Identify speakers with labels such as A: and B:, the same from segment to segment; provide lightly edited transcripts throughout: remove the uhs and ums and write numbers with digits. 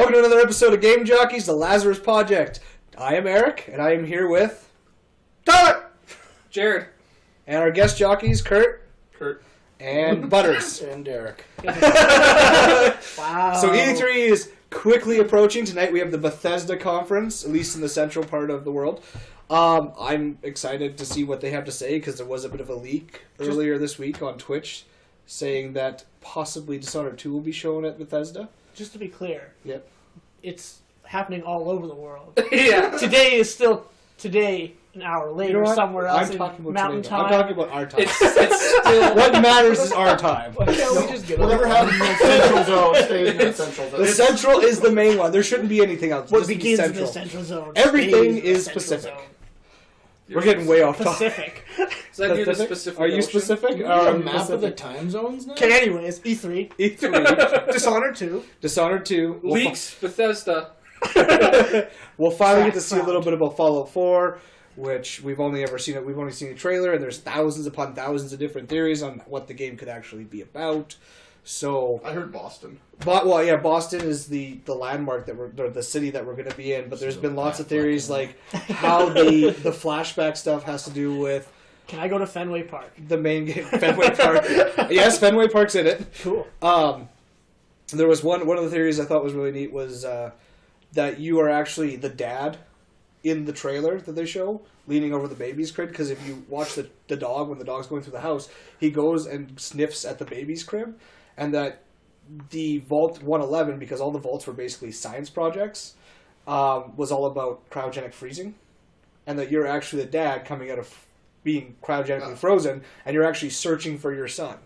A: welcome to another episode of Game Jockeys, the Lazarus Podject. I am Eric, and I am here with Tyler,
B: Jared,
A: and our guest jockeys, Kurt, and Butters,
C: and Derek.
A: Wow. So E3 is quickly approaching. Tonight we have the Bethesda conference, at least in the central part of the world. I'm excited to see what they have to say, because there was a bit of a leak earlier this week on Twitch saying that possibly Dishonored 2 will be shown at Bethesda.
C: Just to be clear,
A: Yep.
C: it's happening all over the world.
B: Yeah.
C: Today is still today, an hour later, somewhere else in Mountain Time.
A: I'm talking about our time.
B: It's still...
A: What matters is our time.
C: Why can't we just get
D: Whatever happens in the central zone stays in the central zone.
A: The central is the main one. There shouldn't be anything else.
C: What
A: Just be
C: begins in
A: central.
C: the central zone.
A: Everything
C: stays in
A: is
C: the central
A: specific.
C: zone.
A: We're getting way off topic.
C: Pacific.
B: Is that near the specific
A: Are you
B: ocean?
A: specific?
D: A map of the time zones now?
C: Okay, anyways, E3.
A: E3.
C: Dishonored 2.
A: Dishonored 2.
B: Leaks, Bethesda.
A: We'll finally get to see a little bit about Fallout 4, which we've only ever seen. We've only seen a trailer, and there's thousands upon thousands of different theories on what the game could actually be about. So,
D: I heard Boston.
A: Boston is the landmark that or the city that we're going to be in. But there's been lots of theories like how the flashback stuff has to do with.
C: Can I go to Fenway Park?
A: The main game, Fenway Park. Yes, Fenway Park's in it.
C: Cool.
A: There was one of the theories I thought was really neat was that you are actually the dad in the trailer that they show, leaning over the baby's crib. Because if you watch the dog, when the dog's going through the house, he goes and sniffs at the baby's crib. And that the Vault 111, because all the vaults were basically science projects, was all about cryogenic freezing. And that you're actually the dad coming out of being cryogenically frozen, and you're actually searching for your son.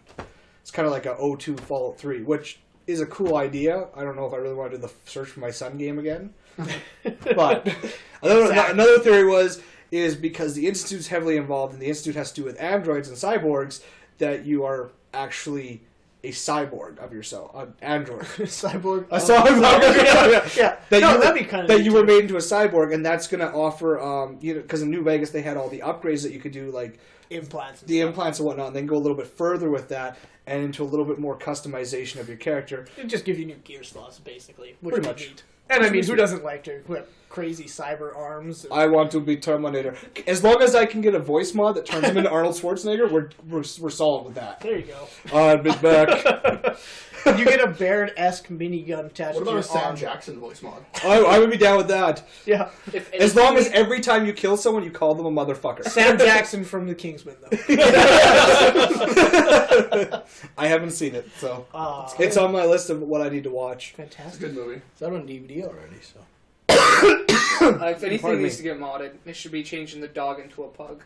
A: It's kind of like a O2 Fallout 3, which is a cool idea. I don't know if I really want to do the search for my son game again. But another theory is because the Institute's heavily involved, and the Institute has to do with androids and cyborgs, that you are actually a cyborg of yourself, an android.
C: Cyborg.
A: A cyborg.
C: Yeah. That'd be kind of
A: that you were made into a cyborg, and that's going to offer, because in New Vegas they had all the upgrades that you could do, like
C: implants.
A: Implants and whatnot, and then go a little bit further with that, and into a little bit more customization of your character.
C: It just gives you new gear slots, basically. Which
A: Pretty
C: would
A: much.
C: be neat. And I mean, who doesn't like to equip crazy cyber arms?
A: I want to be Terminator. As long as I can get a voice mod that turns him into Arnold Schwarzenegger, we're solid with that.
C: There you go.
A: I've been back.
C: You get a Baird-esque minigun attached
D: What
C: to
D: about
C: your
D: a Sam
C: arm.
D: Jackson voice mod?
A: I would be down with that.
C: Yeah.
A: As long as every time you kill someone, you call them a motherfucker.
C: Sam Jackson from The Kingsman, though.
A: I haven't seen it, so it's on my list of what I need to watch.
D: It's a
C: Fantastic.
D: good movie.
E: It's out on DVD already, so.
B: If anything
A: Pardon
B: needs
A: me.
B: to get modded, it should be changing the dog into a pug.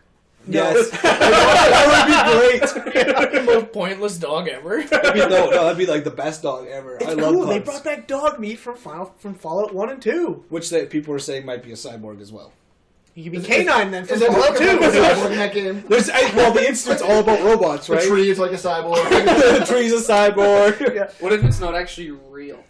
A: Yes, that would be great.
E: The most pointless dog ever.
A: That'd be like the best dog ever.
C: It's
A: I love
C: cool.
A: pugs.
C: They brought back dog meat from Fallout 1 and 2.
A: Which people were saying might be a cyborg as well.
C: You can be canine then from
D: Is it
C: Fallout
D: like
C: 2.
D: a cyborg in that game?
A: The Institute's all about robots,
D: The
A: right?
D: tree is like a cyborg.
A: The tree's a cyborg.
C: Yeah.
B: What if it's not actually real?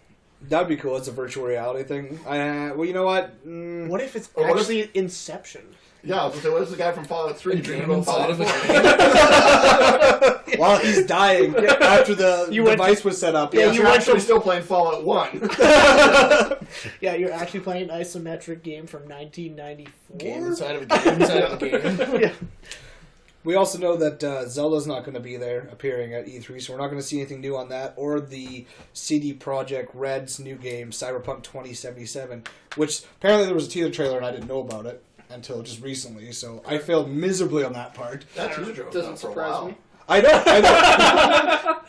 A: That'd be cool. It's a virtual reality thing. Well, you know what?
C: What if it's
D: Or what if-
C: actually Inception?
D: Yeah, I was gonna say, what is the guy from Fallout 3 dreaming about
E: inside
D: Fallout
E: of a
D: 4?
A: While he's dying after the device was set up.
D: Yeah,
C: you
D: you're
C: went
D: actually
C: from-
D: still playing Fallout 1.
C: Yeah, you're actually playing an isometric game from 1994.
E: Game inside of a game inside of a game.
C: Yeah.
A: We also know that Zelda's not going to be there appearing at E3, so we're not going to see anything new on that, or the CD Projekt Red's new game, Cyberpunk 2077, which apparently there was a teaser trailer and I didn't know about it until just recently, so I failed miserably on that part.
D: That teaser trailer was
B: Doesn't
D: out for a
B: surprise
D: while.
B: me.
A: I know.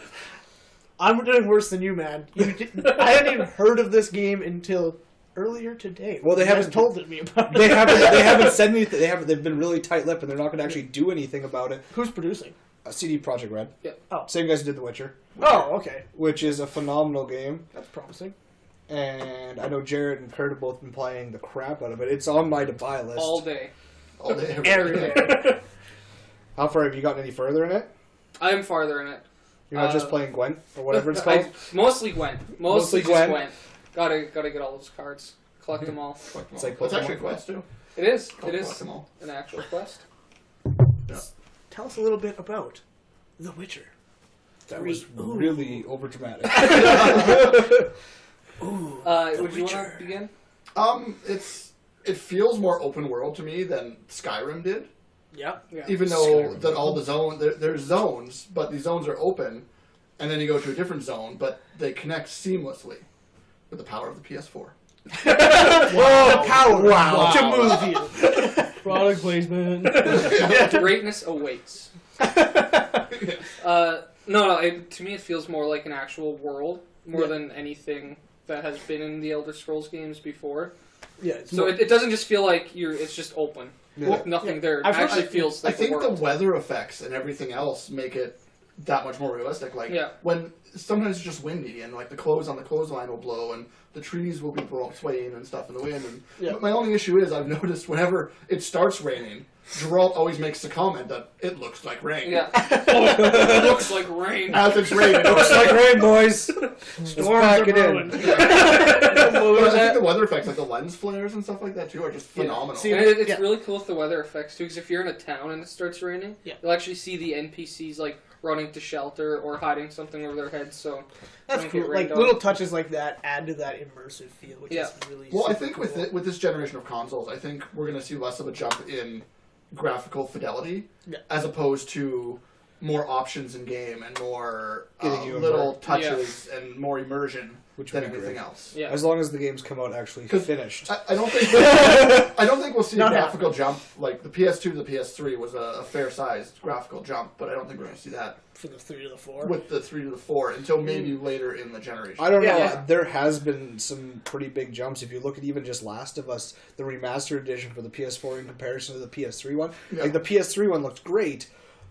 C: I'm doing worse than you, man. I hadn't even heard of this game until earlier today.
A: Well, they
C: You guys
A: haven't
C: told me about it.
A: They haven't said anything. They've been really tight-lipped, and they're not going to actually do anything about it.
C: Who's producing?
A: CD Projekt Red.
B: Yeah.
C: Oh.
A: Same guys who did The Witcher,
C: Oh, okay.
A: which is a phenomenal game.
C: That's promising.
A: And I know Jared and Kurt have both been playing the crap out of it. It's on my to-buy list.
B: All day.
D: All day,
C: Every day.
A: How far have you gotten any further in it?
B: I'm farther in it.
A: You're not just playing Gwent or whatever it's called.
B: Mostly Gwent. Mostly just Gwent. Gotta get all those cards. Collect them all.
A: It's like
D: That's
A: Pokemon.
D: actually a quest, too.
B: It is.
D: Called
B: It
D: collect
B: is
D: them all.
B: an actual quest.
C: Tell us a little bit about The Witcher.
A: That was
C: Ooh.
A: really overdramatic.
C: Ooh,
B: Would you want to begin?
D: It feels more open world to me than Skyrim did.
C: Yeah.
D: Even though that all the there's zones, but these zones are open, and then you go to a different zone, but they connect seamlessly with the power of the PS4.
C: The power
E: Wow.
C: to move you.
E: Product placement.
B: Greatness awaits. No. To me, it feels more like an actual world more than anything that has been in the Elder Scrolls games before.
C: Yeah.
B: So it doesn't just feel like it's just open.
A: Yeah.
B: Like nothing there. It
C: I've heard-
B: actually feels
D: I
B: like
D: think
B: a
D: the
B: world.
D: weather effects and everything else make it that much more realistic. Like when sometimes it's just windy and like the clothes on the clothesline will blow and the trees will be swaying and stuff in the wind. And my only issue is I've noticed whenever it starts raining, Geralt always makes the comment that it looks like rain.
B: Yeah. It looks like rain.
D: As it's raining, it
A: Looks like rain, boys.
C: Storms
A: pack
C: are
A: it in.
C: brewing.
D: But I think the weather effects, like the lens flares and stuff like that too, are just phenomenal.
C: See,
B: And it's really cool with the weather effects too, because if you're in a town and it starts raining, you'll actually see the NPCs like running to shelter or hiding something over their heads. So
C: that's
B: don't get
C: cool.
B: rained
C: Like
B: on.
C: little touches like that add to that immersive feel, which is really.
D: Well, I
C: super
D: think
C: cool.
D: with this generation of consoles, I think we're going to see less of a jump in graphical fidelity as opposed to more options in game and more
A: Getting you
D: little
A: immersed.
D: touches and more immersion
A: Which
D: than
A: would be
D: anything
A: great.
D: else.
B: Yeah.
A: As long as the games come out actually
D: 'Cause
A: finished.
D: I don't think I don't think we'll see a
C: Not
D: graphical jump like the PS2 to the PS3 was a fair sized graphical jump, but I don't think we're going to see that
C: from the 3 to the 4.
D: with the 3 to the 4 until maybe later in the generation.
A: I don't know.
C: Yeah.
A: There has been some pretty big jumps. If you look at even just Last of Us, the remastered edition for the PS4 in comparison to the PS3 one, like the PS3 one looked great,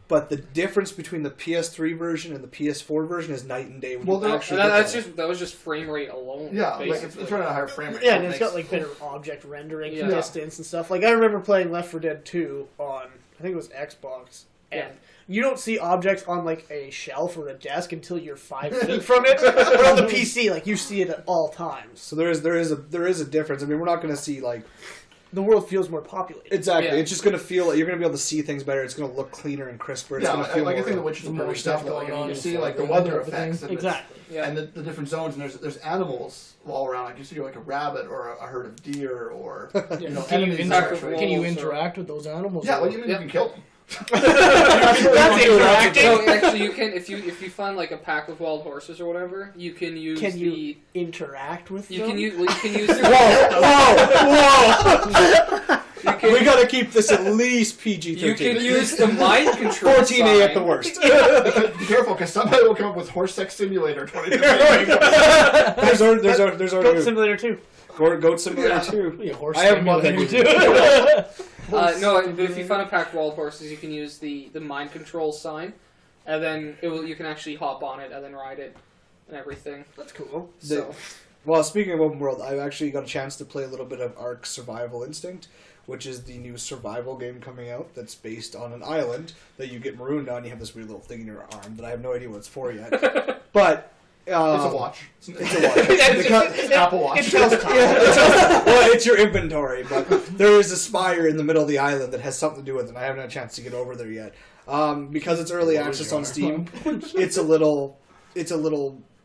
A: but the difference between the PS3 version and the PS4 version is night and day. When
D: Well,
A: you
D: they're-
A: actually
B: And
A: look
B: that's
A: at it.
B: that was just frame rate alone.
D: Yeah, like
B: basically.
D: it's running at a higher frame rate.
C: Yeah,
D: so
C: and
D: it
C: it's got
D: makes-
C: like better object rendering,
B: Yeah.
C: distance and stuff. Like I remember playing Left 4 Dead 2 on, I think it was Xbox, and
B: Yeah.
C: you don't see objects on like a shelf or a desk until you're 5 feet from it. But on the PC, like you see it at all times.
A: So there is a difference. I mean, we're not going to see like
C: The world feels more populated.
A: exactly.
B: Yeah.
A: It's just going to feel you're going to be able to see things better. It's going to look cleaner and crisper. It's
D: Yeah,
A: going to feel
D: like I
A: more
D: think The
A: real.
D: Witch is a
E: More
D: perfect
E: stuff
D: example. Like,
E: going on
D: you
E: in
D: see
E: the
D: like the
E: foreground
D: weather
E: and everything.
D: effects and
C: Exactly.
B: Yeah.
D: and the different zones, and there's animals all around. Like you see like a rabbit or a herd of deer or you know
E: Can you,
D: enemies.
B: interact
D: that are
B: with
D: trying-
E: can you
B: wolves or-
E: interact with those animals?
D: Yeah,
E: or-
D: what do you mean
B: Yeah.
D: you can kill them?
C: That's interactive.
B: So actually, you can if you find like a pack of wild horses or whatever, you can use
C: Can you interact with
B: you
C: them?
B: can use
A: Whoa!
B: you can,
A: We got to keep this at least PG-13.
B: you can use the mind control
A: 14A at the
B: sign.
A: worst.
D: Be careful, because somebody will come up with Horse Sex Simulator 2015.
A: There's our
C: Goat
A: new
C: Simulator 2.
A: Goat Simulator 2.
E: Yeah, horse
A: I haven't bought that
E: simulator
A: game.
E: too.
B: No, but if you find a pack of wild horses, you can use the mind control sign, and then you can actually hop on it and then ride it and everything.
C: That's cool.
B: So
A: Well, speaking of open world, I actually got a chance to play a little bit of Ark Survival Instinct, which is the new survival game coming out that's based on an island that you get marooned on. You have this weird little thing in your arm that I have no idea what it's for yet. But
D: It's a watch.
A: It's a watch.
D: It's Apple Watch.
C: It tells time.
A: Well, it's your inventory, but there is a spire in the middle of the island that has something to do with it, and I haven't had a chance to get over there yet. Because it's early access on Steam, it's a little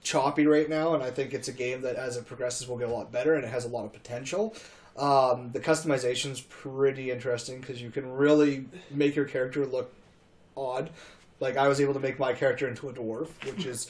A: choppy right now, and I think it's a game that, as it progresses, will get a lot better, and it has a lot of potential. The customization's pretty interesting, because you can really make your character look odd. Like, I was able to make my character into a dwarf, which is...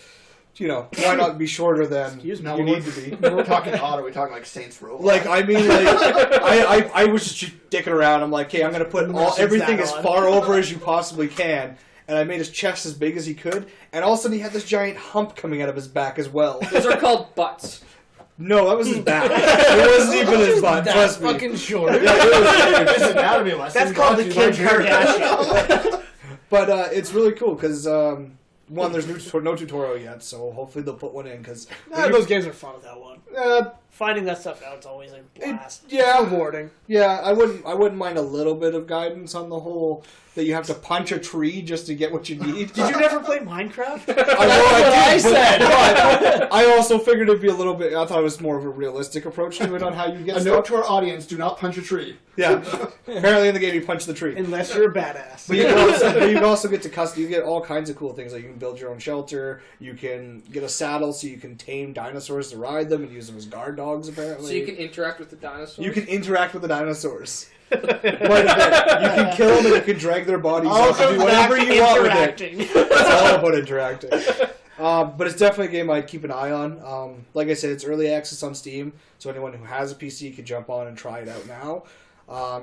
A: You know, why not be shorter than
C: Excuse me.
D: Now,
A: you
D: when
A: need to be?
D: When we're talking odd, are we talking like Saints Row?
A: Like, I mean, like, I was just dicking around. I'm like, okay, I'm going to put everything
C: that
A: as
C: on.
A: far over as you possibly can. And I made his chest as big as he could. And all of a sudden, he had this giant hump coming out of his back as well.
B: those are called butts.
A: No, that was his back. It wasn't even his butt,
E: That's
A: trust me.
E: fucking short.
A: Yeah, it was-
D: This anatomy lesson.
C: That's called the
D: brought to you
C: Kim
D: by Jared.
C: Kardashian.
A: But it's really cool, because... one, there's no tutorial yet, so hopefully they'll put one in, because...
C: Those games are fun with that one. finding that stuff out is always a blast.
A: Yeah.
C: It's rewarding.
A: Yeah, I wouldn't mind a little bit of guidance on the whole that you have to punch a tree just to get what you need.
C: Did you never play Minecraft?
A: I said. But I also figured it'd be a little bit. I thought it was more of a realistic approach to it on how you get
D: A
A: stuff.
D: note to our audience: do not punch a tree.
A: Yeah. Apparently in the game you punch the tree.
C: Unless you're a badass.
A: But you can also get to custom. You get all kinds of cool things. Like you can build your own shelter. You can get a saddle so you can tame dinosaurs to ride them and use them as guard dogs. Apparently,
B: so you can interact with the dinosaurs.
A: You can interact with the dinosaurs. Quite a bit. You can kill them and you can drag their bodies up and do whatever you want with it. It's all about interacting. But it's definitely a game I'd keep an eye on. Like I said, it's early access on Steam, so anyone who has a PC can jump on and try it out now.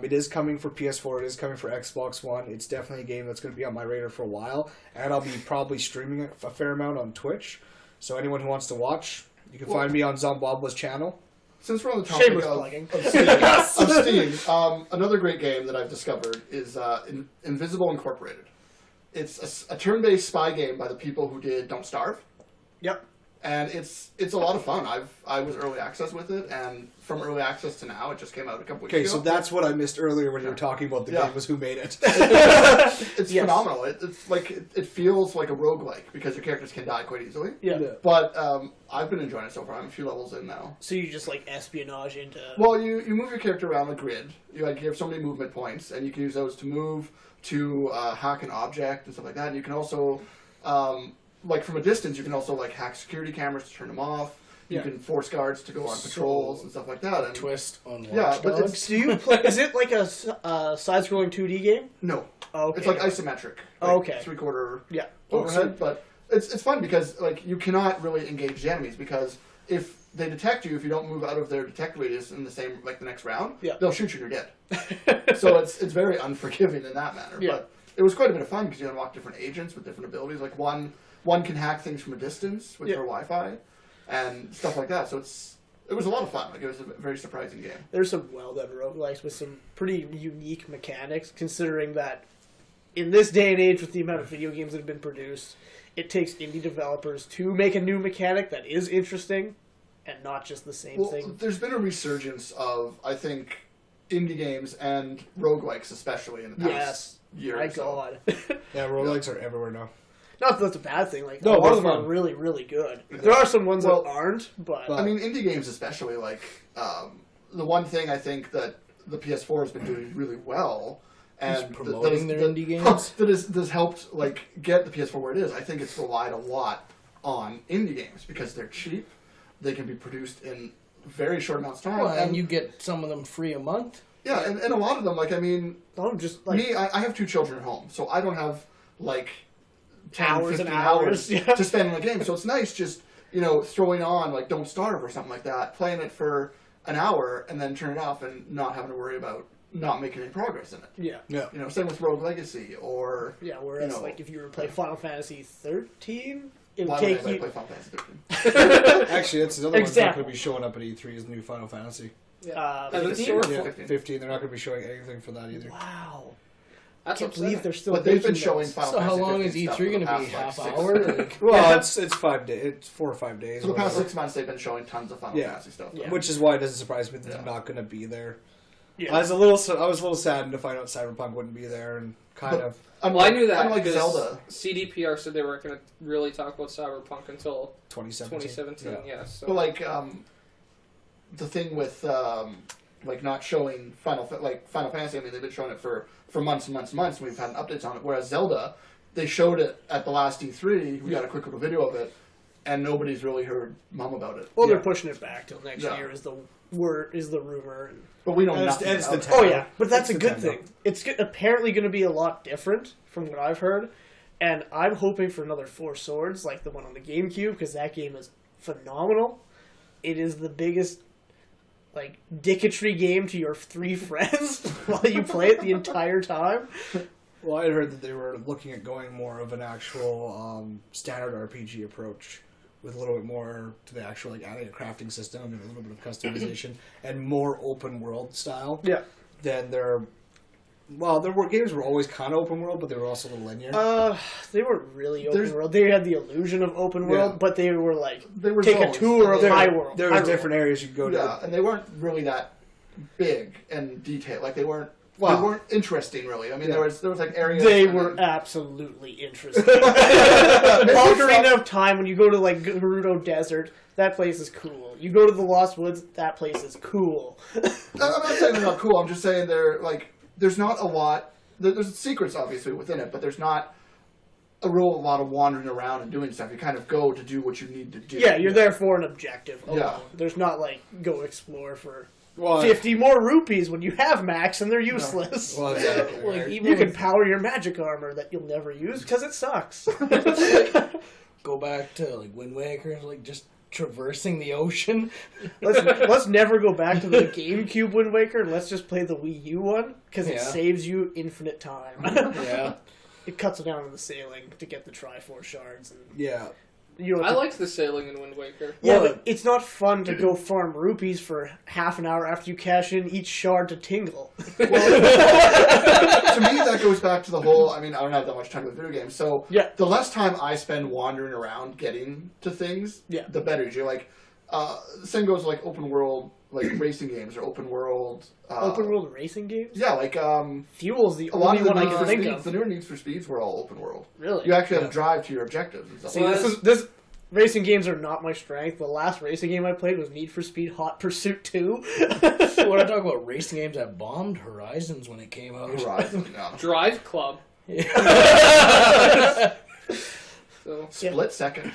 A: It is coming for PS4. It is coming for Xbox One. It's definitely a game that's going to be on my radar for a while, and I'll be probably streaming it a fair amount on Twitch. So anyone who wants to watch, you can find me on Zombobla's channel.
D: Since we're on the topic of Steam, another great game that I've discovered is Invisible Incorporated. It's a turn-based spy game by the people who did Don't Starve.
C: Yep.
D: And it's a lot of fun. I was early access with it, and from early access to now, it just came out a couple weeks ago.
A: Okay, so that's what I missed earlier when you were talking about the game was who made it.
D: It's phenomenal. It's like it feels like a roguelike because your characters can die quite easily.
C: Yeah.
D: But I've been enjoying it so far. I'm a few levels in now.
C: So you just like espionage into...
D: Well, you move your character around the grid. You have so many movement points, and you can use those to move, to hack an object and stuff like that. And you can also... like from a distance, you can also like hack security cameras to turn them off. You can force guards to go on patrols and stuff like that. And
E: twist on
D: Watch
E: Dogs.
D: Dogs.
C: Do you play? Is it like a side-scrolling 2D game?
D: No.
C: Oh, okay.
D: It's like isometric. Like
C: okay.
D: 3/4
C: Yeah.
D: overhead, but it's fun because like you cannot really engage the enemies because if they detect you, if you don't move out of their detect radius in the same like the next round, they'll shoot you and you're dead. So it's very unforgiving in that manner.
C: Yeah.
D: But it was quite a bit of fun because you unlock different agents with different abilities. Like one can hack things from a distance with their Wi-Fi and stuff like that. So it was a lot of fun. Like it was a very surprising game.
C: There's some well-done roguelikes with some pretty unique mechanics, considering that in this day and age, with the amount of video games that have been produced, it takes indie developers to make a new mechanic that is interesting and not just the same thing.
D: There's been a resurgence of, I think, indie games and roguelikes especially in the past year or so.
C: God.
A: Yeah, roguelikes are everywhere now.
C: Not that that's a bad thing. Like,
A: no,
C: a lot of them
A: fun.
C: are really, really good. There are some ones that aren't, but...
D: I mean, indie games especially, like, the one thing I think that the PS4 has been doing really well, and
E: promoting their indie games?
D: that has helped, like, get the PS4 where it is, I think it's relied a lot on indie games, because they're cheap, they can be produced in very short amounts of time.
E: Well, and you get some of them free a month.
D: Yeah, and a lot of them, like, I mean...
C: just like...
D: Me, I have 2 children at home, so I don't have, like... 10,
C: hours
D: 15
C: and hours
D: to spend on a game. So it's nice just, throwing on, like, Don't Starve or something like that, playing it for an hour, and then turn it off and not having to worry about not making any progress in it.
C: Yeah.
D: Same with Rogue Legacy, or...
C: Yeah, whereas, like, if you were to play Final Fantasy 13, it would
D: why
C: take
D: would
C: you...
D: play Final Fantasy 13?
A: Actually, that's another one's not going to be showing up at E3 is the new Final Fantasy.
C: 15?
A: 15. They're not going to be showing anything for that either.
C: Wow.
B: I
C: can't believe they're still.
D: But they've been showing Final
E: So
D: Fantasy.
E: how long is
D: 15
E: E3 going to be? Half hour?
A: Well, it's 5 days. It's 4 or 5 days.
D: For the past 6 months, they've been showing tons of Final Fantasy stuff.
C: Yeah.
A: Which is why it doesn't surprise me that they're not going to be there.
C: Yeah.
A: I was a little saddened to find out Cyberpunk wouldn't be there, and
B: Well, I knew that.
D: Unlike
B: because
D: Zelda,
B: CDPR said they weren't going to really talk about Cyberpunk until
A: 2017.
B: Yeah. So.
D: But like the thing with like not showing Final Fantasy. I mean, they've been showing it for months and months and months. And we've had updates on it. Whereas Zelda, they showed it at the last E3. We got a quick little video of it, and nobody's really heard mum about it.
C: Well, they're pushing it back till next year. Is the rumor.
D: But we know nothing.
A: It's
D: about
A: the
D: it.
C: Oh yeah, but that's
A: It's
C: a good
A: Nintendo.
C: thing. It's apparently going to be a lot different from what I've heard, and I'm hoping for another Four Swords like the one on the GameCube because that game is phenomenal. It is the biggest like dicketry game to your 3 friends while you play it the entire time.
A: Well, I had heard that they were looking at going more of an actual standard RPG approach with a little bit more to the actual, like adding a crafting system and a little bit of customization and more open world style.
C: Yeah.
A: Than their Well, games were always kind of open world, but they were also a little linear.
C: They weren't really open world. They had the illusion of open world, but they were take
D: zones.
C: a tour of Hyrule.
A: There were different areas you could go to.
D: Yeah, and they weren't really that big and detailed. Like they weren't interesting, really. I mean, there was like areas.
C: They were absolutely interesting. Ocarina of Time, when you go to like Gerudo Desert, that place is cool. You go to the Lost Woods, that place is cool.
D: I'm not saying they're not cool. I'm just saying they're like there's not a lot. There's secrets obviously within it, but there's not a lot of wandering around and doing stuff. You kind of go to do what you need to do.
C: Yeah, you're there for an objective alone.
D: Yeah.
C: There's not like go explore for 50 more rupees when you have max and they're useless.
A: No. Well, exactly.
E: Like, even
C: you can power your magic armor that you'll never use because it sucks.
E: go back to like Wind Waker, like just traversing the ocean.
C: Let's never go back to the GameCube Wind Waker. Let's just play the Wii U one because it saves you infinite time.
E: Yeah.
C: It cuts down on the sailing to get the Triforce shards. And
A: Yeah.
B: I liked the sailing in Wind Waker.
C: Yeah, but it's not fun to go farm rupees for half an hour after you cash in each shard to Tingle.
D: To me, that goes back to the whole. I mean, I don't have that much time with video games, so the less time I spend wandering around getting to things, the better. You're like, the same goes like open world, like racing games or open world.
C: Open world racing games?
D: Yeah, like
C: Fuel's the only one I can think of.
D: The newer Need for Speeds were all open world.
C: Really?
D: You actually have to drive to your objectives and stuff.
C: See, this racing games are not my strength. The last racing game I played was Need for Speed Hot Pursuit 2.
E: When I talk about racing games, I bombed Horizons when it came out.
D: Horizon, no.
B: Drive Club.
D: Split Second.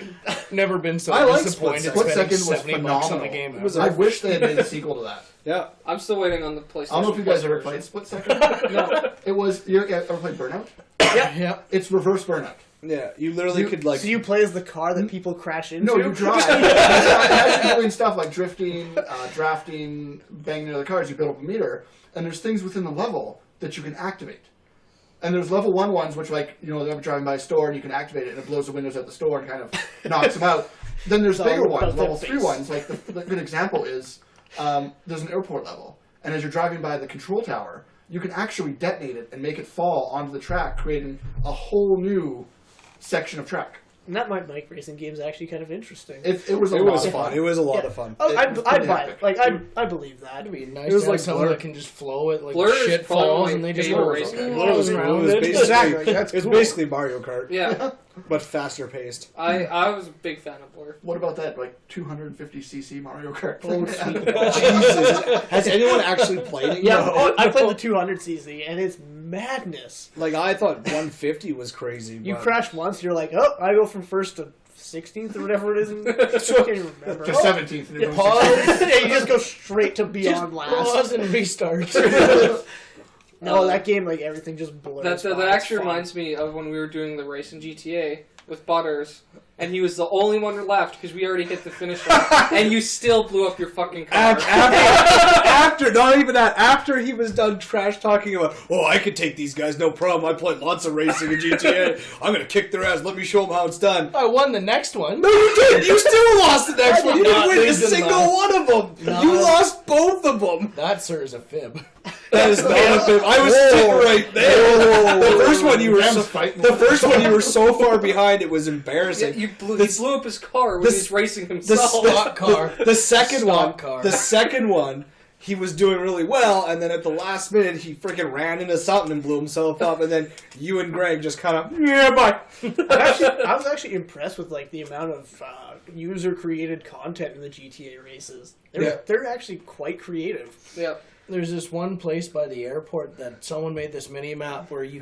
E: Never been so
A: I like
E: disappointed.
D: Split Second was
E: $70
D: phenomenal.
E: on the game.
D: I wish they had made a sequel to that.
A: Yeah.
B: I'm still waiting on the PlayStation.
D: I don't know if you guys ever
B: version.
D: played Split Second.
B: No.
D: It was. You ever played Burnout?
E: Yeah.
D: It's reverse Burnout.
A: Yeah. You literally could like.
C: So you play as the car that people crash into?
D: No, you drive. It has you doing stuff like drifting, drafting, banging into the cars. You build up a meter, and there's things within the level that you can activate. And there's level 1 ones, which they're driving by a store and you can activate it and it blows the windows out the store and kind of knocks them out. Then there's bigger ones, level 3 ones. Like the good example is there's an airport level, and as you're driving by the control tower, you can actually detonate it and make it fall onto the track, creating a whole new section of track.
C: And that might make racing games actually kind of interesting.
D: It was
A: fun. It was a lot of fun.
C: Oh, I'd buy it. Like I believe that.
E: It'd be nice
A: It was
E: to have
A: like
E: someone
A: Blur.
E: that can just flow it like
B: Blur is
E: shit
B: probably
E: falls
B: my
E: and they just
B: favorite
E: roll
B: racing game.
E: rolls around it.
C: Exactly. That's
A: It's
C: cool.
A: basically Mario Kart,
B: Yeah.
A: but faster paced.
B: I was a big fan of Blur.
D: What about that, like 250cc Mario Kart?
C: Oh, sweet.
A: Jesus. Has anyone actually played it?
C: Yeah,
A: No.
C: I played the 200cc, and it's madness.
A: Like, I thought 150 was crazy.
C: You
A: but...
C: crash once, you're like, oh, I go from first to 16th or whatever it is. I can't even remember.
D: To 17th. And
C: Yeah,
E: Pause.
C: yeah, you just go straight to beyond last.
E: Pause and restart.
C: No, that game, like, everything just blurs.
B: That actually reminds me of when we were doing the race in GTA with Butters, and he was the only one left because we already hit the finish line, and you still blew up your fucking car.
A: After, not even that, after he was done trash talking about, oh, I could take these guys, no problem. I played lots of racing in GTA. I'm going to kick their ass. Let me show them how it's done.
E: I won the next one.
A: No, you didn't. You still lost the next one. You didn't win a
E: lose the
A: single
E: last.
A: one of them.
E: No.
A: You lost both of them.
E: That, sir, is a fib.
A: That is not a bit. I was sitting right there. The first one you were so far behind, it was embarrassing.
B: He blew up his car when he was racing himself.
E: Stock car.
A: The second
E: Stock
A: one,
E: car.
A: the second one, he was doing really well, and then at the last minute, he freaking ran into something and blew himself up, and then you and Greg just kind of, yeah, bye.
C: I was actually impressed with, like, the amount of user-created content in the GTA races. They're actually quite creative.
B: Yeah.
E: There's this one place by the airport that someone made this mini map where you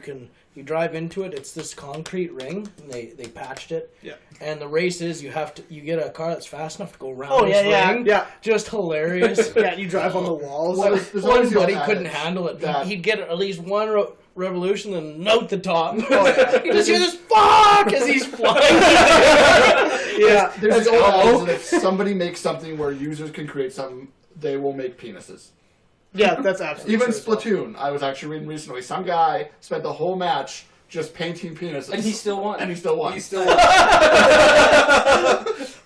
E: drive into it. It's this concrete ring. And they patched it.
C: Yeah.
E: And the race is you get a car that's fast enough to go around this ring.
C: Yeah.
E: Just hilarious.
C: Yeah, you drive on the walls.
E: One buddy couldn't handle it. He'd get at least one revolution and note the top. You just hear this fuck as he's flying.
C: Yeah.
D: There's the old adage that if somebody makes something where users can create something, they will make penises.
C: Yeah, that's absolutely
D: Even
C: true.
D: Splatoon, I was actually reading recently, some guy spent the whole match just painting penises.
B: And he still won.
D: And he still won.
B: He still won.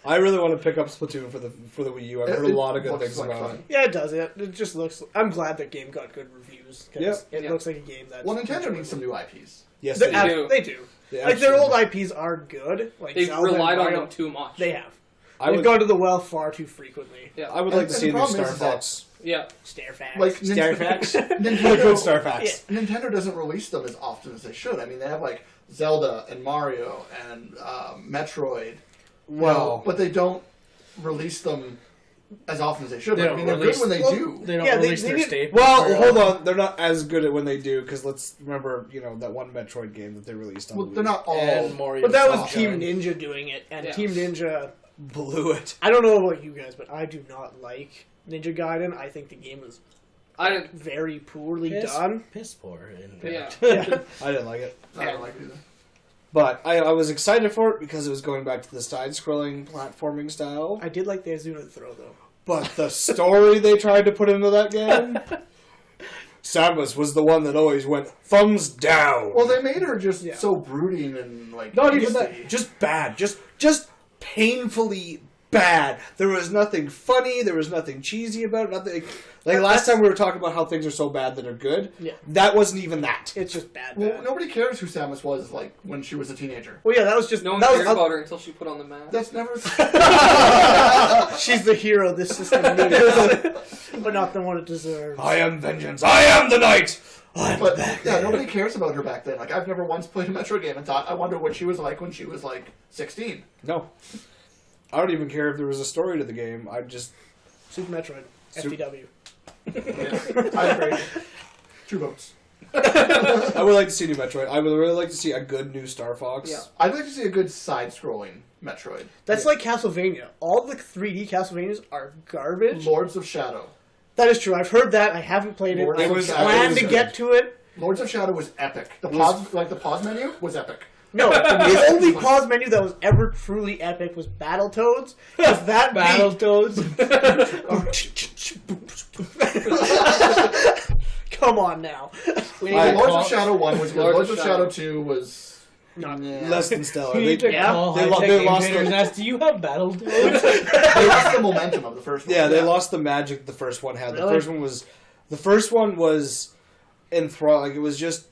A: I really want to pick up Splatoon for the Wii U. I've heard a lot of good things about it.
C: Yeah, it does. It just looks. I'm glad that game got good reviews. It looks like a game that.
D: Well, Nintendo needs some new IPs.
A: Yes,
C: they do. They do. Like their old IPs are good. Like
B: they've
C: Zelda
B: relied
C: and
B: on
C: Mario,
B: them too much.
C: They have. They've gone to the well far too frequently.
B: Yeah,
A: I would like to see a new Star Fox.
B: Yeah,
C: Star Fox.
D: Like
A: Star Fox.
D: Nintendo,
A: Good Star Fox.
D: Yeah. Nintendo doesn't release them as often as they should. I mean, they have like Zelda and Mario and Metroid.
A: Well,
D: but they don't release them as often as they should. I mean, they're good when they do.
E: They don't release their staples.
A: Well, hold on. They're not as good at when they do, because let's remember, that one Metroid game that they released on
D: Well,
A: Wii.
D: they're not all
E: Mario.
C: But that was Team Ninja doing it, and Team Ninja
A: blew it.
C: I don't know about you guys, but I do not like Ninja Gaiden. I think the game was very poorly done.
E: Piss poor.
B: Yeah.
A: I didn't like it.
D: I don't like it either.
A: But I was excited for it because it was going back to the side-scrolling platforming style.
C: I did like the Azuna throw, though.
A: But the story they tried to put into that game... Samus was the one that always went thumbs down.
D: Well, they made her just so brooding and like...
A: Not even that. Just bad. Just painfully bad. There was nothing funny. There was nothing cheesy about it. Nothing. Like last time we were talking about how things are so bad that are good. Yeah. That wasn't even that.
C: It's just bad.
D: Well, nobody cares who Samus was like when she was a teenager.
C: Well, yeah, that was just
B: no one cared about her until she put on the mask.
D: That's never.
C: She's the hero this system needs, but not the one it deserves.
A: I am vengeance. I am the knight.
D: But yeah, nobody cares about her back then. Like I've never once played a Metro game and thought, I wonder what she was like when she was like 16.
A: No. I don't even care if there was a story to the game. I just
C: Super Metroid, FTW.
D: I agree. 2 votes.
A: I would like to see new Metroid. I would really like to see a good new Star Fox.
B: Yeah.
D: I'd like to see a good side-scrolling Metroid.
C: That's like Castlevania. All the 3D Castlevanias are garbage.
D: Lords of Shadow.
C: That is true. I've heard that. I haven't played it. I planned to get to it.
D: Lords of Shadow was epic. The pause menu was epic.
C: No, the only pause menu that was ever truly epic was Battletoads. Was that
E: Battletoads?
C: Come on now.
D: Lords of Shadow 1 was good. Lords of Shadow 2 was
A: less than stellar.
E: They lost the... Do you have Battletoads?
D: They lost the momentum of the first one.
A: Yeah, they lost the magic the first one had.
C: Really?
A: The first one was enthralling. Like, it was just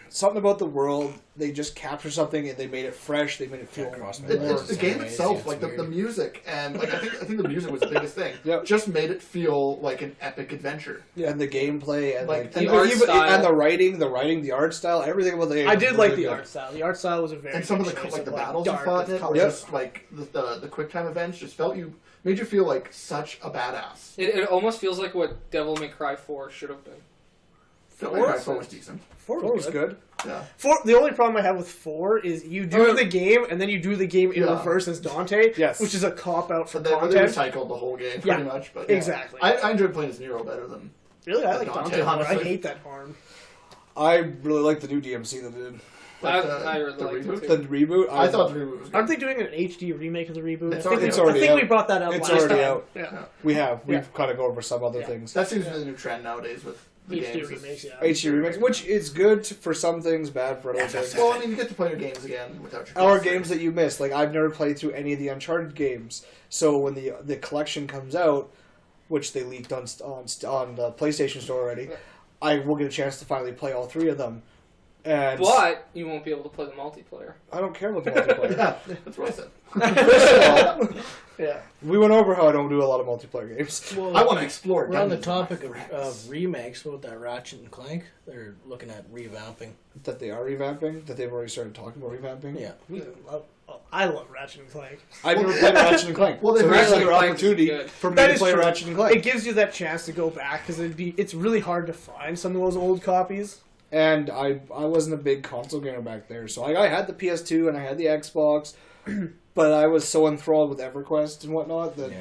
A: something about the world. They just captured something and they made it fresh. They made it feel
D: the game itself, like the music, and like I think the music was the biggest thing.
A: Yep.
D: Just made it feel like an epic adventure.
A: Yeah, and the gameplay and
B: the art style,
A: and the writing, the art style, everything about the game.
C: I did like the art style. The art style was a very
D: and some of the battles you fought in it were just like the quick time events just made you feel like such a badass.
B: It almost feels like what Devil May Cry 4 should have been.
D: Devil May Cry 4 was decent.
C: 4 was good.
D: Yeah.
C: 4. The only problem I have with 4 is you do the game and then you do the game in reverse as Dante, which is a cop out for content.
D: They recycled the whole game pretty much, but
C: exactly.
D: I enjoyed playing as Nero better than.
C: Really, I like Dante. I hate that arm.
A: I really like the new DMC that they did.
B: I really liked
D: reboot?
B: it
A: The
B: too.
A: reboot.
D: I thought the reboot was good.
C: Aren't they doing an HD remake of the reboot?
D: It's
C: I
D: already
C: think
A: out.
C: we brought that up
A: It's
C: last
A: already
C: time.
A: out.
C: Yeah.
A: We've kind of go over some other things.
D: That seems to be the new trend nowadays with the
C: HD
D: games.
C: remakes, yeah.
A: HD remakes, which is good for some things, bad for other things.
D: Well, I mean, you get to play your games again without your
A: Or games that you missed. Like, I've never played through any of the Uncharted games. So when the collection comes out, which they leaked on the PlayStation Store already, I will get a chance to finally play all 3 of them.
B: But you won't be able to play the multiplayer.
A: I don't care about the multiplayer.
D: Yeah, that's what I said.
A: First of all,
C: Yeah.
A: we went over how I don't do a lot of multiplayer games.
E: Well,
D: I want to explore.
E: We're on the topic of remakes. What about that Ratchet and Clank? They're looking at revamping.
A: That they are revamping? That they've already started talking about revamping?
E: Yeah.
C: I love Ratchet and Clank.
A: I've never played Ratchet and Clank.
D: Well,
A: so there's another
B: Clank
A: opportunity
B: is good.
A: for me
C: That
A: to
C: is
A: play
C: true.
A: Ratchet and Clank.
C: It gives you that chance to go back because it's really hard to find some of those old copies.
A: And I wasn't a big console gamer back there, so I had the PS2 and I had the Xbox, but I was so enthralled with EverQuest and whatnot that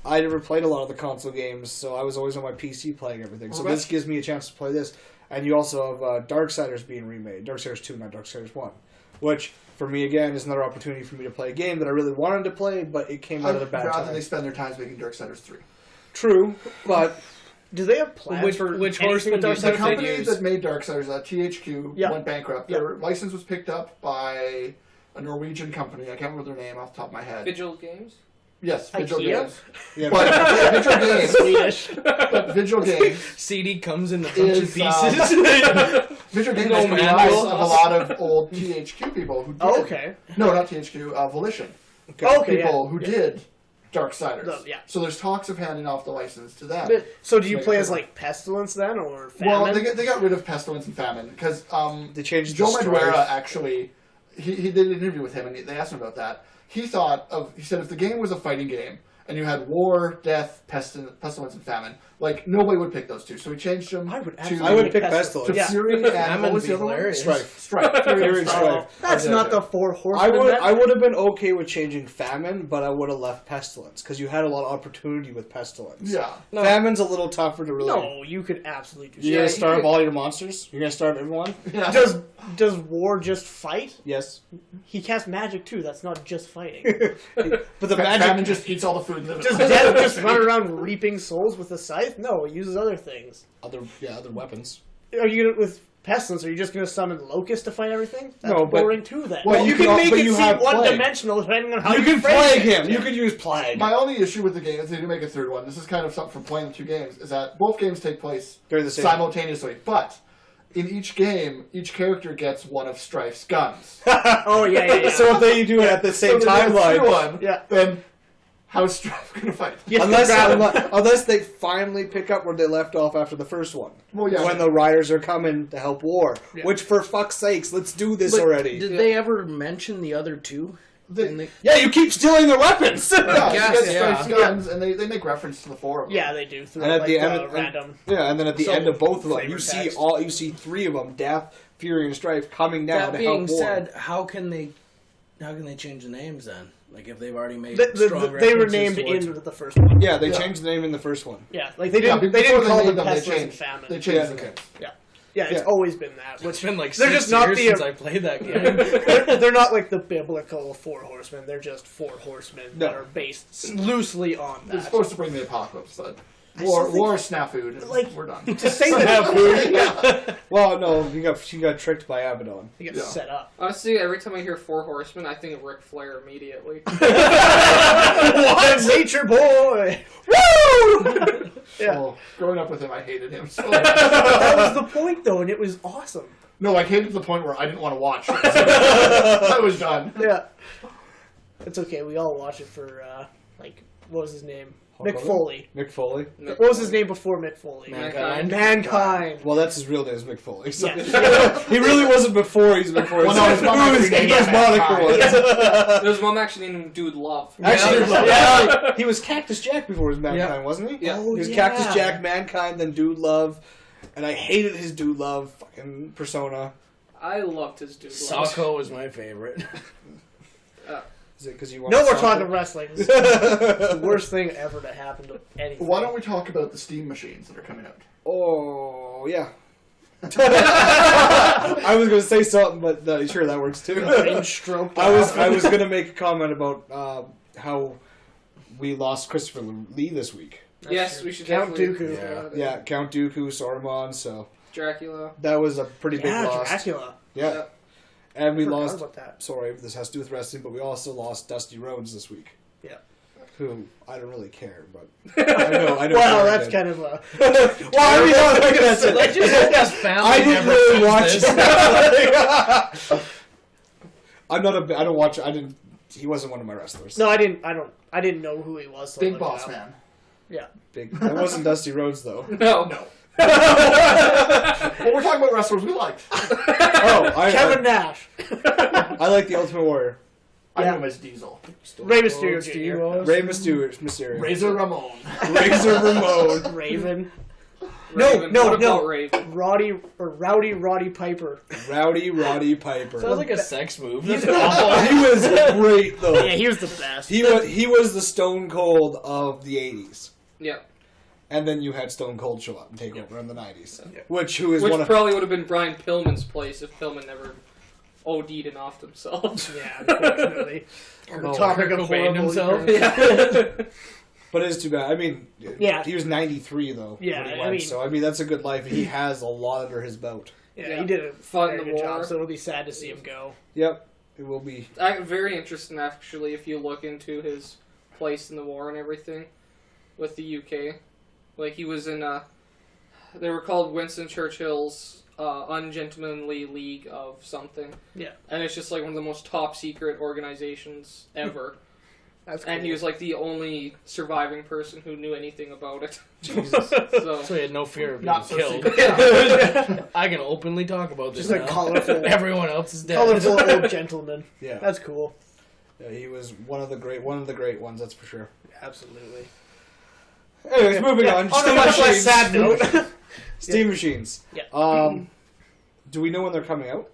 A: I never played a lot of the console games, so I was always on my PC playing everything. So this gives me a chance to play this. And you also have Darksiders being remade. Darksiders 2, not Darksiders 1. Which, for me, again, is another opportunity for me to play a game that I really wanted to play, but it came out at a bad time.
D: Rather they spend their time making Darksiders 3.
A: True, but...
C: Do they have plans for
E: which
C: anything with
E: horseman
D: The
C: Darksiders?
D: company that made Darksiders, THQ, went bankrupt. Their license was picked up by a Norwegian company. I can't remember their name off the top of my head.
B: Vigil Games?
D: Yes, Vigil
C: IKEA?
D: Games.
A: Yeah,
D: But Vigil Games,
C: Swedish.
D: but Vigil Games
E: CD comes in a bunch of
D: is
E: pieces.
D: Vigil Games
E: No
D: is comprised
E: manual.
D: of a lot of old THQ people who did.
C: Oh, okay.
D: No, not THQ. Volition.
C: Okay,
D: People
C: yeah.
D: who did Darksiders.
C: Yeah.
D: So there's talks of handing off the license to them.
C: But, so do you
D: Make
C: play
D: it
C: as
D: cool.
C: like Pestilence then, or Famine?
D: Well, they got rid of Pestilence and Famine because
A: they changed
D: Joe
A: the
D: Madureira
A: strife.
D: actually he did an interview with him and they asked him about that. He said if the game was a fighting game and you had war, death, pestilence, and famine, like nobody would pick those two. So he changed them.
C: I would
D: to
A: I would pick
D: to
A: Pestilence.
C: Yeah.
D: Fury and
E: Famine
D: what was
E: would
D: the
E: be
D: other one?
E: hilarious.
A: Strife.
D: Strife.
A: Fury and Strife.
C: That's not the four
A: I
C: horsemen.
A: would
C: then?
A: I would have been okay with changing Famine, but I would have left Pestilence because you had a lot of opportunity with Pestilence.
D: Yeah.
C: No.
A: Famine's a little tougher to really.
C: No, you could absolutely do
A: You're
B: Yeah,
A: gonna
B: you
A: starve
B: could-
A: all your monsters. You're gonna starve everyone.
D: Yeah.
C: Does War just fight?
A: Yes,
C: He casts magic too. That's not just fighting.
A: but the
D: Famine
A: magic.
D: just eats all the food. And
C: Does Death just run around reaping souls with a scythe? No, he uses other things.
A: Other weapons.
C: Are you gonna, with Pestilence? Are you just going to summon Locust to fight everything? That's
A: No, but-
C: boring too. Then.
D: Well,
C: you
D: you
C: can
D: can-
C: make
A: but
C: it
A: you
C: seem
A: have plague.
C: one-dimensional depending on how you,
A: You can
C: frame
A: plague
C: it.
A: him. You can use plague
D: My only issue with the game, if they do make a third one, this is kind of something from playing the two games, is that both games take place
A: during the same.
D: simultaneously. But in each game, each character gets one of Strife's guns.
C: Oh yeah.
A: So if they do it at the same
D: so there's a
A: timeline,
D: third one,
C: Yeah.
D: then how's Strife going to fight?
C: You have to
A: unless,
C: grab him.
A: unless they finally pick up where they left off after the first one.
D: Well, yeah.
A: When the riders are coming to help War.
C: Yeah.
A: Which, for fuck's sakes, let's do this
E: But
A: already.
E: Did they ever mention the other two?
A: Yeah, you keep stealing their weapons!
D: Yeah,
E: guess,
D: you get
E: yeah.
D: Strife's guns, and they make reference to the four of them.
C: Yeah, they do. Through
A: And at
C: like,
A: the end,
C: random.
A: yeah, and then at the
C: So,
A: end of both of them,
C: flavor
A: you see
C: text.
A: you see three of them, Death, Fury, and Strife, coming down
E: That
A: to
E: being
A: help War.
E: said, how can they change the names then? Like if they've already made
C: They
E: strong
C: were
E: references
C: named
E: towards-
C: in the first one.
A: Yeah, they
D: Yeah.
A: changed the name in the first one.
C: Yeah, like they
D: Yeah,
C: didn't. they
D: before
C: didn't call
D: made
C: them
D: they
C: Pestilence and
D: changed.
C: Famine.
D: They changed
A: Yeah.
D: the names.
C: Yeah, it's
A: Yeah.
C: always been that.
E: It's been like
C: They're
E: 6
C: just not
E: years
C: the-
E: since I played that game.
C: They're not like the biblical four horsemen. They're just four horsemen that
A: No.
C: are based loosely on
D: They're
C: that.
D: supposed to bring the apocalypse, but
C: still
D: war
C: think-
D: snafu. and
C: like,
D: we're done.
C: To say that
A: Well, no, she got tricked by Abaddon.
C: you get
D: Yeah.
C: set up.
B: Honestly, every time I hear Four Horsemen, I think of Ric Flair immediately.
C: What? Nature boy! Woo! Yeah.
D: Well, growing up with him, I hated him. So.
C: That was the point, though, and it was awesome.
D: No, I hated to the point where I didn't want to watch it. I was done.
C: Yeah. It's okay. We all watch it for, like, what was his name?
A: Hulk
C: Mick
A: Hogan?
C: Foley.
A: Mick Foley.
C: What was his name before Mick Foley?
E: Mankind.
C: Mankind.
A: Well, that's his real name is Mick Foley. So
C: Yeah.
A: he really wasn't before he's before.
D: Well, no, his mom actually named
A: his
D: him
A: moniker
D: Mankind.
A: was.
B: There's one actually named Dude Love.
A: Actually,
C: Yeah.
A: yeah, he was Cactus Jack before he was Mankind, wasn't he?
B: Yeah.
A: He was
C: yeah.
A: Cactus Jack, Mankind, then Dude Love, and I hated his Dude Love fucking persona.
B: I loved his Dude Love.
E: Socko was my favorite.
A: Is it because you?
C: No, we're talking wrestling. This is the worst thing ever to happen to anything.
D: Why don't we talk about the Steam machines that are coming out?
A: Oh yeah. I was gonna say something, but sure that works too.
C: Brain stroke.
A: I was gonna make a comment about how we lost Christopher Lee this week.
B: Yes, we should
C: Count
B: definitely-
C: Dooku.
A: Yeah, Count Dooku, Saruman. So
B: Dracula.
A: that was a pretty big
C: Yeah,
A: loss.
C: Dracula.
A: Yeah, and we
C: Forgot
A: lost.
C: about that.
A: Sorry, this has to do with wrestling, but we also lost Dusty Rhodes this week.
C: Yeah.
A: Who I don't really care, but I know.
C: Well,
A: Corey
C: that's
A: did.
C: kind of a.
A: Well, I mean, that's it.
E: Let's just hope his family
A: I didn't
E: never
A: really
E: sees
A: watch
E: this.
A: it. I'm not a. I don't watch. I didn't. He wasn't one of my wrestlers.
C: No, I didn't know who he was. So I
D: Big
C: looked
D: Boss
C: it up.
D: Man.
C: Yeah.
A: Big. That wasn't Dusty Rhodes though.
B: No.
D: No. Well, we're talking about wrestlers we liked.
A: Oh,
C: Kevin Nash.
A: I like the Ultimate Warrior.
D: I
C: Yeah.
D: knew him as Diesel.
C: Ray Mysterio
E: Steve
C: Jr.
E: Rose.
A: Rey Mysterio.
D: Razor Ramon.
A: Razor Ramon.
C: Raven.
B: Raven.
C: No,
B: What
C: no.
B: about Raven?
C: Rowdy Piper.
A: Rowdy Piper.
E: Sounds like a sex move.
C: He's
E: That's awful.
A: He was great though.
C: Yeah, he was the best.
A: He was the Stone Cold of the 80s.
B: Yeah.
A: And then you had Stone Cold show up and take over in the 90s.
C: Yeah.
A: Which is
B: Which
A: one of
B: probably would have been Brian Pillman's place if Pillman never OD'd and offed himself.
C: Yeah, unfortunately. On the
A: Oh,
C: topic of
E: Cobain
C: horrible
E: himself.
C: events.
B: Yeah.
A: But it is too bad. I mean,
C: Yeah.
A: he was 93 though.
C: Yeah,
A: when he
C: I
A: went,
C: mean-
A: so I mean that's a good life. He has a lot under his belt.
C: Yeah,
B: Yeah.
C: he did a
B: Fought in
C: very
B: the
C: good
B: war.
C: job, so it'll be sad to see him go.
A: Yep, it will be.
B: Very interesting, actually, if you look into his place in the war and everything with the UK. Like, he was in they were called Winston Churchill's Ungentlemanly League of something.
C: Yeah.
B: And it's just like one of the most top secret organizations ever.
C: That's cool.
B: And he was like the only surviving person who knew anything about it.
C: Jesus.
B: So
E: he had no fear of being
D: Not so
E: killed.
D: secret.
E: I can openly talk about this
C: Just a
E: now.
C: colorful,
E: Everyone else is dead.
C: colorful old gentleman.
A: Yeah.
C: That's cool.
A: Yeah, he was one of the great ones, that's for sure.
C: Absolutely.
A: Anyways, moving on.
C: On a much less sad note.
A: Steam machines.
C: Yeah.
A: Do we know when they're coming out?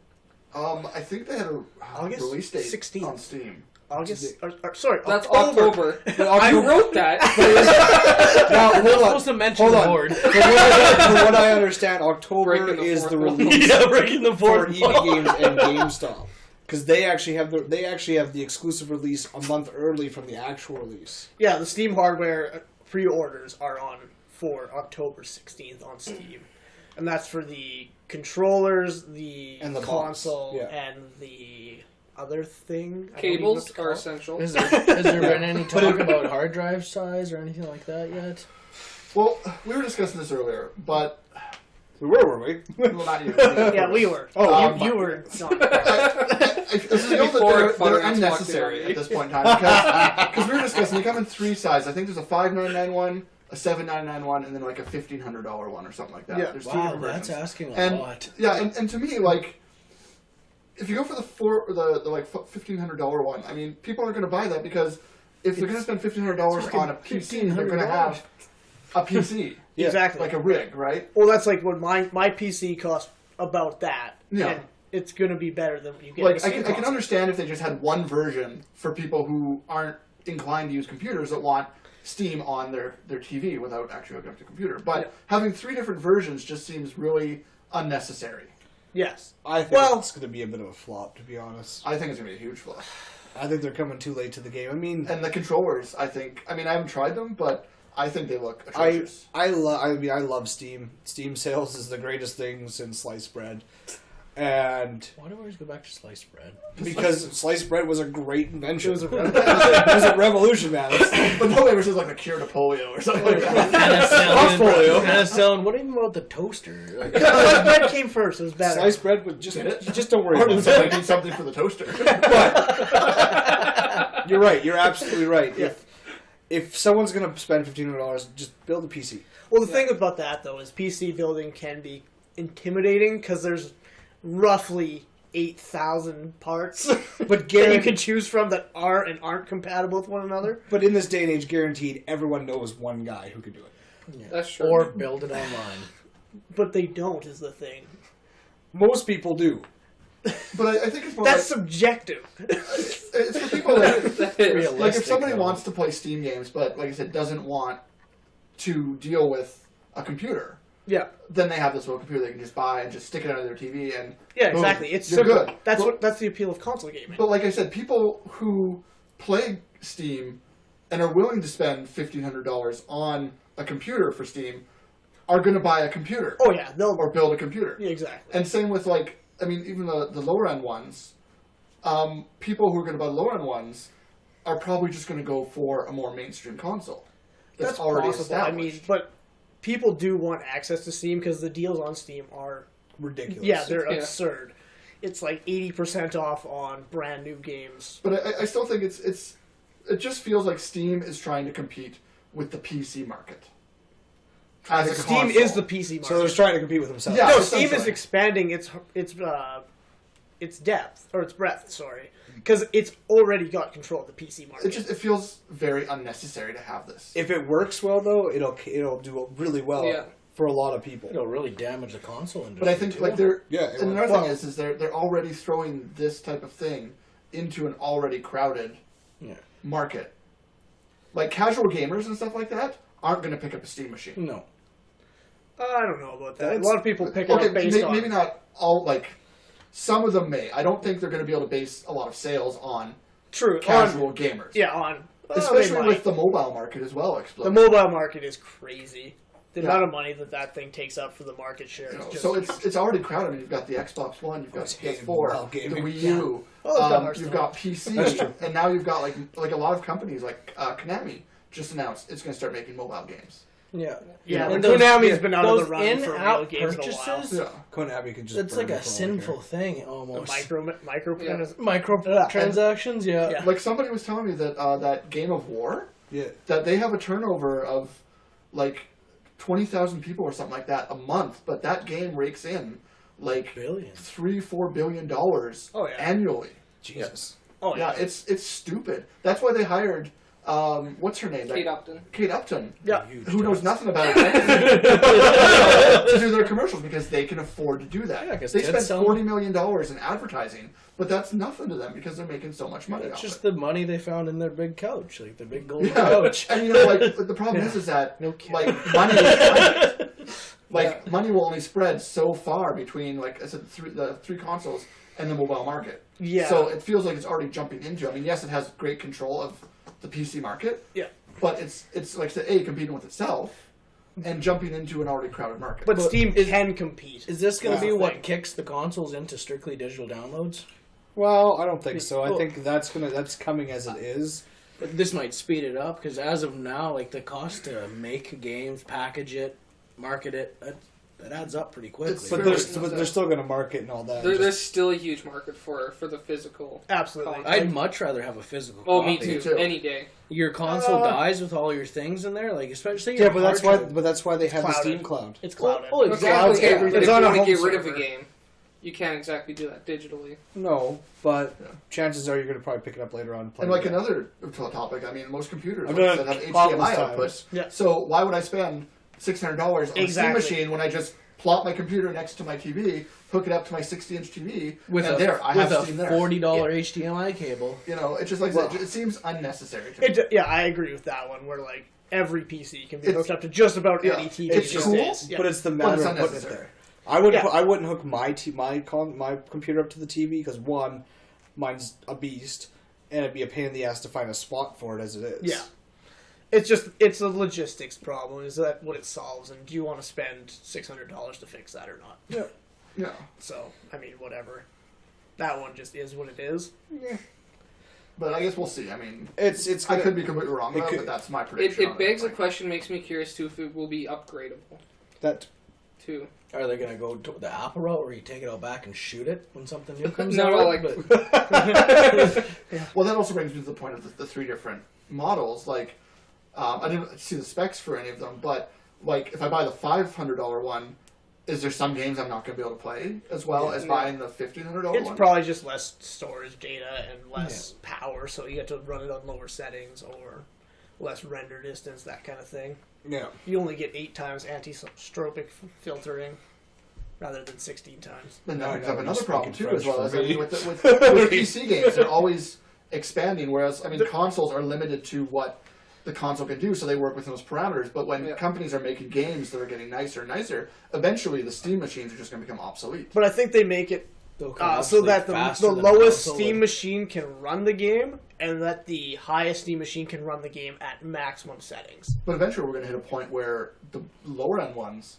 D: I think they had a
C: August
D: release date
C: 16th.
D: on Steam.
C: August. Sorry,
B: that's October. I wrote that.
A: Now,
E: I'm
A: hold on.
E: supposed to mention
A: Hold
E: the
A: on.
E: board.
A: From what I understand, October
B: Breaking the
A: is
B: fourth
A: the
B: wall.
A: release
E: Yeah, breaking the
A: for
E: fourth
A: EB
E: wall.
A: Games and GameStop, because they actually have the exclusive release a month early from the actual release.
C: Yeah, the Steam hardware pre-orders are on for October 16th on Steam. And that's for the controllers, the
A: And the
C: console,
A: box. Yeah.
C: and the other thing. I don't even know what
B: Cables
C: to
B: are
C: call it.
B: essential.
E: Has there been any talk about hard drive size or anything like that yet?
D: Well, we were discussing this earlier, but
A: We were we?
D: well, not you.
C: Yeah, we were.
A: Oh,
C: you were not.
D: I feel that
B: Before
D: they're
B: Butters
D: unnecessary
B: walked in.
D: at this point in time because we were discussing they come in 3 sizes. I think there's a $599 one, a $799 one, and then like a $1,500 one or something like that.
C: Yeah.
D: There's 2
E: Wow,
D: different
E: that's
D: versions.
E: asking a
D: And
E: lot.
D: yeah, and to me, like, if you go for the like $1,500 one, I mean, people aren't going to buy that because if they're going to spend $1,500 on a PC, they're going to have a PC,
A: Yeah.
C: Exactly.
D: like a rig, right?
C: Well, that's like what my PC cost about that.
D: Yeah.
C: And it's going to be better than what you get.
D: Like,
C: with
D: I
C: Steam
D: can
C: console.
D: understand if they just had one version for people who aren't inclined to use computers that want Steam on their TV without actually hooking up to a computer. But
C: Yeah.
D: having 3 different versions just seems really unnecessary.
C: Yes.
A: I think
C: Well-
A: it's going to be a bit of a flop, to be honest.
D: I think it's going to be a huge flop.
A: I think they're coming too late to the game. I mean,
D: And the controllers, I haven't tried them, but I think they look atrocious.
A: I love Steam. Steam sales is the greatest thing since sliced bread, and
E: Why do we always go back to sliced bread?
A: because sliced bread was a great invention.
C: It was a
A: It was a revolution, man.
D: But nobody ever says like the cure to polio or something like that.
E: Penicillin. What even about the toaster? Like,
C: Sliced bread came first. It was better.
A: Sliced bread would just
D: Did it?
A: you just don't worry
D: Or
A: about
D: does
A: it.
D: somebody need something for the toaster?
A: But you're right. You're absolutely right. If someone's gonna spend $1,500, just build a PC.
C: Well, the thing about that, though, is PC building can be intimidating because there's roughly 8,000 parts
A: But
C: that you
A: guaranteed,
C: can choose from that are and aren't compatible with one another.
A: but in this day and age, guaranteed, everyone knows one guy who can do it.
B: That's true.
E: or build it online.
C: But they don't, is the thing.
A: Most people do.
D: But I think it's more
C: That's
D: like,
C: subjective.
D: it's for people like,
B: That is.
E: Real.
D: like if somebody
E: though.
D: wants to play Steam games, but like I said, doesn't want to deal with a computer,
C: Yeah.
D: then they have this little computer they can just buy and just stick it under their TV and
C: Yeah,
D: boom,
C: exactly. It's
D: you're
C: simple.
D: good.
C: That's
D: But-
C: that's the appeal of console gaming.
D: But like I said, people who play Steam and are willing to spend $1,500 on a computer for Steam are going to buy a computer
C: Oh yeah, they'll.
D: or build a computer.
C: Yeah, exactly.
D: And same with even the lower end ones. People who are going to buy the lower end ones are probably just going to go for a more mainstream console.
C: That's
D: already
C: possible. I mean,
D: established.
C: but people do want access to Steam because the deals on Steam are
A: Ridiculous.
C: yeah, they're
B: Yeah.
C: absurd. It's like 80% off on brand new games.
D: But I still think it just feels like Steam is trying to compete with the PC market. As a
C: Steam
D: console.
C: is the PC market.
A: So they're trying to compete with themselves.
D: Yeah.
C: no, Steam is
D: essentially.
C: expanding its depth or its breadth. Sorry, because it's already got control of the PC market.
D: It feels very unnecessary to have this.
A: If it works well, though, it'll do really well
B: Yeah.
A: for a lot of people.
E: It'll really damage the console industry.
D: But I think
E: too.
D: like they're
A: Yeah, it
D: and
A: will.
D: another
C: Well-
D: thing is they're already throwing this type of thing into an already crowded
E: Yeah.
D: market. Like casual gamers and stuff like that aren't going to pick up a Steam machine.
E: No.
C: I don't know about that.
A: That's-
C: A lot of people pick it
D: Okay,
C: up based on
D: maybe not all. Like some of them may. I don't think they're going to be able to base a lot of sales on
C: true
D: casual
C: on,
D: gamers.
C: yeah on
D: Especially
C: they
D: with
C: might.
D: the mobile market as well
C: The
D: exploding.
C: mobile market is crazy. The amount of money that thing takes up for the market share.
D: So it's already crowded. I mean, you've got the Xbox One, you've got the PS4, the Wii U, you've got PC, and now you've got like a lot of companies like Konami just announced it's going to start making mobile games.
C: Yeah.
E: And
C: Konami's been out of the run for real games
E: purchases.
C: in a while.
A: Konami can just.
E: It's like a sinful thing almost.
C: Microtransactions.
E: Yeah.
D: Like somebody was telling me that that Game of War, that they have a turnover of like 20,000 people or something like that a month, but that game rakes in like $3-4 billion annually.
A: Jesus.
D: Oh yeah, it's stupid. That's why they hired what's her name?
B: Kate Upton.
D: Kate Upton.
C: Yeah.
D: Who knows nothing about it to do their commercials because they can afford to do that.
E: Yeah,
D: they spend $40 million in advertising, but that's nothing to them because they're making so much money.
E: It's just the money they found in their big couch, like the big golden couch.
D: And you know, like the problem is that like money, money will only spread so far between, like I said, the three consoles and the mobile market.
C: Yeah.
D: So it feels like it's already jumping into. I mean, yes, it has great control of the PC market.
C: Yeah.
D: But it's like I said, competing with itself and jumping into an already crowded market.
C: But Steam can compete.
E: Is this going to be what kicks the consoles into strictly digital downloads?
A: Well, I don't think so. I think that's coming as it is.
E: But this might speed it up because as of now, like the cost to make games, package it, market it, that adds up pretty quickly.
A: But they're still going to market and all that.
B: There's still a huge market for the physical.
C: Absolutely.
E: I'd much rather have a physical.
B: Oh,
E: copy.
B: me too. Any day.
E: Your console dies with all your things in there, like especially.
A: Yeah, but that's why they have the Steam Cloud.
C: It's clouded.
E: Oh, exactly.
B: If you want to get rid of
C: server.
B: a game, you can't exactly do that digitally.
A: No, but chances are you're going to probably pick it up later on.
D: And like another topic, I mean, most computers
A: I've
D: that
A: done
D: have
A: it
D: HDMI
A: countless
D: outputs.
A: times.
C: Yeah.
D: So why would I spend $600 on a Steam
C: Exactly.
D: machine when I just plop my computer next to my TV, hook it up to my 60-inch TV,
E: with
D: and
E: a
D: Steam there.
E: $40 HDMI cable.
D: You know, it's just like it seems unnecessary to me.
C: Yeah, I agree with that one. Where like every PC can be hooked up to just about any TV.
D: It's
C: these
D: cool,
C: days.
A: But it's the matter of putting it there. I wouldn't hook my computer up to the TV because one, mine's a beast, and it'd be a pain in the ass to find a spot for it as it is.
C: Yeah. It's a logistics problem. Is that what it solves? And do you want to spend $600 to fix that or not?
A: Yeah.
D: Yeah.
C: So, I mean, whatever. That one just is what it is.
D: Yeah. But I guess we'll see. I mean,
A: I
D: could be completely wrong, but that's my prediction.
B: It begs a question, makes me curious too if it will be upgradable.
A: That
B: too.
E: Are they going to go to the Apple route where you take it all back and shoot it when something new comes
B: No,
E: out?
D: Well, that also brings me to the point of the three different models. Like, I didn't see the specs for any of them, but like if I buy the $500 one, is there some games I'm not going to be able to play as well as buying the $1,500 one?
C: It's probably just less storage data and less power, so you get to run it on lower settings or less render distance, that kind of thing.
A: Yeah.
C: You only get 8 times anti-stropic filtering rather than 16 times.
D: And that brings
A: No,
D: up another
A: speaking
D: problem too, as
A: French
D: well.
A: for
D: As, I
A: me.
D: mean, with PC games, they're always expanding, whereas, I mean, consoles are limited to what the console can do, so they work within those parameters. But when companies are making games that are getting nicer and nicer, eventually the Steam machines are just going to become obsolete.
C: But I think they make it so that the lowest Steam machine can run the game, and that the highest Steam machine can run the game at maximum settings.
D: But eventually we're going to hit a point where the lower end ones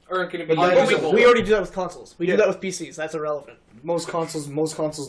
B: Aren't going to be
D: But
B: usable.
C: We already do that with consoles. We do that with PCs. That's irrelevant.
A: Most consoles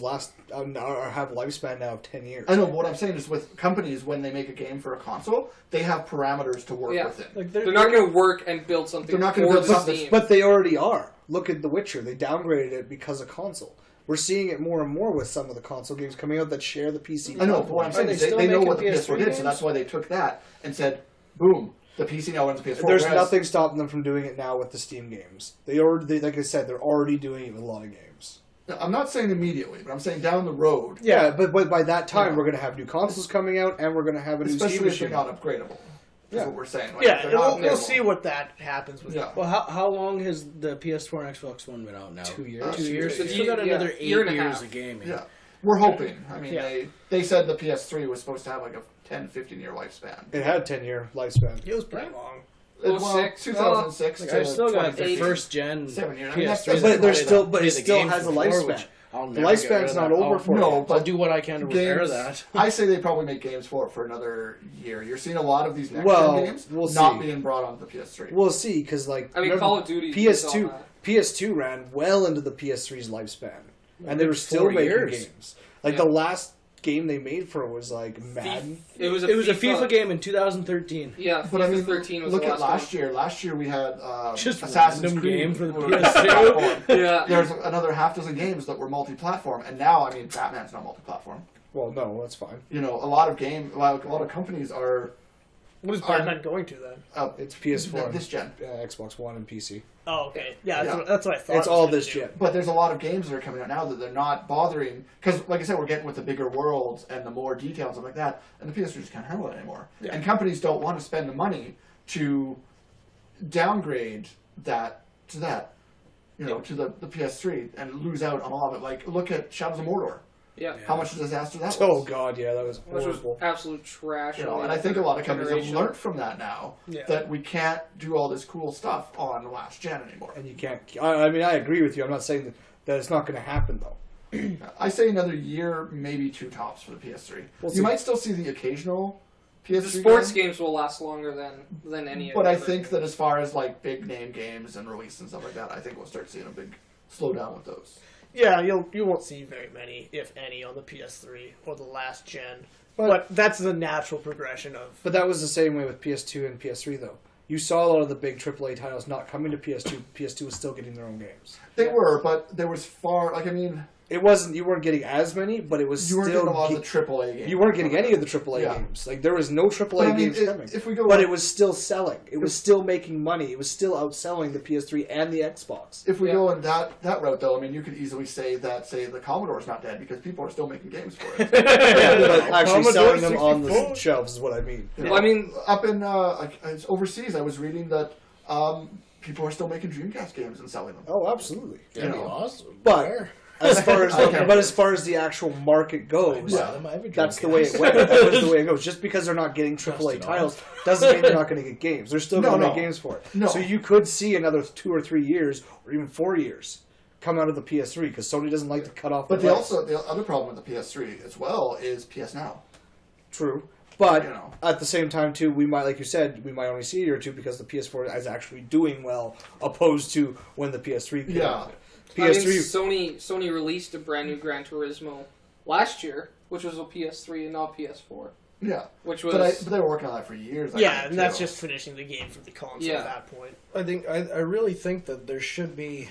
A: last have lifespan now of 10 years.
D: I know, but what I'm saying is with companies, when they make a game for a console, they have parameters to work within.
E: Like
B: they're not going to work and build something
D: They're not gonna
B: for
D: build
B: the
D: something-
B: Steam.
A: But they already are. Look at The Witcher. They downgraded it because of console. We're seeing it more and more with some of the console games coming out that share the PC.
D: I know, but what I'm saying is they know what the PS4 did, so that's why they took that and said, boom, the PC now runs the PS4.
A: There's nothing stopping them from doing it now with the Steam games. They like I said, they're already doing it with a lot of games.
D: I'm not saying immediately, but I'm saying down the road.
A: Yeah, but by that time, we're going to have new consoles coming out, and we're going to have a new Steam
D: Especially if they're
A: machine.
D: not upgradable. That's what we're saying. Like,
C: Yeah,
D: if they're not
C: we'll
D: upgradable.
C: see what that happens with.
D: Yeah.
E: Well, how long has the PS4 and Xbox One been out now?
A: 2 years.
E: 2 years. So
B: Yeah,
E: you still got another 8
B: year and a
E: years
B: half.
E: of gaming.
D: Yeah. We're hoping. I mean,
C: Yeah.
D: they said the PS3 was supposed to have like a 10, 15-year lifespan.
A: It had a 10-year lifespan.
C: It was pretty long.
B: Well,
D: Well,
B: six.
D: 2006
E: Like,
D: to
E: I've still got the
D: 2015.
E: first gen
D: 7 years.
E: PS3.
A: But
E: that
A: there's
E: played
A: still-
E: the-
A: but it
E: played the
A: still
E: games
A: has a
E: before,
A: lifespan.
E: which The
A: lifespan's not over for
D: no,
A: you.
D: but
E: I'll do what I can to repair
D: games,
E: that.
D: I say they probably make games for it for another year. You're seeing a lot of these next-gen games not being brought onto the PS3.
A: We'll see, because like
B: Call of Duty
A: PS2 ran well into the PS3's lifespan, and they were still making games. Like the last game they made for it was like Madden.
B: It was a
E: FIFA game in 2013.
B: Yeah,
D: but
B: FIFA 13 was
D: look
B: the
D: at last year. Last year we had
E: just
D: Assassin's Creed
E: game for the
D: PS2.
B: Yeah,
D: there's another half dozen games that were multi-platform, and now Batman's not multi-platform.
A: Well, no, that's fine.
D: A lot of companies are.
C: What is Batman going to then?
A: It's PS4,
D: this gen,
A: Xbox One, and PC.
C: Oh, okay. Yeah, that's what I thought.
A: It's all this gen.
D: But there's a lot of games that are coming out now that they're not bothering because, like I said, we're getting with the bigger worlds and the more details and stuff like that, and the PS3 just can't handle it anymore. Yeah. And companies don't want to spend the money to downgrade that to that, to the PS3 and lose out on a lot of it. Like, look at Shadows of Mordor.
B: Yeah.
D: How much of a disaster that was.
A: Oh, God, yeah, that was horrible.
B: Which was absolute trash.
D: And I think a lot of companies have learned from that now, that we can't do all this cool stuff on the last gen anymore.
A: And you can't... I agree with you. I'm not saying that it's not going to happen, though.
D: I say another year, maybe 2 tops for the PS3. You might still see the occasional PS3
B: The sports games will last longer than any of
D: But I think that as far as like big name games and release and stuff like that, I think we'll start seeing a big slowdown with those.
C: Yeah, you won't see very many, if any, on the PS3 or the last gen. But that's the natural progression of...
A: But that was the same way with PS2 and PS3, though. You saw a lot of the big AAA titles not coming to PS2. PS2 was still getting their own games.
D: They were, but there was
A: it wasn't. You weren't getting as many, but it was
D: you weren't getting a lot of the AAA games.
A: You weren't getting any of the AAA games. Like there was no AAA games coming. But it was still selling. It was still making money. It was still outselling the PS3 and the Xbox.
D: If we go in that route, though, you could easily say that the Commodore's not dead because people are still making games for it.
A: But actually selling them on the shelves is what I mean.
B: Well,
D: up in overseas, I was reading that people are still making Dreamcast games and selling them.
A: Oh, absolutely.
E: Yeah, awesome.
A: But as far as the actual market goes, that's the way it went. That was the way it goes. Just because they're not getting AAA titles doesn't mean they're not going to get games. They're still going to make games for it.
D: No.
A: So you could see another 2 or 3 years, or even 4 years, come out of the PS3 because Sony doesn't like to cut off.
D: But the other problem with the PS3 as well is PS Now.
A: True. But at the same time, too, we might, like you said, we might only see a year or two because the PS4 is actually doing well, opposed to when the PS3 came out.
B: PS3. Sony released a brand new Gran Turismo last year, which was a PS3 and not PS4.
D: Yeah,
B: which was.
D: But they were working on that for years.
C: And that's just finishing the game for the console at that point.
E: I really think that there should be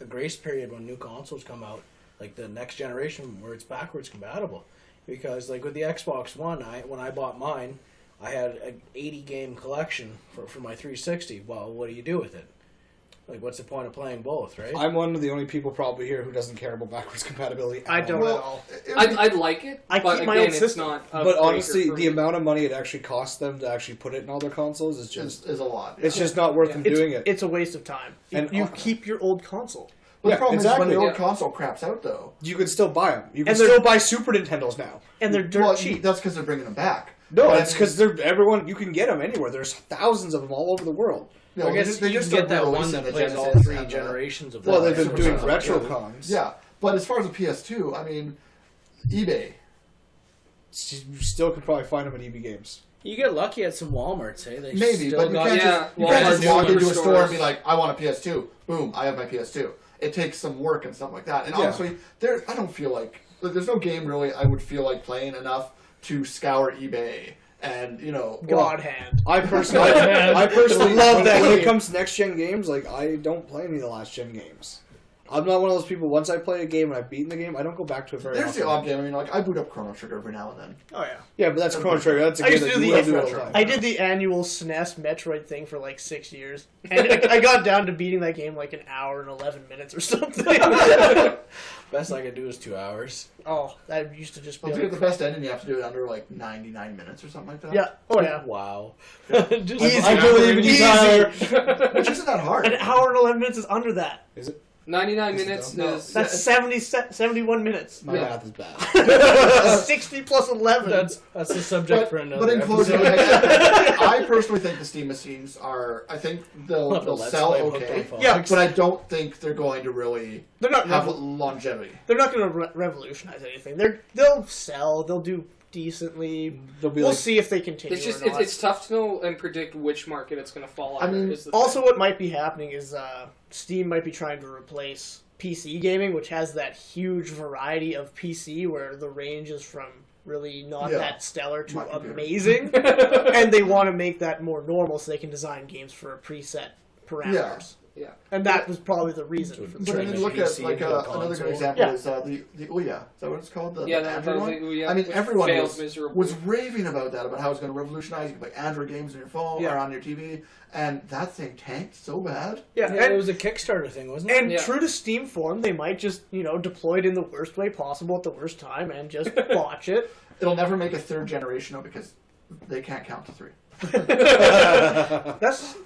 E: a grace period when new consoles come out, like the next generation, where it's backwards compatible. Because like with the Xbox One, when I bought mine, I had an 80 game collection for my 360. Well, what do you do with it? Like, what's the point of playing both, right?
A: I'm one of the only people probably here who doesn't care about backwards compatibility.
C: I don't at all.
B: I'd like it.
C: I keep my own system.
A: But honestly, the amount of money it actually costs them to actually put it in all their consoles is
D: a lot.
A: It's just not worth them doing it.
C: It's a waste of time. And you keep your old console.
D: But the problem is when the old console craps out, though.
A: You can still buy them. You can still buy Super Nintendos now.
C: And they're dirt cheap.
D: That's because they're bringing them back.
A: No, it's because you can get them anywhere. There's thousands of them all over the world.
E: No, I guess they just get that one that plays all 3 generations of them.
A: Well, they've been doing retro cons.
D: Yeah, but as far as the PS2, eBay.
A: You still could probably find them at EB Games.
E: You get lucky at some Walmarts, eh?
D: Maybe, but you can't just walk into a store and be like, I want a PS2. Boom, I have my PS2. It takes some work and stuff like that. And honestly, I don't feel like... There's no game, really, I would feel like playing enough to scour eBay. And,
C: God hand.
A: I personally love that. When it comes to next-gen games, I don't play any of the last-gen games. I'm not one of those people, once I play a game and I've beaten the game, I don't go back to it very often.
D: There's the odd game. I boot up Chrono Trigger every now and then.
C: Oh, yeah.
A: Yeah, but that's Chrono Trigger. That's a game that you will do all the time.
C: I did the annual SNES Metroid thing for 6 years. And I got down to beating that game an hour and 11 minutes or something.
E: Best I could do is 2 hours.
C: Oh, that used to just be...
D: to get the best ending, you have to do it under 99 minutes or something like that.
C: Yeah. Oh, yeah.
E: Wow.
C: Easy.
A: I believe in you, Tyler.
D: Which isn't that hard.
C: An hour and 11 minutes is under that.
A: Is it?
B: 99 minutes is...
C: That's 71 minutes.
A: My math is bad.
C: 60 plus 11.
E: That's a subject for another
D: But in closing,
E: episode.
D: I personally think the Steam machines are. I think they'll sell okay.
C: Yeah,
D: but I don't think they're going to really
C: they're not
D: have longevity.
C: They're not going to revolutionize anything. They'll sell. They'll do decently. We'll see if they continue.
B: It's just
C: or not.
B: it's tough to know and predict which market it's going to fall under.
D: I mean,
C: also what might be happening is Steam might be trying to replace PC gaming, which has that huge variety of PC where the range is from really not that stellar to amazing, and they want to make that more normal so they can design games for preset parameters.
B: Yeah.
C: And that was probably the reason for the
D: But then look at like another good example is the Ouya. Is that what it's called? The Android one?
B: Ouya,
D: I mean, everyone was
B: miserably.
D: raving about that, about how it's going to revolutionize. You can play Android games on your phone or on your TV, and that thing tanked so bad.
C: Yeah,
E: it was a Kickstarter thing, wasn't it?
C: And true to Steam form, they might just, deploy it in the worst way possible at the worst time and just botch it.
D: It'll never make a third generation, though, because they can't count to 3.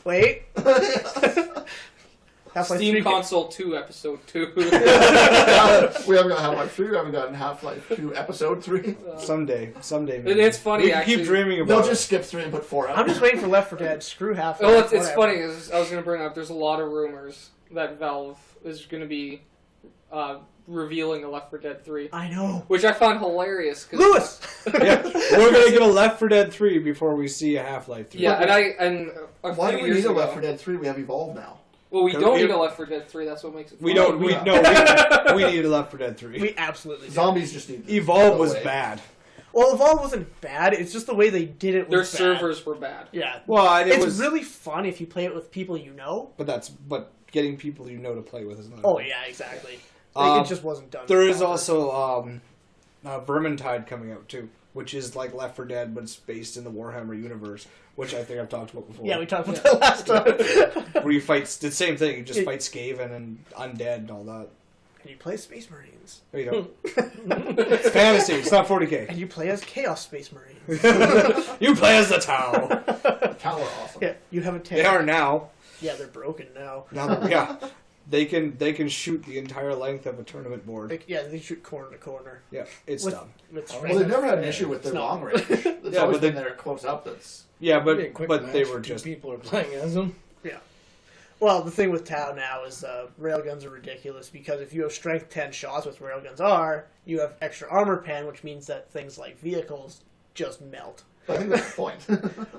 C: Wait.
B: Steam Console 2, Episode 2.
D: We haven't got Half-Life 3. We haven't gotten Half-Life 2, Episode 3.
A: Someday.
B: Maybe. It's funny,
A: we
B: actually.
A: Keep dreaming about
D: They'll just skip 3 and put 4 out.
C: I'm just waiting for Left 4 Dead. Screw Half-Life.
B: Oh, it's funny. I was going to bring up, there's a lot of rumors that Valve is going to be revealing a Left 4 Dead 3.
C: I know.
B: Which I found hilarious.
C: Lewis!
A: Yeah, we're going to get a Left 4 Dead 3 before we see a Half-Life 3.
B: Yeah, and
D: why do we need a Left 4 Dead 3? We have Evolve now.
B: Well, we don't need a Left 4 Dead 3. That's what makes it fun.
A: We don't. We need a Left 4 Dead 3.
C: We absolutely do.
D: Zombies just need
A: Evolve was bad.
C: Well, Evolve wasn't bad. It's just the way they did it was
B: Their
C: bad.
B: servers were bad.
C: Yeah.
A: Well,
C: it's really fun if you play it with people you know.
A: But getting people you know to play with is not.
C: Oh yeah, exactly. It just wasn't done.
A: There is also Vermintide coming out too, which is like Left 4 Dead, but it's based in the Warhammer universe, which I think I've talked about before.
C: Yeah, we talked about that last time.
A: Where you fight the same thing. You just fight Skaven and undead and all that.
C: And you play Space Marines.
A: No, you don't. It's fantasy. It's not 40k.
C: And you play as Chaos Space Marines.
A: You play as the Tau.
D: The Tau are awesome.
C: Yeah, you have a tank.
A: They are now.
C: Yeah, they're broken now.
A: Yeah. They can shoot the entire length of a tournament board.
C: They shoot corner to corner.
A: Yeah, it's dumb.
D: Well, they've never had an issue with their long range. It's always been their close up.
A: But they were just
E: people are playing as them.
C: Yeah. Well, the thing with Tau now is railguns are ridiculous because if you have strength 10 shots, which railguns are, you have extra armor pen, which means that things like vehicles just melt.
D: I think that's the point.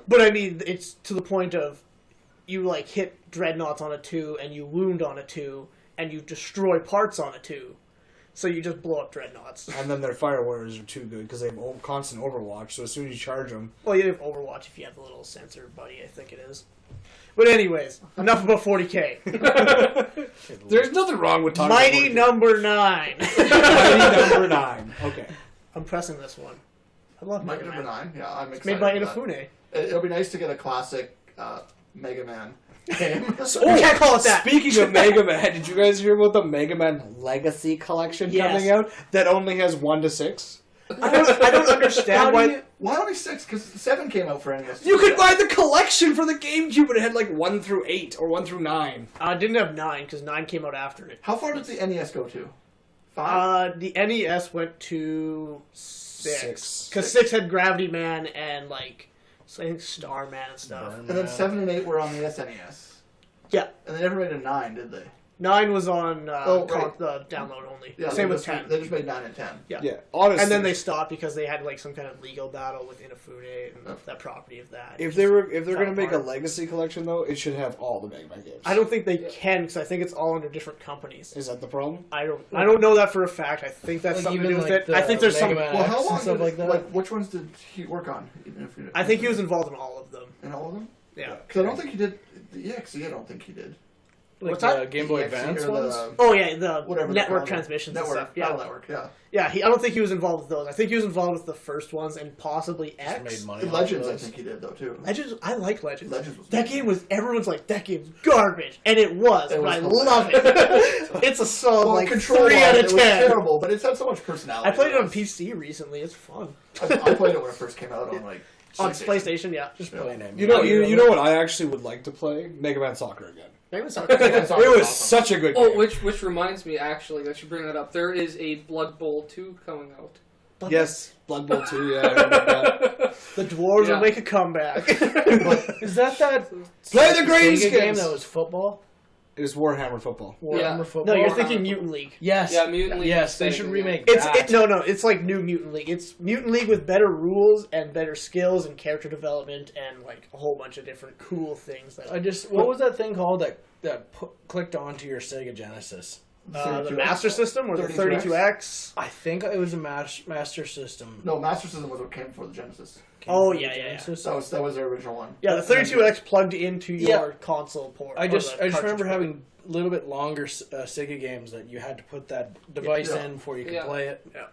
C: But I mean, it's to the point of you hit dreadnoughts on a 2 and you wound on a 2 and you destroy parts on a 2. So you just blow up dreadnoughts.
A: And then their fire warriors are too good because they have constant overwatch. So as soon as you charge them,
C: well, you have Overwatch if you have the little sensor buddy. I think it is. But anyways, enough about 40k.
A: There's nothing wrong with talking
C: Mighty
A: about 40K.
C: number 9.
A: Mighty number 9. Okay.
C: I'm pressing this one. I love
D: Mighty
C: Mega
D: number
C: Man.
D: 9. Yeah, I'm excited.
C: It's made by
D: for
C: Inafune.
D: It'll be nice to get a classic Mega Man game.
C: You can't call it that.
A: Speaking of Mega Man, did you guys hear about the Mega Man Legacy Collection coming out that only has 1 to 6?
C: I don't understand why.
D: Why only 6? Because 7 came out for NES.
A: You could buy the collection for the GameCube, but it had 1 through 8 or 1 through 9.
C: I didn't have 9 because 9 came out after it.
D: How far did the NES go to? 5?
C: The NES went to 6 because
A: 6.
C: 6 had Gravity Man and I think Starman and stuff.
D: And then 7 and 8 were on the SNES.
C: Yeah.
D: And they never made a 9, did they?
C: 9 was on
D: right.
C: the download only.
D: Yeah,
C: Same with 10.
D: They just made 9 and 10.
C: Yeah.
A: Honestly.
C: And then they stopped because they had some kind of legal battle with Inafune and that property of that.
A: If they're going to make a Legacy Collection, though, it should have all the Mega Man games.
C: I don't think they can because I think it's all under different companies.
A: Is that the problem?
C: I don't know that for a fact. I think that's something to do with it. I think there's some.
E: Mega Man
D: Well,
E: X
D: how long
E: and stuff
D: did,
E: like that.
D: which ones did he work on?
C: I think he was involved in all of them.
D: In all of them?
C: Yeah.
D: Because I don't think he did the EXE. I don't think he did.
C: What's
E: the
C: that?
E: Game Boy
D: EXE
E: Advance
D: or
E: ones?
C: Oh yeah, the
D: whatever
C: network transmissions and stuff.
D: Network,
C: Yeah,
D: Battle Network, yeah.
C: yeah. I don't think he was involved with those. I think he was involved with the first ones and possibly
E: Just
C: X.
E: made money off
D: Legends, I
E: those.
D: think he did though too.
C: Legends, I like Legends.
D: Legends was
C: That game was. Everyone's like that game's garbage, and it was.
D: It
C: but
D: was
C: I
D: hilarious.
C: love it. It's a solid
D: control
C: 3 out of
D: it was
C: 10.
D: terrible, but it's had so much personality.
C: I played it on PC recently. It's fun.
D: I played it when it first came out on
C: On PlayStation, yeah.
E: Just play an
A: You know what I actually would like to play? Mega Man Soccer again.
C: Penguin Soccer.
A: It was such a good game.
B: Oh, which reminds me, actually, that you bring that up. There is a Blood Bowl 2 coming out.
A: Yes, Blood Bowl 2, yeah. I remember that.
C: The dwarves will make a comeback.
E: Is that
A: Play the
E: Sega game
A: Greenskins!
E: that was football?
A: It was Warhammer Football.
E: Warhammer football?
C: No, you're thinking Mutant League.
E: Yes.
B: Yeah, Mutant League.
E: Yes, they
B: is
E: should
B: Sega,
E: remake
B: yeah.
E: that.
C: No, it's like new Mutant League. It's Mutant League with better rules and better skills and character development and like a whole bunch of different cool things. That
E: What was that thing called that clicked onto your Sega Genesis?
C: the Master System or the 32X?
E: I think it was a Master System.
D: No, Master System was what came before the Genesis.
C: Oh yeah.
D: That was their original one.
C: Yeah, the 32X plugged into your console port.
E: I just remember
C: cartridge
E: having a little bit longer Sega games that you had to put that device in before you could play it.
C: Yeah.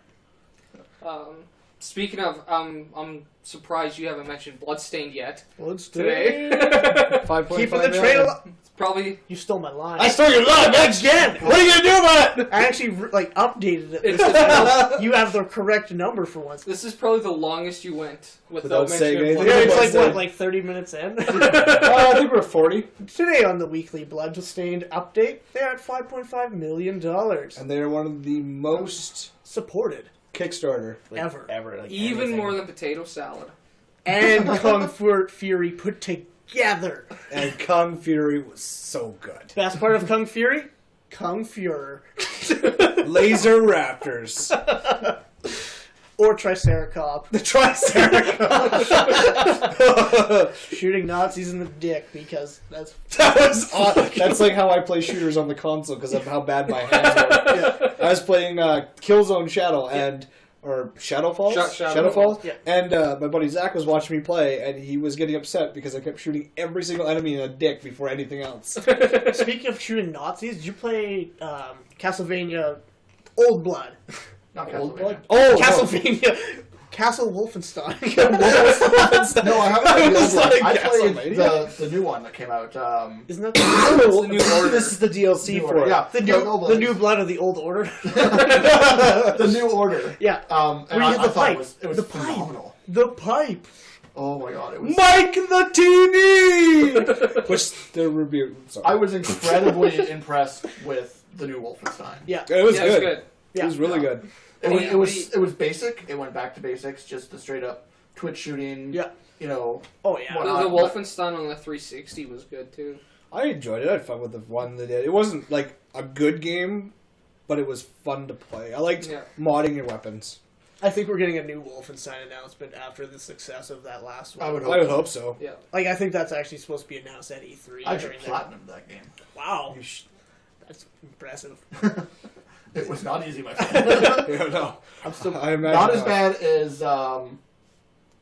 B: Speaking of, I'm surprised you haven't mentioned Bloodstained yet.
C: Bloodstained.
A: 5.5
C: Keeping the train alive.
B: It's probably
C: You stole my line.
A: I stole your line again! What are you gonna do about it?
C: I actually updated it. You have the correct number for once.
B: this is probably the longest you went
A: Without
B: without
A: saying
B: mentioning
A: anything.
C: Yeah,
B: Bloodstained.
C: it's like what, like 30 minutes in.
A: I think we're 40.
C: Today on the weekly Bloodstained update, they're at $5.5 million.
A: And they're one of the most
C: Supported.
A: Kickstarter.
C: Ever.
E: Like
B: Even
E: anything.
B: more than potato salad.
C: And Kung Fury put together.
A: And Kung Fury was so good.
C: Best part of Kung Fury? Kung Fuhrer.
A: Laser Raptors.
C: Or Triceracop.
A: The Triceratops.
C: Shooting Nazis in the dick because that's...
A: That was awesome. That's like how I play shooters on the console because of how bad my hands were. I was playing Killzone Shadow or Shadowfalls?
B: Shadowfalls.
C: Yeah.
A: And my buddy Zach was watching me play, and he was getting upset because I kept shooting every single enemy in the dick before anything else.
C: Speaking of shooting Nazis, did you play Castlevania Old Blood?
D: Not
E: Old
D: Castlevania.
E: Blood?
A: Oh,
C: Castlevania... Castle Wolfenstein.
D: No, I haven't played the old one. I
A: Castlevania.
D: played the new one that came out.
C: Isn't that
A: Oh,
B: the new order.
A: This is the DLC
D: New
A: for
D: Order,
A: it.
D: yeah.
C: the new blood of the old order?
D: The New Order.
C: Yeah.
D: And
C: Where you
D: I
C: had the
D: thought
C: pipe.
D: it was
C: The pipe.
D: phenomenal.
C: The pipe.
D: Oh my god, it was.
A: Mike the TV! Which the review. Sorry.
D: I was incredibly impressed with the new Wolfenstein.
C: Yeah.
A: It was
B: Yeah,
A: good.
B: it's good.
A: It was really good.
D: It was basic. It went back to basics, just the straight up Twitch shooting.
C: Yeah.
D: You know.
C: Oh, yeah.
D: What-
B: The Wolfenstein on the 360 was good too.
A: I enjoyed it. I had fun with the one they did. It wasn't like a good game, but it was fun to play. I liked modding your weapons.
C: I think we're getting a new Wolfenstein announcement after the success of that last one.
D: I would
A: hope so.
B: Yeah.
C: Like, I think that's actually supposed to be announced at E3.
D: I just
C: during
D: platinumed that game.
C: Wow. That's impressive.
D: It was not easy, my friend.
A: Yeah, no.
C: I'm still...
A: I imagine
D: Not as bad as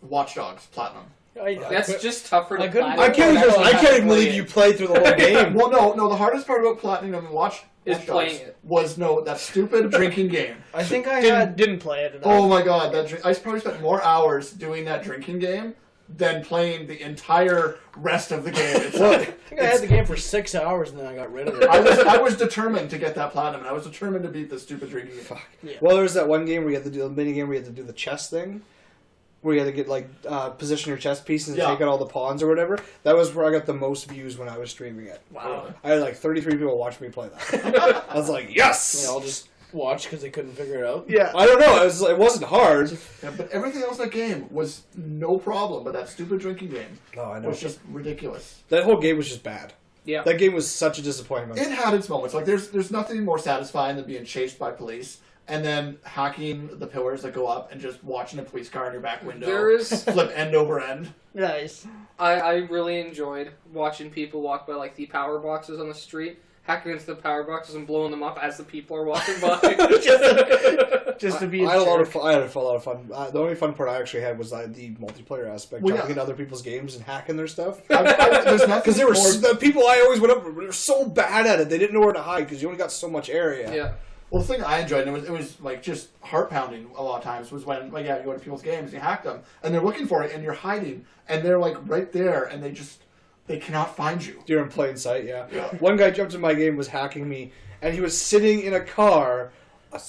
D: Watch Dogs Platinum.
B: That's just tougher to
E: couldn't-
B: platinum.
A: I can't
B: than
A: even
B: actually
A: believe
B: play
A: you
B: it.
A: played through the whole game.
D: Well, no. The hardest part about Platinum and Watch
B: Is
D: Dogs
B: playing it.
D: was that stupid drinking game.
E: I think I had.
C: didn't play it enough.
D: Oh my god, I probably spent more hours doing that drinking game than playing the entire rest of the game.
E: I think I had the game for 6 hours and then I got rid of it.
D: I was determined to get that platinum, and I was determined to beat the stupid drinking game.
A: Fuck.
C: Yeah.
A: Well, there was that one game where you had to do a mini game where you had to do the chess thing, where you had to get position your chess pieces and take out all the pawns or whatever. That was where I got the most views when I was streaming it.
C: Wow.
A: I had 33 people watch me play that. I was like, yes.
E: I'll just watch because they couldn't figure it out.
C: Yeah.
A: I don't know. It wasn't hard.
D: Yeah, but everything else in that game was no problem, but that stupid drinking game
A: Oh, I know.
D: was just ridiculous.
A: That whole game was just bad.
B: Yeah.
A: That game was such a disappointment.
D: It had its moments. Like there's nothing more satisfying than being chased by police and then hacking the pillars that go up and just watching a police car in your back window.
B: There is.
D: Flip end over end.
C: Nice.
B: I really enjoyed watching people walk by the power boxes on the street, hacking into the power boxes and blowing them up as the people are walking by.
C: Just to be
A: I had a lot of
C: jerk.
A: fun. I had a lot of fun. The only fun part I actually had was the multiplayer aspect,
D: Well,
A: jumping into other people's games and hacking their stuff.
D: There's nothing
A: Because there were
D: more-
A: the people I always went up with, they were so bad at it. They didn't know where to hide because you only got so much area.
B: Yeah.
D: Well, the thing I enjoyed, and it was just heart pounding a lot of times, was when you go to people's games, you hack them, and they're looking for it, and you're hiding, and they're right there, and they cannot find you.
A: You're in plain sight, yeah.
D: Yeah.
A: One guy jumped in my game, was hacking me, and he was sitting in a car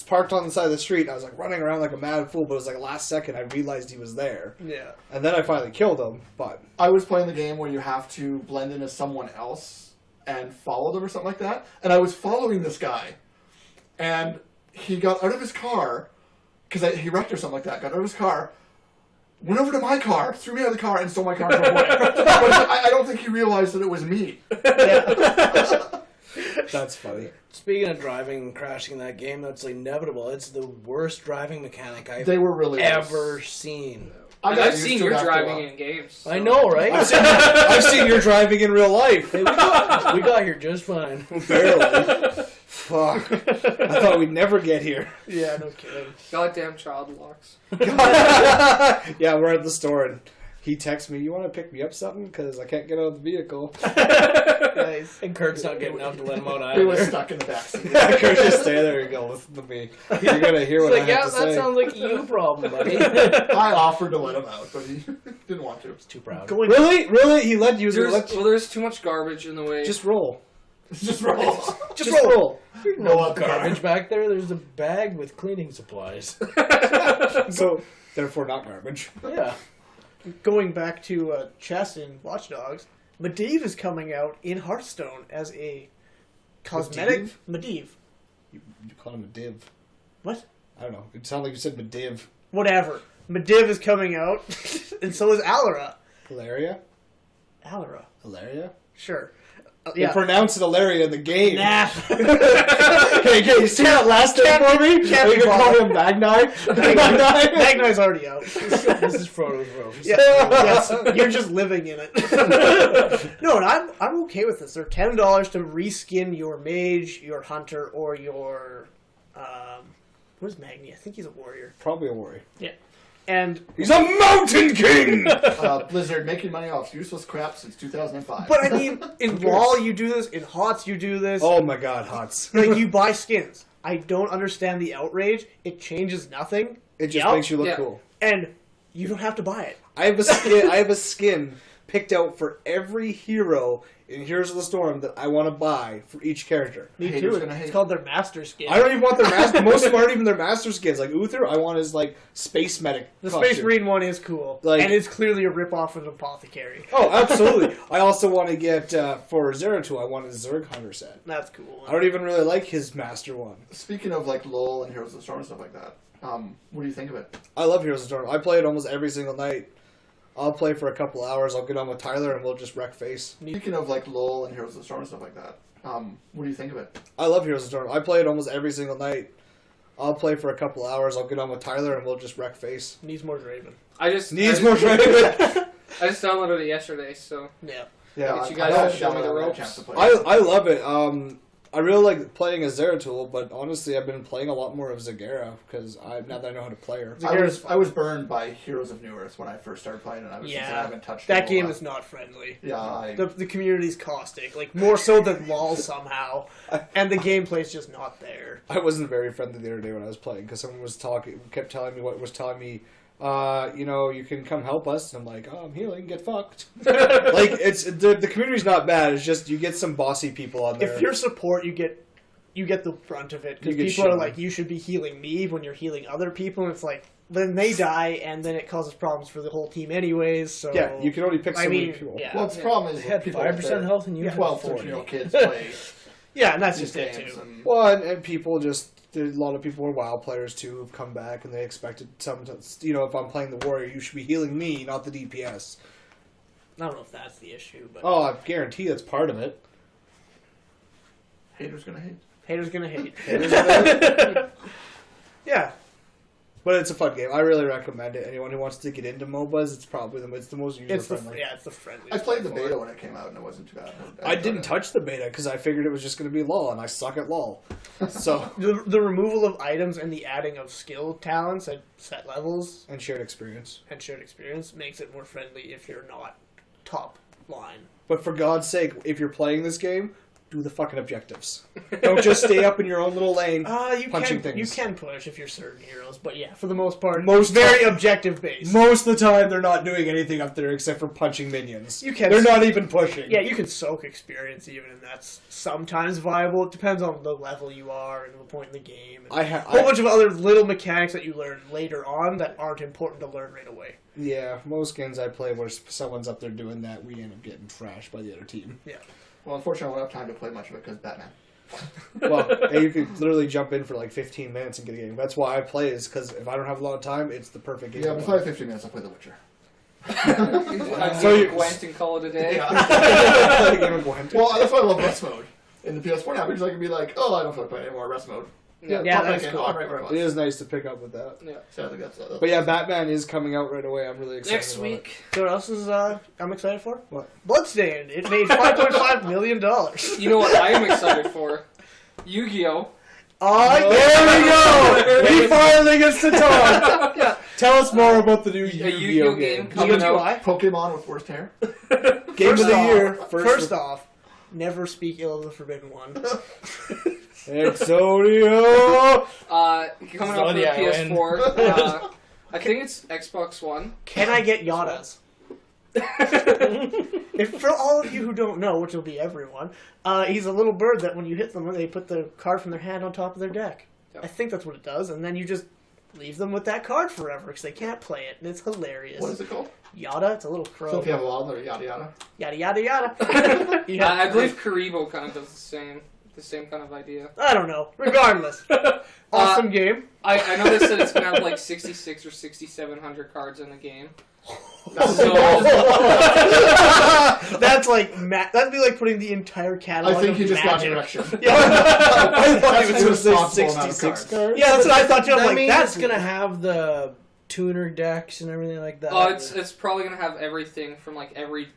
A: parked on the side of the street. And I was running around like a mad fool, but it was last second I realized he was there.
C: Yeah.
A: And then I finally killed him, but...
D: I was playing the game where you have to blend in as someone else, and followed him or something like that. And I was following this guy, and he got out of his car, because he wrecked or something like that, got out of his car, went over to my car, threw me out of the car, and stole my car and drove away. But I don't think he realized that it was me.
A: That's funny.
E: Speaking of driving and crashing in that game, that's inevitable. It's the worst driving mechanic I've
D: really
E: ever seen.
B: I've seen your driving in games. So.
E: I know, right?
A: I've seen your driving in real life.
E: Hey, we got here just fine.
A: Barely. Fuck. I thought we'd never get here.
C: Yeah, no kidding.
B: Goddamn child locks.
A: Yeah, we're at the store and he texts me, "You want to pick me up something? Because I can't get out of the vehicle."
C: Nice.
E: And Kurt's not getting up to let him out
D: He
E: either.
D: was stuck in the backseat.
A: Kurt's just stay there and go, "Listen to me. You're going to hear what I have
E: yeah,
A: to
E: that
A: say."
E: sounds like a you problem, buddy.
D: I offered to let him out, but he didn't want to.
E: He's too proud.
A: Really? He let you
B: There's too much garbage in the way.
A: Just roll.
D: Just roll.
A: Just roll.
D: No
E: Garbage back there. There's a bag with cleaning supplies.
A: So, therefore not garbage.
E: Yeah.
C: Going back to chess in Watch Dogs, Medivh is coming out in Hearthstone as a cosmetic. Medivh.
A: You call him a div.
C: What?
A: I don't know. It sounded like you said Mediv.
C: Whatever. Medivh is coming out, and so is Alara.
A: Hilaria?
C: Alara.
A: Hilaria?
C: Sure.
A: They pronounce it Hilaria in the game.
C: Nah.
A: Can you say that last name for me?
C: Can't
A: Are you
C: be
A: going to call
C: bothered.
A: him Magnai?
C: Magnai's already out.
E: This is Frodo's Rose.
C: Yeah, yes, you're just living in it. No, and I'm okay with this. They're $10 to reskin your mage, your hunter, or your what is Magni? I think he's a warrior.
A: Probably a warrior.
C: Yeah, and
A: He's a mountain king!
D: Blizzard making money off useless crap since 2005.
C: but I mean, in LoL you do this, in HOTS you do this.
A: Oh my god, Hots.
C: Like you buy skins. I don't understand the outrage. It changes nothing.
A: It just
C: Yep.
A: makes you look
B: Yeah.
A: cool.
C: And you don't have to buy it.
A: I have a skin picked out for every hero in Heroes of the Storm that I want to buy for each character.
C: Me
D: Haters
C: too.
D: gonna
C: It's
D: hate.
C: called their master skin.
A: I don't even want their master. Most of them aren't even their master skins. Like Uther, I want his like space medic.
C: The
A: costume.
C: Space Marine one is cool.
A: Like-
C: and it's clearly a rip-off of Apothecary.
A: Oh, absolutely. I also want to get for Zeratul. I want his Zerg Hunter set.
C: That's cool.
A: I don't even really like his master one.
D: Speaking of like LoL and Heroes of the Storm and stuff like that, what do you think of it?
A: I love Heroes of the Storm. I play it almost every single night. I'll play for a couple hours. I'll get on with Tyler and we'll just wreck face.
D: Speaking of like LoL and Heroes of the Storm and stuff like that, what do you think of it?
A: I love Heroes of the Storm. I play it almost every single night. I'll play for a couple hours. I'll get on with Tyler and we'll just wreck face.
C: Needs more Draven.
B: I just
A: More training.
B: I just downloaded it yesterday, so
C: Yeah.
A: Yeah,
B: Get you guys to show me the ropes.
A: I love it. I really like playing as Zeratul, but honestly, I've been playing a lot more of Zagara because now that I know how to play her.
D: I was burned by Heroes of New Earth when I first started playing it. I haven't touched
C: that
D: it
C: game is not friendly.
D: Yeah,
C: The community's caustic, like more so than LoL somehow, and the gameplay's just not there.
A: I wasn't very friendly the other day when I was playing because someone kept telling me you can come help us. And I'm like, oh, I'm healing, get fucked. Like, it's the community's not bad. It's just you get some bossy people on there.
C: If you're support, you get the brunt of it because
A: You get
C: people are
A: shit.
C: like, you should be healing me when you're healing other people, and it's like then they die, and then it causes problems for the whole team anyways. So
A: yeah, you can only pick so many people.
C: yeah,
D: well, the problem is
E: They had
D: people
E: 5% health and you had
D: 12,
E: 40.
D: 13-year-old kids play
C: yeah, and that's
D: these
C: just it
D: games.
C: too.
D: And
A: Well, and people there's a lot of people are WoW players too who've come back and they expected sometimes, if I'm playing the warrior, you should be healing me, not the DPS.
C: I don't know if that's the issue, but
A: Oh, I guarantee that's part of it.
D: haters gonna hate.
C: haters gonna hate. Yeah,
A: But it's a fun game. I really recommend it. Anyone who wants to get into MOBAs, it's probably it's the most user
C: it's the
A: friendly.
C: it's the friendliest.
D: I played the
C: one for
D: beta
C: it.
D: when it came out and it wasn't too bad.
A: I didn't touch the beta because I figured it was just going to be LOL, and I suck at LOL. So
C: The removal of items and the adding of skill talents at set levels
A: and shared experience.
C: and shared experience makes it more friendly if you're not top line.
A: But for God's sake, if you're playing this game, do the fucking objectives. Don't just stay up in your own little lane
C: You
A: punching
C: can
A: things.
C: you can push if you're certain heroes, but yeah, for the most part,
A: Most
C: very
A: time-
C: objective based.
A: Most of the time, they're not doing anything up there except for punching minions.
C: You can-
A: They're not even pushing.
C: Yeah, you can soak experience even, and that's sometimes viable. It depends on the level you are and the point in the game. And a whole bunch of other little mechanics that you learn later on that aren't important to learn right away.
A: Yeah, most games I play where someone's up there doing that, we end up getting trashed by the other team.
C: Yeah.
D: Well, unfortunately, I won't have time to play much of it because Batman.
A: Well, you could literally jump in for like 15 minutes and get a game. That's why I play, is because if I don't have a lot of time, it's the perfect game.
D: Yeah, but if I have 15 minutes, I'll play The Witcher.
B: So you Gwent and call it a day.
D: Yeah.
A: Gwent.
D: Well, that's why I love rest mode in the PS4 now, because I can be like, oh, I don't feel like playing anymore, rest mode.
B: Yeah,
C: Yeah,
D: Pop
C: that's
D: back in,
C: cool.
D: oh, right,
A: It is nice to pick up with that.
B: Yeah.
D: So I think that's
A: But yeah, Batman is coming out right away. I'm really excited.
B: Next
A: about
B: week.
C: So what else is I'm excited for?
A: What?
C: Bloodstained. It made $5.5 million.
B: You know what I am excited for? Yu-Gi-Oh!
A: There we go! He finally gets to talk! Tell us more about the new Yu-Gi-Oh game.
B: coming out.
C: Why?
D: Pokemon with worst hair.
A: Game of the year.
C: First off, never speak ill of the Forbidden One.
A: Exodio!
B: Coming out for the
E: Zodiac
B: PS4. I think it's Xbox One.
C: Can I get Yadas? If for all of you who don't know, which will be everyone, he's a little bird that when you hit them, they put the card from their hand on top of their deck.
B: Yep.
C: I think that's what it does, and then you just leave them with that card forever because they can't play it, and it's hilarious.
D: What is it called?
C: Yada, it's a little crow.
D: So if you have a lot of yada yada.
C: Yada yada yada. Yeah.
B: I believe Karibo kind of does the same kind of idea.
C: I don't know. Regardless, awesome game.
B: I know they said it's gonna have like 66 or 6,700 cards in the game.
C: So that's like that'd be like putting the entire catalog.
D: I think
C: of
D: you just got
C: Magic.
D: direction.
C: Yeah,
A: I thought he was going to say
D: Irresponsible amount of
A: 66
D: cards.
A: cards.
C: yeah, that's what I thought too. I'm
E: That
C: like,
E: means
C: that's
E: it's gonna have the tuner decks and everything like that.
B: Oh, it's probably gonna have everything from like every.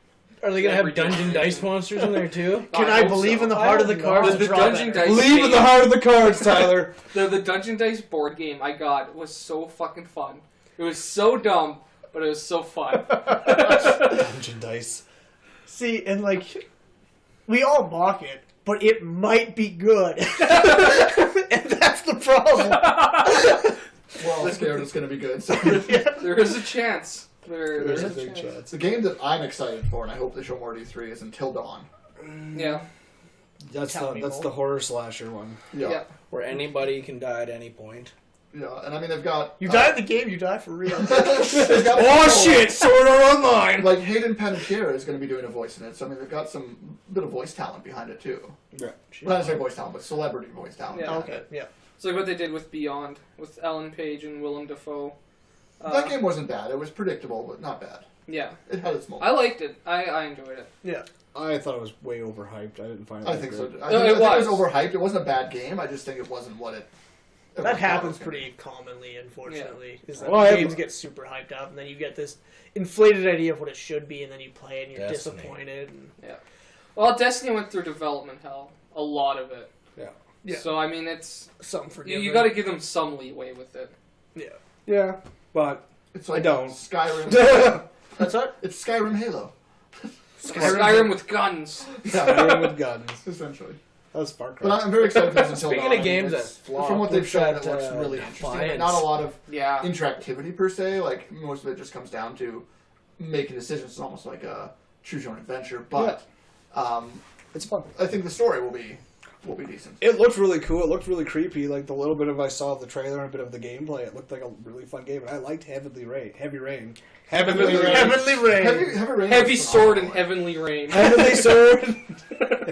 E: Are they gonna
B: every
E: have dungeon
B: generation.
E: dice monsters in there too?
C: Can I
B: hope
C: believe
B: so.
C: in the heart of the
E: I
C: cards?
E: don't
C: and
B: The
C: draw
B: dungeon
C: better?
B: dice.
A: Believe in the heart of the cards, Tyler.
B: The Dungeon Dice board game I got was so fucking fun. It was so dumb, but it was so fun.
A: Dungeon dice.
C: See, and like, we all mock it, but it might be good, and that's the problem.
D: Well, I'm scared it's going to be good. So.
B: There is a chance.
A: There's a
B: is
A: big chance.
D: The game that I'm excited for, and I hope they show more D3, is Until Dawn.
B: Yeah.
A: That's
C: Tell me
A: the
C: more.
A: horror slasher one.
B: Yeah.
E: Where anybody can die at any point.
D: Yeah, and I mean, they've got...
C: You die in the game, you die for real.
D: they've got
A: Oh
D: people-
A: shit! Sword Art Online.
D: Like, Hayden Panettiere is going to be doing a voice in it, so I mean, they've got some bit of voice talent behind it, too.
A: Yeah.
D: Not necessarily voice talent, but celebrity voice talent.
B: Yeah.
D: behind
C: Okay,
D: it.
C: yeah.
B: It's like what they did with Beyond, with Ellen Page and Willem Dafoe.
D: That game wasn't bad. It was predictable, but not bad.
B: Yeah.
D: It had its moments.
B: I liked it. I enjoyed it.
C: Yeah.
A: I thought it was way overhyped. I didn't find it.
D: I
A: that
D: think
A: great.
D: so.
B: No,
D: I think
B: it
D: it was
B: was.
D: overhyped. It wasn't a bad game. I just think it wasn't what it...
C: That happens pretty commonly, unfortunately. Is that
A: Well, I have-
C: games get super hyped up, and then you get this inflated idea of what it should be, and then you play it and you're
E: Destiny.
C: disappointed. And...
B: Well, Destiny went through development hell. A lot of it.
C: Yeah.
B: So, I mean, it's...
C: Something for
B: You got to give them some leeway with it.
A: Yeah, but
D: It's like
A: I don't.
D: Skyrim.
C: That's what?
D: It's Skyrim Halo.
B: Skyrim with guns.
A: Skyrim with guns.
D: Essentially.
A: That was Far Cry.
D: But I'm very excited for this Until
E: Speaking
D: Dawn.
E: of games that
D: It's-
E: flop,
D: from what they've
E: what's
D: shown,
E: that,
D: it looks really interesting.
E: Defiance?
D: Not a lot of
B: Yeah.
D: interactivity per se. Like most of it just comes down to making decisions. It's almost like a choose your own adventure. But
A: It's fun.
D: I think the story will be decent.
A: It looked really cool. It looked really creepy. Like the little bit of I saw of the trailer and a bit of the gameplay, it looked like a really fun game. And I liked Heavy Rain.
B: Heavenly Rain.
C: Heavenly Rain.
B: Heavy Sword and Heavenly Rain.
A: Heavenly Sword.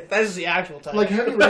C: That is the actual title.
D: Like Heavy Rain.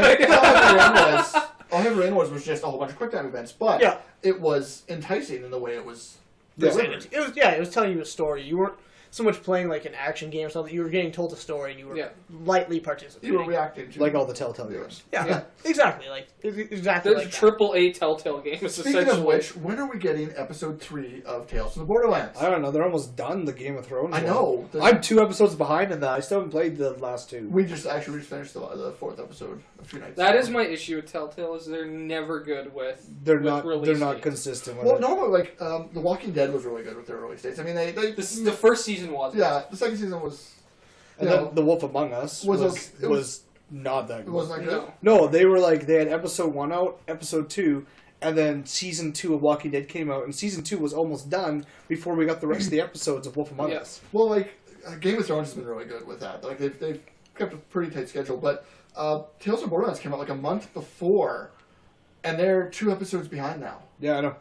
D: All Heavy Rain was just a whole bunch of quick time events, but
C: Yeah.
D: it was enticing in the way it was.
A: Yeah.
D: delivered.
C: It was telling you a story. You weren't so much playing like an action game or something. You were getting told a story and you were lightly
D: You
C: participating.
D: were reacting to
A: Like all the Telltale games.
C: Yeah, exactly. Like exactly
B: The
C: like that.
B: triple A Telltale game is
D: Speaking
B: essentially.
D: of which, when are we getting episode 3 of Tales from the Borderlands?
A: I don't know. They're almost done the Game of Thrones.
D: I
A: one.
D: know.
A: I'm 2 episodes behind in that. I still haven't played the last 2.
D: We just finished the 4th episode a few nights
B: That
D: ago.
B: is my issue with Telltale, is they're never good with.
A: They're
B: with
A: not.
B: release
A: They're not
B: dates.
A: consistent with
D: Well,
A: it.
D: no, but like The Walking Dead was really good with their release dates. I mean, they
B: The first season was.
D: yeah, the second season was
A: And
D: you
A: then
D: know,
A: The Wolf Among Us
D: was
A: was
D: okay. It was-
A: not that
D: it
A: good.
D: wasn't like good.
B: No.
A: No, they were like they had episode 1 out, episode 2, and then season 2 of Walking Dead came out, and season 2 was almost done before we got the rest of the episodes of Wolf Among
B: Yeah.
A: Us.
D: Well, like Game of Thrones has been really good with that. Like they've kept a pretty tight schedule, but Tales from Borderlands came out like a month before, and they're 2 episodes behind now.
A: Yeah, I know.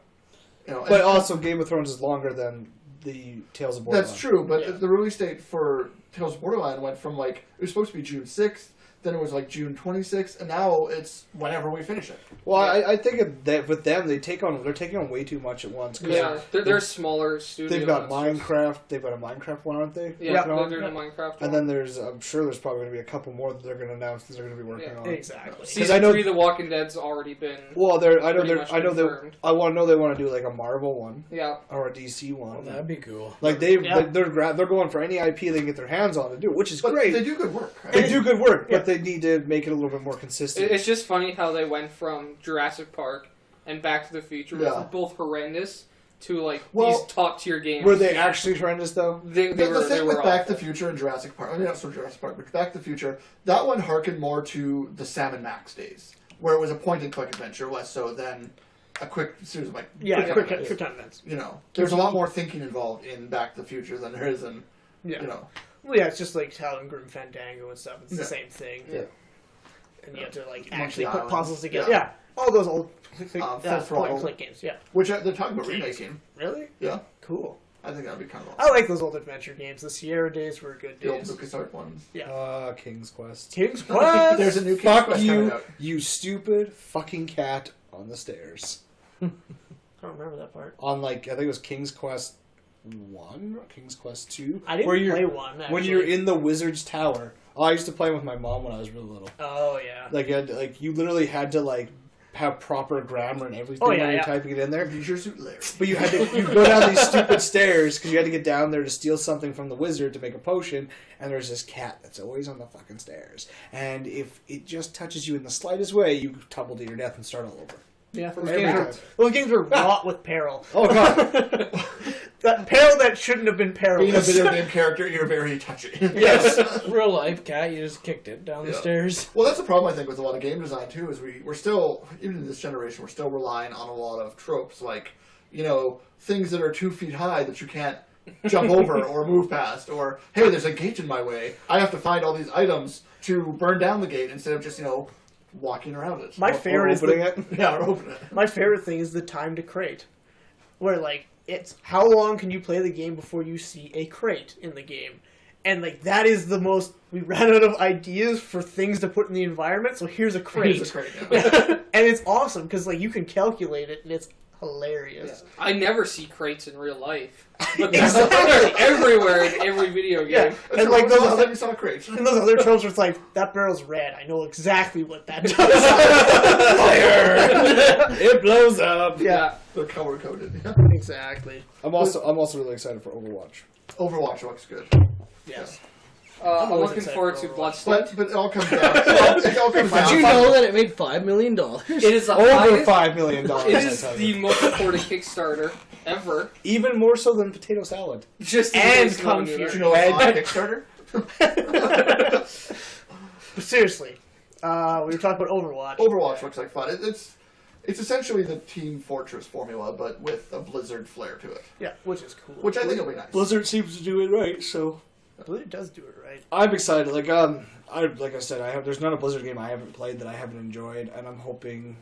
D: You know,
A: But
D: and-
A: also, Game of Thrones is longer than the Tales of Borderlands.
D: that's true. But
C: Yeah.
D: the release date for Tales of Borderland went from like it was supposed to be June 6th, then it was like June 26th, and now it's whenever we finish it.
A: Well, I think that with them, they're taking on way too much at once.
B: Yeah, they're smaller studios.
A: They've got Minecraft. They've got a Minecraft one, aren't they?
B: Yeah, they're doing a Minecraft one.
A: And then I'm sure there's probably going to be a couple more that they're going to announce that they're going to be working on.
C: Exactly.
B: Season 3 of The Walking Dead's already been.
A: Well, I know I want to know they want to do like a Marvel one.
B: Yeah.
A: Or a DC one.
E: Oh, that'd be cool.
A: Like they're going for any IP they can get their hands on to do, which is great.
D: They do good work. Right?
A: They do good work, but they need to make it a little bit more consistent.
B: It's just funny how they went from Jurassic Park and Back to the Future, which were both horrendous, to these top tier games.
A: Were they actually horrendous though?
D: The thing with Back to the Future and Jurassic Park, I mean, not so Jurassic Park, but Back to the Future, that one harkened more to the Sam and Max days, where it was a point and click adventure, less so than a quick series of
C: quick time events.
D: You know, there's a lot more thinking involved in Back to the Future than there is in you know.
C: Well, yeah, it's just like how in Grim Fandango and stuff. It's the same thing.
A: Yeah.
C: And you have to
D: Monkey
C: actually put
D: Island.
C: puzzles together. Yeah. All those old point and click games. Yeah.
D: Which they're talking about remaking.
C: Really?
D: Yeah.
C: Cool.
D: I think that'd be kind of
C: I like those old adventure games. The Sierra days were good
D: the old
C: days.
D: LucasArts ones.
C: Yeah.
A: King's Quest.
C: King's Quest.
D: There's a new King's
A: Fuck
D: Quest coming
A: you,
D: out.
A: you stupid fucking cat on the stairs.
C: I don't remember that part.
A: On I think it was King's Quest 1 or King's Quest 2.
C: I didn't play 1, actually.
A: When you're in the Wizard's Tower. Oh, I used to play with my mom when I was really little.
C: Oh, yeah.
A: You literally had to have proper grammar and everything
C: when
A: you're typing it in there.
D: Use your suit, Larry.
A: But you go down these stupid stairs because you had to get down there to steal something from the wizard to make a potion, and there's this cat that's always on the fucking stairs. And if it just touches you in the slightest way, you tumble to your death and start all over.
C: Yeah, those games were wrought with peril.
A: Oh, God.
C: That peril that shouldn't have been perilous.
D: Being a video game character, you're very touchy.
E: Yes. Real life cat, you just kicked it down the stairs.
D: Well, that's the problem, I think, with a lot of game design, too, is we're still, even in this generation, we're still relying on a lot of tropes, like, things that are 2 feet high that you can't jump over or move past, or, hey, there's a gate in my way. I have to find all these items to burn down the gate instead of just, walking around it.
C: My favorite is
D: or opening it.
C: My favorite thing is the time to crate, where it's how long can you play the game before you see a crate in the game, and that is the most. We ran out of ideas for things to put in the environment, so here's a crate.
D: Here's a crate, yeah.
C: And it's awesome because you can calculate it, and it's hilarious.
B: Yeah. I never see crates in real life, but they're everywhere in every video game.
C: Yeah,
D: and those other you saw crates.
C: And those other tropes where it's that barrel's red. I know exactly what that does.
A: Fire! It blows up.
C: Yeah,
D: they're color coded. Yeah.
C: Exactly.
A: I'm also really excited for Overwatch.
D: Overwatch looks good.
C: Yes.
B: I'm looking forward to Bloodstained.
D: But it all comes down. It all comes down.
E: Did you know that it made $5 million?
B: It is the
A: over
B: highest,
A: $5 million.
B: It is the most supported Kickstarter ever.
A: Even more so than Potato Salad.
B: Just
C: and Kung Fu.
D: Did you know it's on Kickstarter?
C: But seriously, we were talking about Overwatch.
D: Overwatch looks like fun. It's essentially the Team Fortress formula, but with a Blizzard flair to it.
C: Yeah, which is cool.
D: Which I think will be nice.
A: Blizzard seems to do it right, so
C: Blizzard does do it right.
A: I'm excited. Like I said, there's not a Blizzard game I haven't played that I haven't enjoyed, and I'm hoping.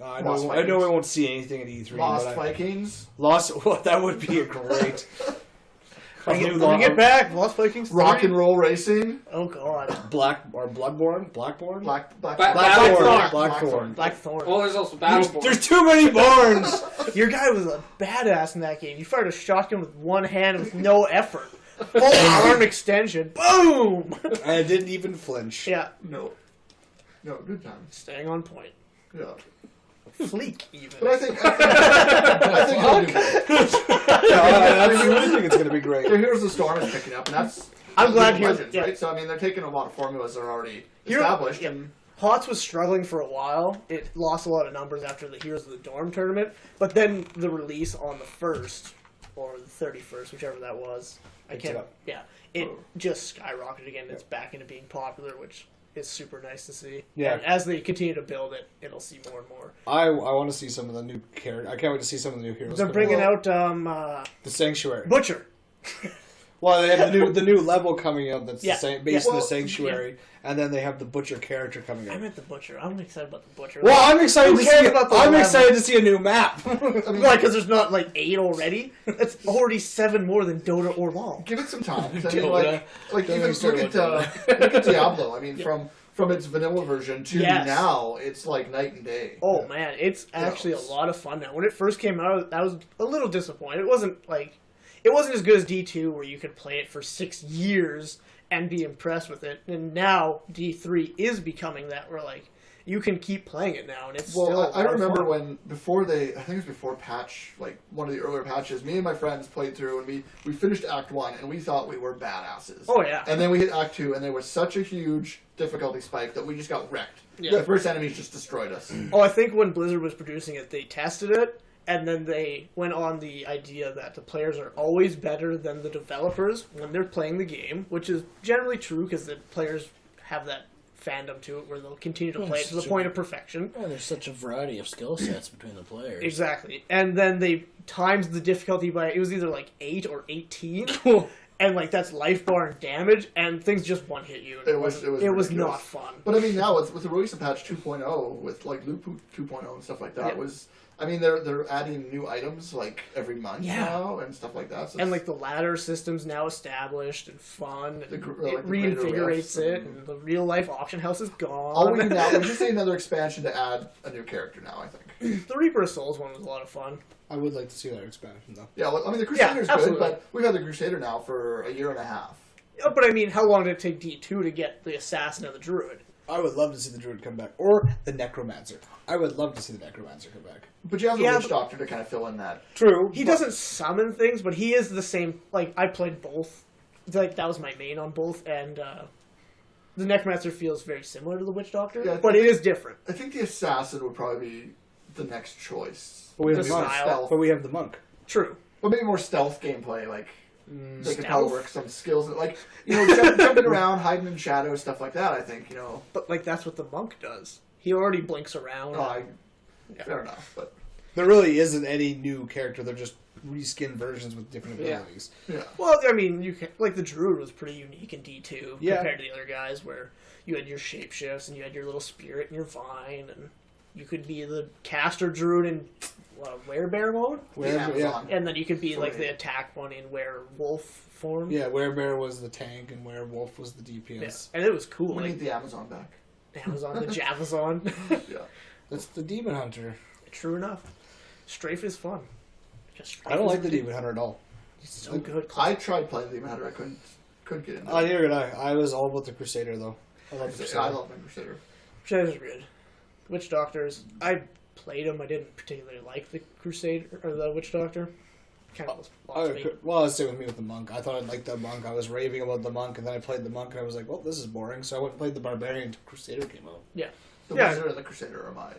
A: I know we won't see anything at E3.
D: Lost Vikings.
A: Well, that would be a great.
C: When we get back, Lost Vikings 3?
D: Rock and Roll Racing.
C: Oh God.
A: Blackthorn.
B: Blackthorn.
C: Well,
B: there's also Battleborn.
A: There's too many barns.
C: Your guy was a badass in that game. You fired a shotgun with one hand with no effort. Full arm extension. Boom!
A: I didn't even flinch.
C: Yeah.
D: No, good time.
C: Staying on point.
D: Yeah.
C: Fleek, even.
D: But I think he'll do good.
A: I really think it's going to be great.
D: Here's the Storm is picking up, and that's
C: I'm glad
D: Legends, right? So I mean, they're taking a lot of formulas that are already established. And
C: HOTS was struggling for a while. It lost a lot of numbers after the Heroes of the Dorm tournament, but then the release on the 1st or the 31st, whichever that was, it just skyrocketed again. It's back into being popular, which is super nice to see.
A: Yeah.
C: And as they continue to build it, it'll see more and more.
A: I want to see some of the new characters. I can't wait to see some of the new heroes.
C: They're bringing out
A: the Sanctuary.
C: Butcher.
A: Well, they have the new level coming out that's based in the Sanctuary, and then they have the Butcher character coming out.
C: I meant the Butcher. I'm excited about the Butcher.
A: Well, I'm excited to see a new map.
C: Why? Because there's not 8 already. That's already 7 more than Dota or LoL.
D: Give it some time. I mean, look at Diablo. I mean, from from its vanilla version to now, it's like night and day.
C: Oh man, it's actually a lot of fun now. When it first came out, I was a little disappointed. It wasn't as good as D2 where you could play it for 6 years and be impressed with it. And now D3 is becoming that where like you can keep playing it now, and it's still.
D: I remember when I think it was before patch, like one of the earlier patches. Me and my friends played through, and we finished Act 1, and we thought we were badasses.
C: Oh yeah.
D: And then we hit Act 2, and there was such a huge difficulty spike that we just got wrecked.
C: Yeah.
D: The first enemies just destroyed us.
C: Oh, I think when Blizzard was producing it, they tested it, and then they went on the idea that the players are always better than the developers when they're playing the game, which is generally true because the players have that fandom to it where they'll continue to play it to the point of perfection.
E: Yeah, there's such a variety of skill sets between the players.
C: Exactly. And then they times the difficulty by, it was either like 8 or 18. And like that's life bar and damage, and things just one hit you.
D: It was
C: not fun.
D: But I mean, now with the release of patch 2.0, with like Loop 2.0 and stuff like that, they're adding new items like every month now and stuff like that. So
C: and like the ladder system's now established and fun. And
D: it
C: reinvigorates it, and the real life auction house is gone.
D: All we need now is just another expansion to add a new character now, I think.
C: The Reaper of Souls one was a lot of fun.
A: I would like to see that expansion, though.
D: Yeah, I mean, the Crusader's good,
C: absolutely.
D: but we've had the Crusader now for a year and a half.
C: Yeah, but I mean, how long did it take D2 to get the Assassin and the Druid?
A: I would love to see the Druid come back. Or the Necromancer. I would love to see the Necromancer come back.
D: But you have the Witch Doctor to kind of fill in that.
A: True.
C: He doesn't summon things, but he is the same. Like, I played both. Like, that was my main on both, and the Necromancer feels very similar to the Witch Doctor, but it is different.
D: I think the Assassin would probably be the next choice.
A: But we have
C: The
A: the monk.
C: style.
A: But we have the monk.
C: True.
D: But maybe more stealth gameplay, like they could
C: Stealth?
D: probably work some skills, like jumping around, hiding in shadows, stuff like that. I think
C: But, like, that's what the monk does. He already blinks around.
D: Fair enough, but
A: There really isn't any new character. They're just reskin versions with different abilities.
D: yeah.
C: Well, I mean, you can, like, the Druid was pretty unique in D2
A: Yeah.
C: compared to the other guys, where you had your shapeshifts and you had your little spirit and your vine, and you could be the caster Druid in werebear mode,
D: Amazon.
C: and then you could be like the attack one in werewolf form.
A: Yeah, Werebear was the tank and Werewolf was the DPS.
C: Yeah. And it was cool.
D: We
C: Like,
D: need the Amazon back.
C: Amazon, the Javazon.
D: Yeah.
A: That's the Demon Hunter.
C: True enough. Strafe is fun.
A: I don't like the Demon Hunter at all.
C: He's so good.
D: I tried playing the Demon Hunter. I couldn't get into it.
A: Neither did I was all about the Crusader, though. I love the Crusader.
D: I love my Crusader.
C: Crusaders are good. Witch Doctors, I played them. I didn't particularly like the Crusader or the Witch Doctor. Kind of lost me.
A: Well, I was same with me with the monk. I thought I'd like the monk. I was raving about the monk, and then I played the monk, and I was like, well, this is boring. So I went and played the barbarian until Crusader came out.
C: Yeah.
D: The
C: Yeah.
D: Wizard and the Crusader are my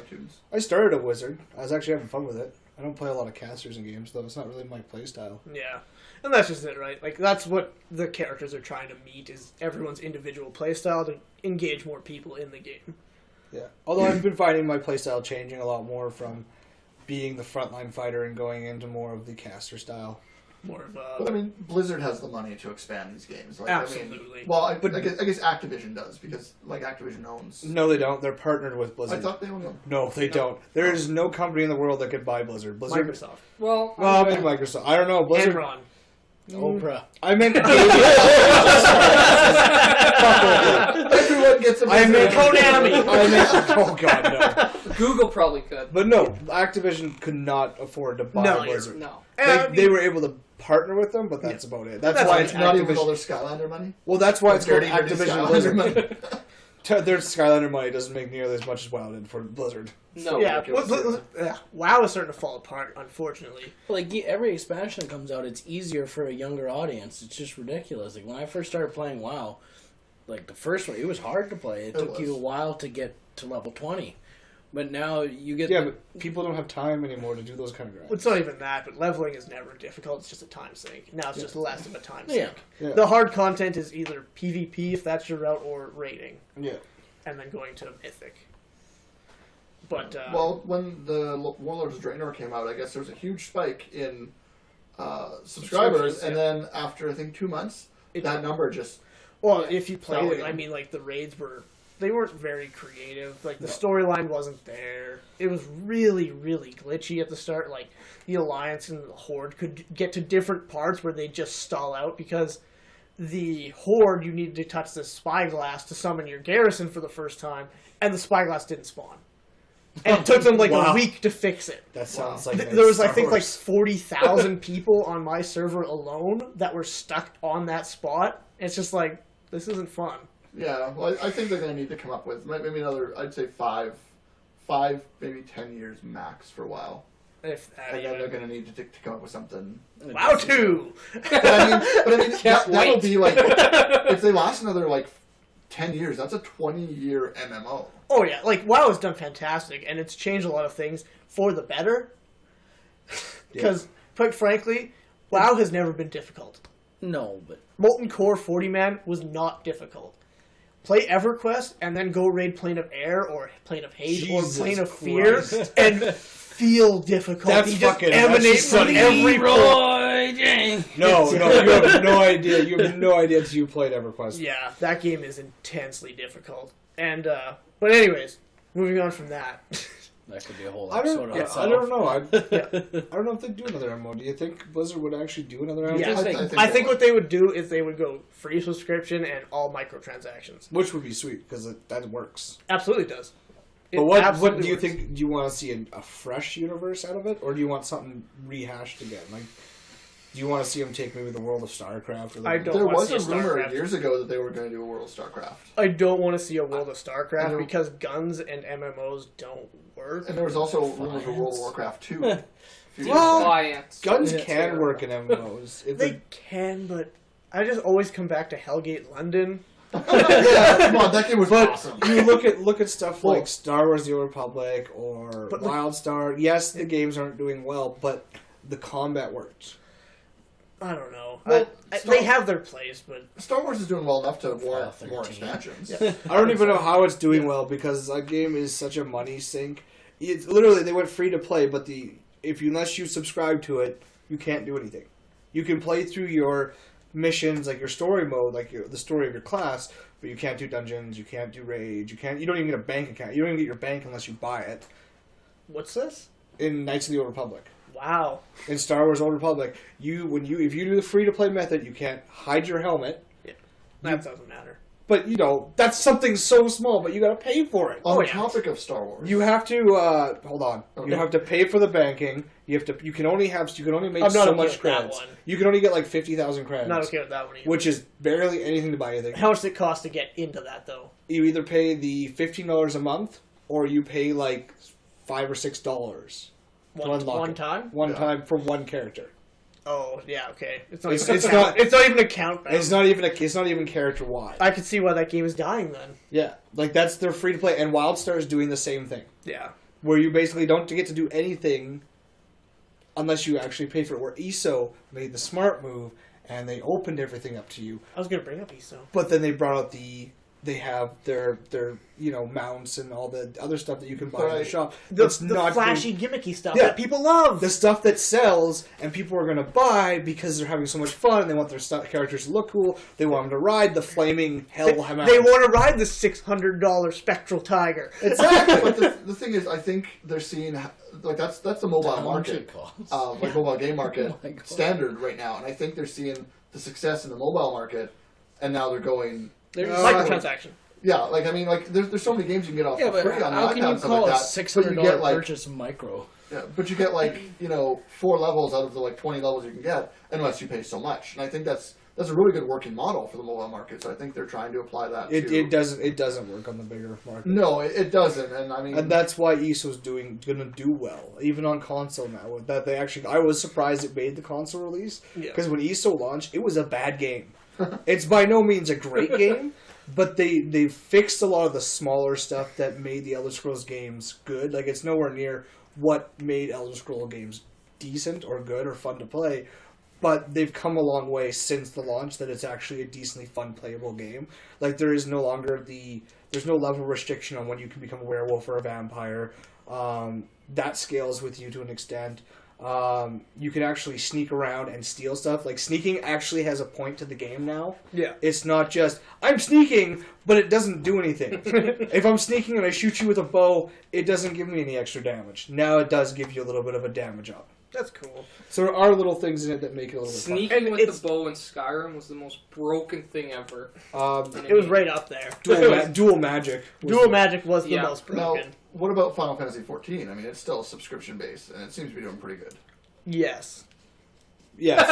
D: tunes.
A: I started a wizard. I was actually having fun with it. I don't play a lot of casters in games, though. It's not really my playstyle.
C: Yeah. And that's just it, right? Like, that's what the characters are trying to meet, is everyone's individual playstyle to engage more people in the game.
A: Yeah. Although I've been finding my playstyle changing a lot more from being the frontline fighter and going into more of the caster style.
C: More of
D: But I mean, Blizzard has the money to expand these games. Like,
C: Absolutely.
D: I guess Activision does, because like Activision owns.
A: No, they don't. They're partnered with Blizzard.
D: I thought they owned them.
A: No, they don't. There is no company in the world that could buy Blizzard.
C: Microsoft.
B: Well,
A: maybe Microsoft. I don't know. Blizzard.
C: Enron.
E: Oprah.
A: I meant
D: Everyone gets a
A: I meant
C: Konami.
A: I meant. Oh God, no.
B: Google probably could.
A: But no, Activision could not afford to buy
C: No,
A: Blizzard.
B: No.
A: They were able to partner with them, but that's about it. That's why it's
D: not even all
A: Activision.
D: their Skylander money.
A: Well, that's why it's called
D: Dirty, dirty
A: Activision
D: Skylander
A: Blizzard.
D: money.
A: Their Skylander money doesn't make nearly as much as WoW did for Blizzard.
B: No.
C: Yeah, WoW is starting to fall apart, unfortunately.
E: Like, every expansion that comes out, it's easier for a younger audience. It's just ridiculous. Like, when I first started playing WoW, like, the first one, it was hard to play. It took you a while to get to level 20. But now you get...
A: Yeah, but people don't have time anymore to do those kind of grinds.
C: It's not even that, but leveling is never difficult. It's just a time sink. Now it's just less of a time sink.
A: Yeah.
C: The hard content is either PvP, if that's your route, or raiding.
A: Yeah.
C: And then going to Mythic. But,
D: well, when the Warlords of Draenor came out, I guess there was a huge spike in subscribers, and then after, I think, 2 months, that number just...
C: Well, if you played it,
D: in.
C: I mean, like, the raids they weren't very creative. Like, the storyline wasn't there. It was really, really glitchy at the start. Like, the Alliance and the Horde could get to different parts where they just stall out because the Horde, you needed to touch the spyglass to summon your garrison for the first time, and the spyglass didn't spawn. And it took them like a week to fix it.
A: That sounds like
C: there was, I think, like 40,000 people on my server alone that were stuck on that spot. It's just like, this isn't fun.
D: Yeah, well, I think they're going to need to come up with maybe another, I'd say 5, maybe 10 years max for a while.
C: If that,
D: and then they're going to need to come up with something.
C: WoW 2!
D: But I mean that'll be like, if they last another like 10 years, that's a 20-year MMO.
C: Oh yeah, like WoW has done fantastic, and it's changed a lot of things for the better. Because, quite frankly, WoW has never been difficult.
E: No, but
C: Molten Core 40-man was not difficult. Play EverQuest and then go raid Plane of Air or Plane of Hate or Plane of Fear and feel difficulty just emanates from every point.
A: No, you have no idea. You have no idea until you played EverQuest.
C: Yeah, that game is intensely difficult. And but anyways, moving on from that.
E: That could be a whole
A: I
E: episode
A: don't
E: on
A: know.
E: itself.
A: I don't know if they'd do another MMO. Do you think Blizzard would actually do another MMO?
C: Yeah, I think what they would do is they would go free subscription and all microtransactions.
A: Which would be sweet, because that works.
C: Absolutely does.
A: But what do you think? Do you want to see a fresh universe out of it, or do you want something rehashed again? Like, do you want to see them take maybe the world of StarCraft? Or
D: there was a rumor years ago that they were going to do a World of StarCraft.
C: I don't want to see a World of StarCraft because guns and MMOs don't work.
D: And there was also rumors of World of Warcraft 2.
A: Well, guns can work in MMOs.
C: They can, but I just always come back to Hellgate London.
D: Yeah, come on, that game was awesome.
A: You look at stuff like Star Wars: The Old Republic or WildStar. Yes, the games aren't doing well, but the combat works.
C: I don't know.
D: Well,
C: they have their place, but
D: Star Wars is doing well enough to warrant more expansions.
C: Yeah.
A: I don't even know how it's doing well because that game is such a money sink. It's literally, they went free to play, but unless you subscribe to it, you can't do anything. You can play through your missions, like your story mode, like the story of your class, but you can't do dungeons, you can't do raids, you don't even get a bank account. You don't even get your bank unless you buy it.
C: What's this?
A: In Knights of the Old Republic.
C: Wow.
A: In Star Wars Old Republic, if you do the free to play method, you can't hide your helmet.
C: Yeah. That doesn't matter.
A: But that's something so small, but you gotta pay for it.
D: On the topic of Star Wars,
A: you have to hold on. Okay. You have to pay for the banking. You can only make so much credits. You can only get like 50,000 credits.
C: I'm not okay with that one either.
A: Which is barely anything to buy anything.
C: How much does it cost to get into that though?
A: You either pay the $15 a month, or you pay like $5 or $6.
C: One time?
A: One time for one character.
C: Oh yeah, okay. It's not even a count.
A: It's not even character wide.
C: I could see why that game is dying then.
A: Yeah, like that's their free to play, and WildStar is doing the same thing.
C: Yeah,
A: where you basically don't get to do anything unless you actually pay for it. Where ESO made the smart move and they opened everything up to you.
C: I was gonna bring up ESO,
A: but then they brought out they have their mounts and all the other stuff that you can buy in the shop.
C: The flashy, gimmicky stuff that people love.
A: The stuff that sells and people are going to buy because they're having so much fun and they want their characters to look cool. They want them to ride the flaming hell mount.
C: They want to ride the $600 Spectral Tiger.
D: Exactly. But the thing is, I think they're seeing like that's the mobile market, like mobile game market standard right now, and I think they're seeing the success in the mobile market, and now they're going.
C: There's microtransaction.
D: Yeah, like I mean, like there's so many games you can get off for free on the iPad.
E: How can you call a $600 purchase micro?
D: Yeah, but you get like 4 levels out of the like 20 levels you can get unless you pay so much, and I think that's a really good working model for the mobile market. So I think they're trying to apply that.
A: It doesn't work on the bigger market.
D: No, it doesn't, and I mean,
A: and that's why ESO's gonna do well, even on console now. That I was surprised it made the console release because when ESO launched, it was a bad game. It's by no means a great game, but they fixed a lot of the smaller stuff that made the Elder Scrolls games good. Like, it's nowhere near what made Elder Scrolls games decent or good or fun to play, but they've come a long way since the launch that it's actually a decently fun playable game. Like, there is no longer there's no level restriction on when you can become a werewolf or a vampire. That scales with you to an extent. You can actually sneak around and steal stuff. Like, sneaking actually has a point to the game now.
C: Yeah.
A: It's not just, I'm sneaking, but it doesn't do anything. If I'm sneaking and I shoot you with a bow, it doesn't give me any extra damage. Now it does give you a little bit of a damage up.
C: That's cool.
A: So there are little things in it that make it a little bit fun.
B: Sneaking with the bow in Skyrim was the most broken thing ever.
C: It was right up there.
A: Dual magic.
C: Dual magic was the most broken.
D: Now, what about Final Fantasy XIV? I mean, it's still subscription based, and it seems to be doing pretty good.
C: Yes.
A: Yes.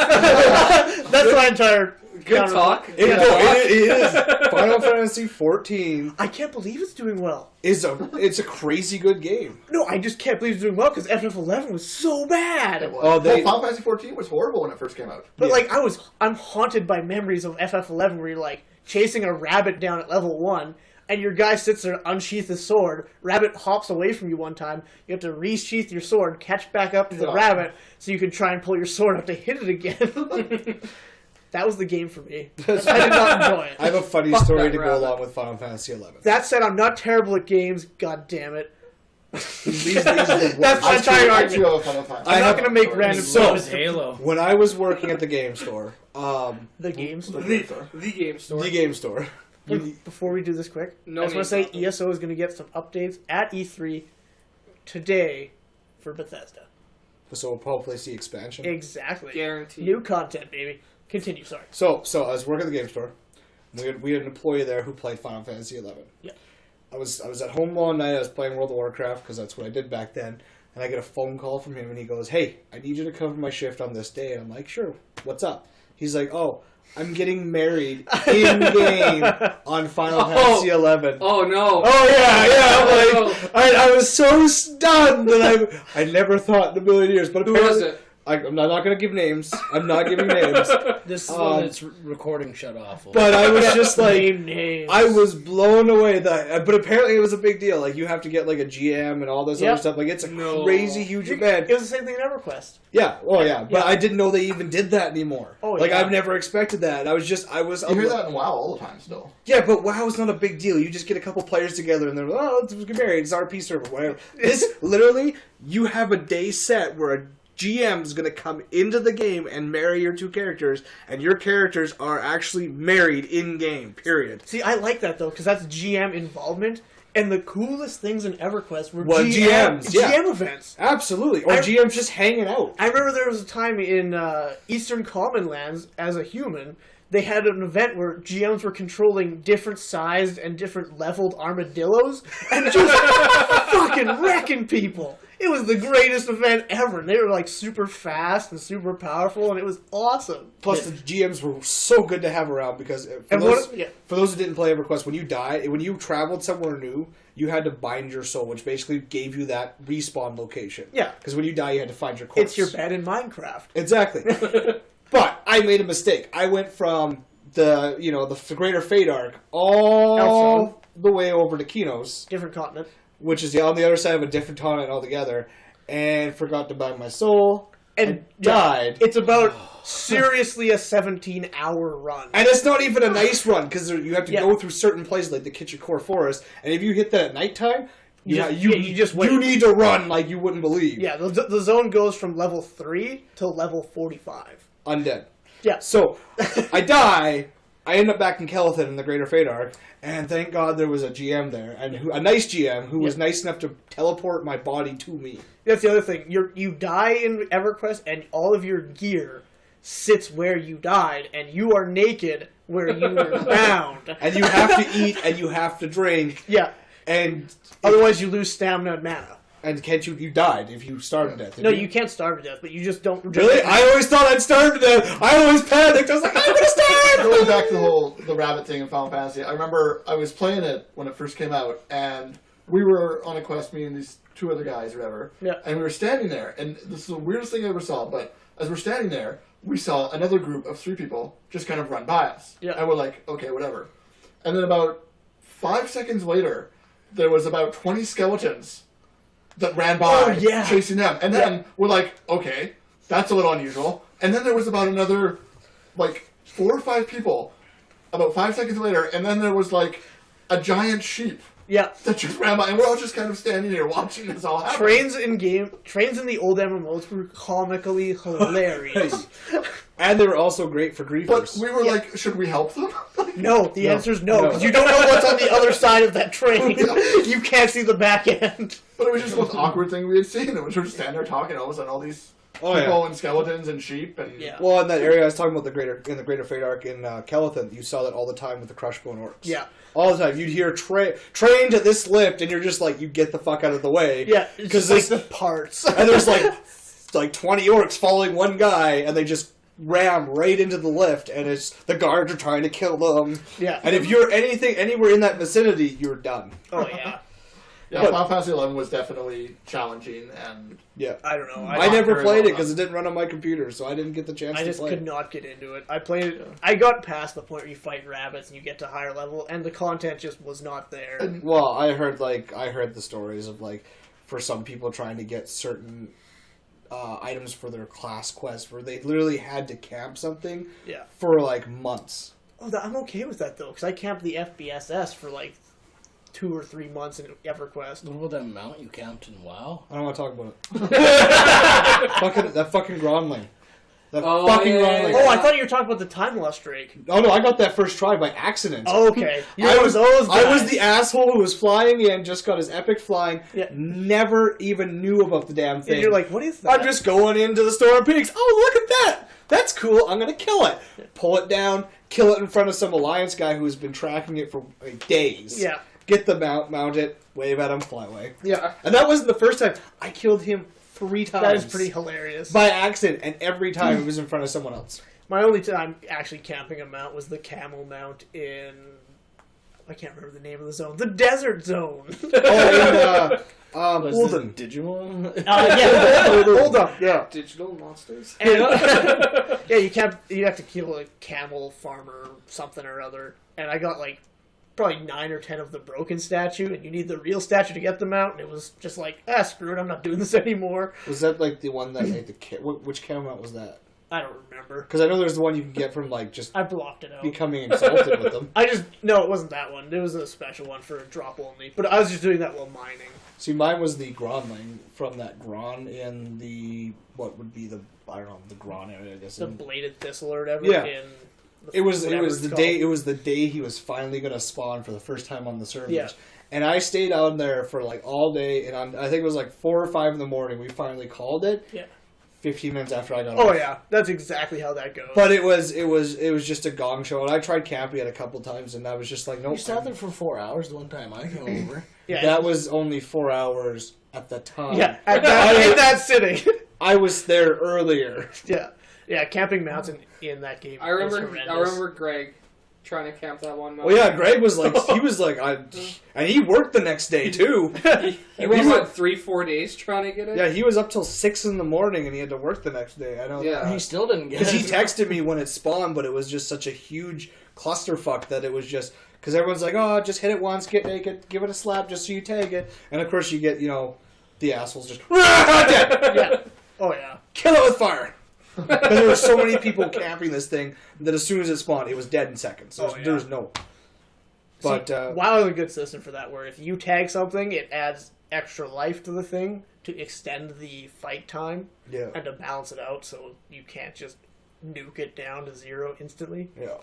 C: That's my entire
B: good talk.
A: It is. Final Fantasy XIV.
C: I can't believe it's doing well.
A: It's a crazy good game.
C: No, I just can't believe it's doing well because FF11 was so bad.
D: It was. Final Fantasy XIV was horrible when it first came out.
C: But I'm haunted by memories of FF11 where you're like chasing a rabbit down at level 1. And your guy sits there, unsheath his sword. Rabbit hops away from you one time. You have to resheath your sword, catch back up to the rabbit, so you can try and pull your sword up to hit it again. That was the game for me. I did not enjoy it.
A: I have a funny story to go along with Final Fantasy XI.
C: That said, I'm not terrible at games. God damn it.
A: That's
C: my entire argument. I'm not going to make random
E: So, Halo.
A: When I was working at the game store,
C: the game store.
B: The game store.
A: The game store.
C: Before we do this quick,
B: No
C: I just want to say
B: name
C: ESO is going to get some updates at E3 today for Bethesda.
A: So we'll probably see expansion.
C: Exactly.
B: Guaranteed.
C: New content, baby. Continue, sorry.
A: So I was working at the game store. We had an employee there who played Final Fantasy XI.
C: Yeah.
A: I was at home one night. I was playing World of Warcraft because that's what I did back then. And I get a phone call from him, and he goes, "Hey, I need you to cover my shift on this day." And I'm like, "Sure. What's up?" He's like, "Oh, I'm getting married in game on Final Fantasy XI."
B: Oh no!
A: Oh yeah. I was so stunned that I never thought in a million years. But
B: who was it?
A: I'm not going to give names. I'm not giving names.
E: This is when it's recording shut off.
A: But I was just like,
C: names.
A: I was blown away. But apparently it was a big deal. Like, you have to get like a GM and all this other stuff. Like, it's a crazy huge event.
C: It was the same thing in EverQuest.
A: Yeah. Oh yeah. But I didn't know they even did that anymore.
C: Oh,
A: like,
C: yeah.
A: I've never expected that. I was.
D: You hear that in WoW all the time still.
A: Yeah, but WoW's not a big deal. You just get a couple players together and they're like, oh, let's get married. It's RP server, whatever. This, literally, you have a day set where a GM is going to come into the game and marry your two characters, and your characters are actually married in-game, period.
C: See, I like that, though, because that's GM involvement, and the coolest things in EverQuest were
A: GMs,
C: GM events.
A: Absolutely. Or GMs just hanging out.
C: I remember there was a time in Eastern Commonlands, as a human, they had an event where GMs were controlling different sized and different leveled armadillos, and just fucking wrecking people. It was the greatest event ever. And they were like super fast and super powerful, and it was awesome.
A: Plus, the GMs were so good to have around because for those who didn't play EverQuest, when you traveled somewhere new, you had to bind your soul, which basically gave you that respawn location.
C: Yeah.
A: Because when you die, you had to find your corpse.
C: It's your bed in Minecraft.
A: Exactly. But I made a mistake. I went from the Greater Fate arc all the way over to Kinos.
C: Different continent.
A: Which is on the other side of a different continent altogether, and forgot to buy my soul, and died.
C: It's about seriously a 17-hour run.
A: And it's not even a nice run, because you have to go through certain places, like the Kitchikor Forest, and if you hit that at nighttime, you need to run like you wouldn't believe.
C: Yeah, the zone goes from level 3 to level 45.
A: Undead.
C: Yeah.
A: So, I die, I end up back in Kelithan in the Greater Fate arc, and thank God there was a GM there, and a nice GM who was nice enough to teleport my body to me.
C: That's the other thing. You die in EverQuest, and all of your gear sits where you died, and you are naked where you were bound.
A: And you have to eat, and you have to drink.
C: Yeah.
A: And
C: otherwise you lose stamina and mana.
A: And can't you died if you starve to death.
C: No, you can't starve to death, but you just don't...
A: Really? I always thought I'd starve to death. I always panicked. I was like, I'm going to starve!
D: Going back to the rabbit thing in Final Fantasy, I remember I was playing it when it first came out, and we were on a quest, me and these two other guys or whatever, and we were standing there, and this is the weirdest thing I ever saw, but as we're standing there, we saw another group of 3 people just kind of run by us. Yeah. And we're like, okay, whatever. And then about 5 seconds later, there was about 20 skeletons that ran by, chasing them. And then we're like, okay, that's a little unusual. And then there was about another, 4 or 5 people, about 5 seconds later, and then there was, a giant sheep
C: Yeah.
D: that just ran by, and we're all just kind of standing here watching this all happen.
C: Trains in the old MMOs were comically hilarious.
A: And they were also great for griefers.
D: But we were like, should we help them?
C: No, the answer is no, because you don't know what's on the other side of that train. You can't see the back end.
D: But it was just the most awkward thing we had seen. It was just standing there talking, all of a sudden all these people and skeletons and sheep. And
A: Well, in that area I was talking about in the Greater Fate Arc in Kelethan, you saw that all the time with the Crushbone Orcs.
C: Yeah.
A: All the time. You'd hear train to this lift, and you're just like, you get the fuck out of the way.
C: Yeah, because like the parts.
A: And there's like 20 orcs following one guy, and they just ram right into the lift, and it's the guards are trying to kill them.
C: Yeah.
A: And if you're anywhere in that vicinity, you're done.
C: Oh, yeah.
D: Yeah, Final Fantasy 11 was definitely challenging, and
C: I don't know.
A: I never played it because it didn't run on my computer, so I didn't get the chance to play it.
C: I just could not get into it. I played it. I got past the point where you fight rabbits and you get to higher level, and the content just was not there.
A: Well, I heard the stories of for some people trying to get certain items for their class quest where they literally had to camp something for months.
C: Oh, I'm okay with that though, because I camped the FBSS for 2 or 3 months in EverQuest.
E: What about that mount you camped in WoW?
A: I don't want to talk about it. that fucking Gronling. Gronling.
C: Oh, I thought you were talking about the Time Lost Drake.
A: Oh no, I got that first try by accident.
C: Oh, okay. I was
A: the asshole who was flying in, just got his epic flying, never even knew about the damn thing.
C: And you're like, what is that?
A: I'm just going into the Storm Peaks. Oh, look at that! That's cool. I'm going to kill it. Pull it down, kill it in front of some Alliance guy who's been tracking it for days.
C: Yeah.
A: Get the mount it, wave at him, fly away.
C: Yeah.
A: And that wasn't the first time. I killed him 3 times.
C: That is pretty hilarious.
A: By accident, and every time it was in front of someone else.
C: My only time actually camping a mount was the camel mount in... I can't remember the name of the zone. The Desert Zone!
A: Ulden.
E: Digimon?
C: Hold on. Yeah.
B: Digital monsters?
C: And, yeah, you have to kill a camel farmer or something or other. And I got probably 9 or 10 of the broken statue, and you need the real statue to get them out, and it was just screw it, I'm not doing this anymore.
A: Was that the one that which camel mount was that?
C: I don't remember.
A: Because I know there's the one you can get from just
C: I blocked it out.
A: becoming insulted with them.
C: No, it wasn't that one. It was a special one for a drop only. But I was just doing that while mining.
A: See, mine was the Gronling from that Gron in the the Gron area, I guess.
C: The bladed thistle or whatever.
A: Yeah.
C: It was
A: the day he was finally going to spawn for the first time on the servers.
C: Yeah.
A: And I stayed out there for all day, and I think it was 4 or 5 in the morning. We finally called it.
C: Yeah.
A: 15 minutes after I got
C: off.
A: off.
C: Oh yeah, that's exactly how that goes.
A: But it was just a gong show, and I tried camping it a couple times, and I was just nope.
E: You sat there for 4 hours the one time I came over.
C: Yeah,
A: that was only 4 hours at the time.
C: Yeah, in that sitting.
A: I was there earlier.
C: Yeah, camping mounts in that game.
B: I remember Greg trying to camp that one mountain.
A: Well, yeah, Greg was and he worked the next day too.
B: he went 3-4 days trying to get it.
A: Yeah, he was up till 6 in the morning, and he had to work the next day. I know.
B: Yeah,
E: he still didn't get it.
A: Because he texted me when it spawned, but it was just such a huge clusterfuck that it was just because everyone's like, "Oh, just hit it once, get naked, give it a slap, just so you tag it," and of course you get the assholes just dead.
C: Yeah. Oh yeah.
A: Kill it with fire. Because there were so many people camping this thing that as soon as it spawned, it was dead in seconds. There was no. But
C: WoW is a good system for that, where if you tag something, it adds extra life to the thing to extend the fight time and to balance it out, so you can't just nuke it down to 0 instantly.
A: Yeah.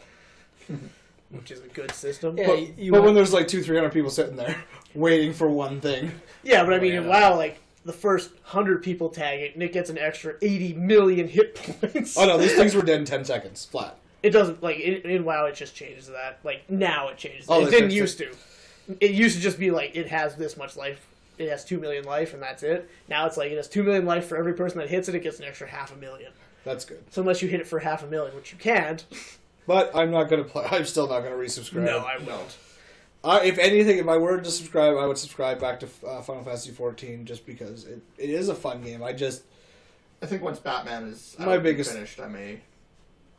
C: Which is a good system.
A: Yeah, but when there's 200-300 people sitting there waiting for one thing.
C: Yeah, but I mean, in WoW, the first 100 people tag it, and it gets an extra 80 million hit points.
A: Oh no, these things were dead in 10 seconds, flat.
C: It doesn't, in WoW, it just changes that. Now it changes.
A: Oh,
C: it didn't used to. It used to just be it has this much life, it has 2 million life, and that's it. Now it's it has 2 million life for every person that hits it, it gets an extra 500,000.
A: That's good.
C: So unless you hit it for 500,000, which you can't.
A: But I'm not going to play, I'm still not going to resubscribe.
C: No, I won't.
A: If anything, if I were to subscribe, I would subscribe back to Final Fantasy XIV just because it is a fun game. I
D: think once Batman is finished, I may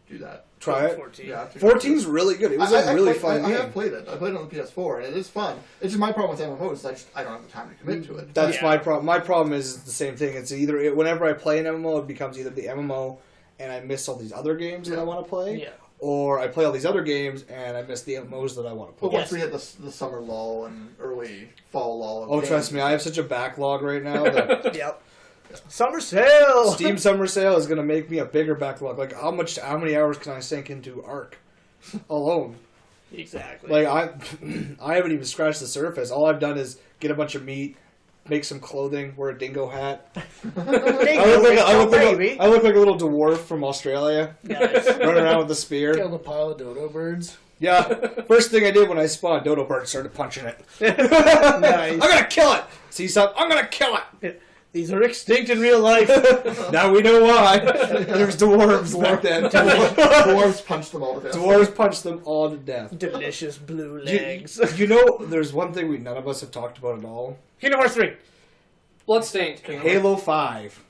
D: do that.
A: Try it.
C: 14.
D: Yeah,
A: 14's really good. It was a really fun game.
D: I have played it. I played it on the PS4, and it is fun. It's just my problem with MMOs. I don't have the time to commit to it.
A: That's my problem. My problem is the same thing. It's whenever I play an MMO, it becomes either the MMO and I miss all these other games that I want to play, or I play all these other games and I miss the MMOs that I want to play.
D: But once we hit the summer lull and early fall lull...
A: Oh, trust me, I have such a backlog right now that...
C: Yep. Summer sale!
A: Steam Summer Sale is going to make me a bigger backlog. Like, how many hours can I sink into Ark alone?
C: Exactly.
A: Like, I haven't even scratched the surface. All I've done is get a bunch of meat, make some clothing, wear a dingo hat. I look like a little dwarf from Australia.
C: Nice.
A: Running around with a spear.
E: Killed a pile of dodo birds.
A: Yeah. First thing I did when I spawned, dodo bird started punching it.
C: Nice.
A: I'm going to kill it! See something? I'm going to kill it!
C: These are extinct in real life.
A: Now we know why. There's dwarves back then.
D: Dwarves punched them all to death.
A: Dwarves punched them all to death.
C: Delicious blue legs.
A: You know, there's one thing none of us have talked about at all.
C: Kingdom Hearts 3.
B: Bloodstained.
A: Halo 5.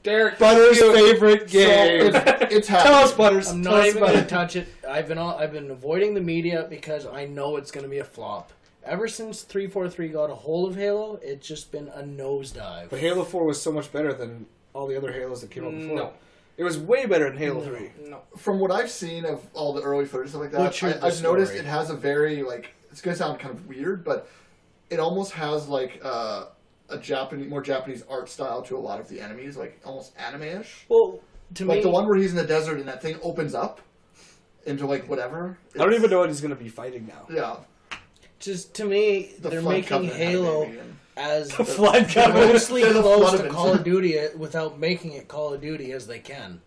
B: Derek.
A: Butter's favorite game.
D: It's
A: Tell
D: happening.
A: us, Butters.
E: I'm
A: Tell
E: not
A: us
E: even
A: about
E: going to
A: it.
E: touch it. I've been avoiding the media because I know it's going to be a flop. Ever since 343 got a hold of Halo, it's just been a nosedive.
A: But Halo 4 was so much better than all the other Halos that came out before.
B: No.
A: It was way better than Halo 3.
B: No.
D: From what I've seen of all the early footage stuff like
E: What's
D: that,
E: your
D: I've noticed
E: story?
D: it has a very, like, it's going to sound kind of weird, but it almost has, like, a more Japanese art style to a lot of the enemies, like, almost anime-ish.
E: Well, to
D: Like,
E: me,
D: the one where he's in the desert and that thing opens up into, like, whatever.
A: I don't even know what he's going to be fighting now.
D: Yeah.
E: just to me,
D: The
E: they're
D: Flood
E: making
D: Covenant had a
E: Halo
D: baby and-
E: as
A: Flood
E: mostly
D: They're the
E: close
D: flood
E: to
D: of it.
E: Call of Duty without making it Call of Duty as they can.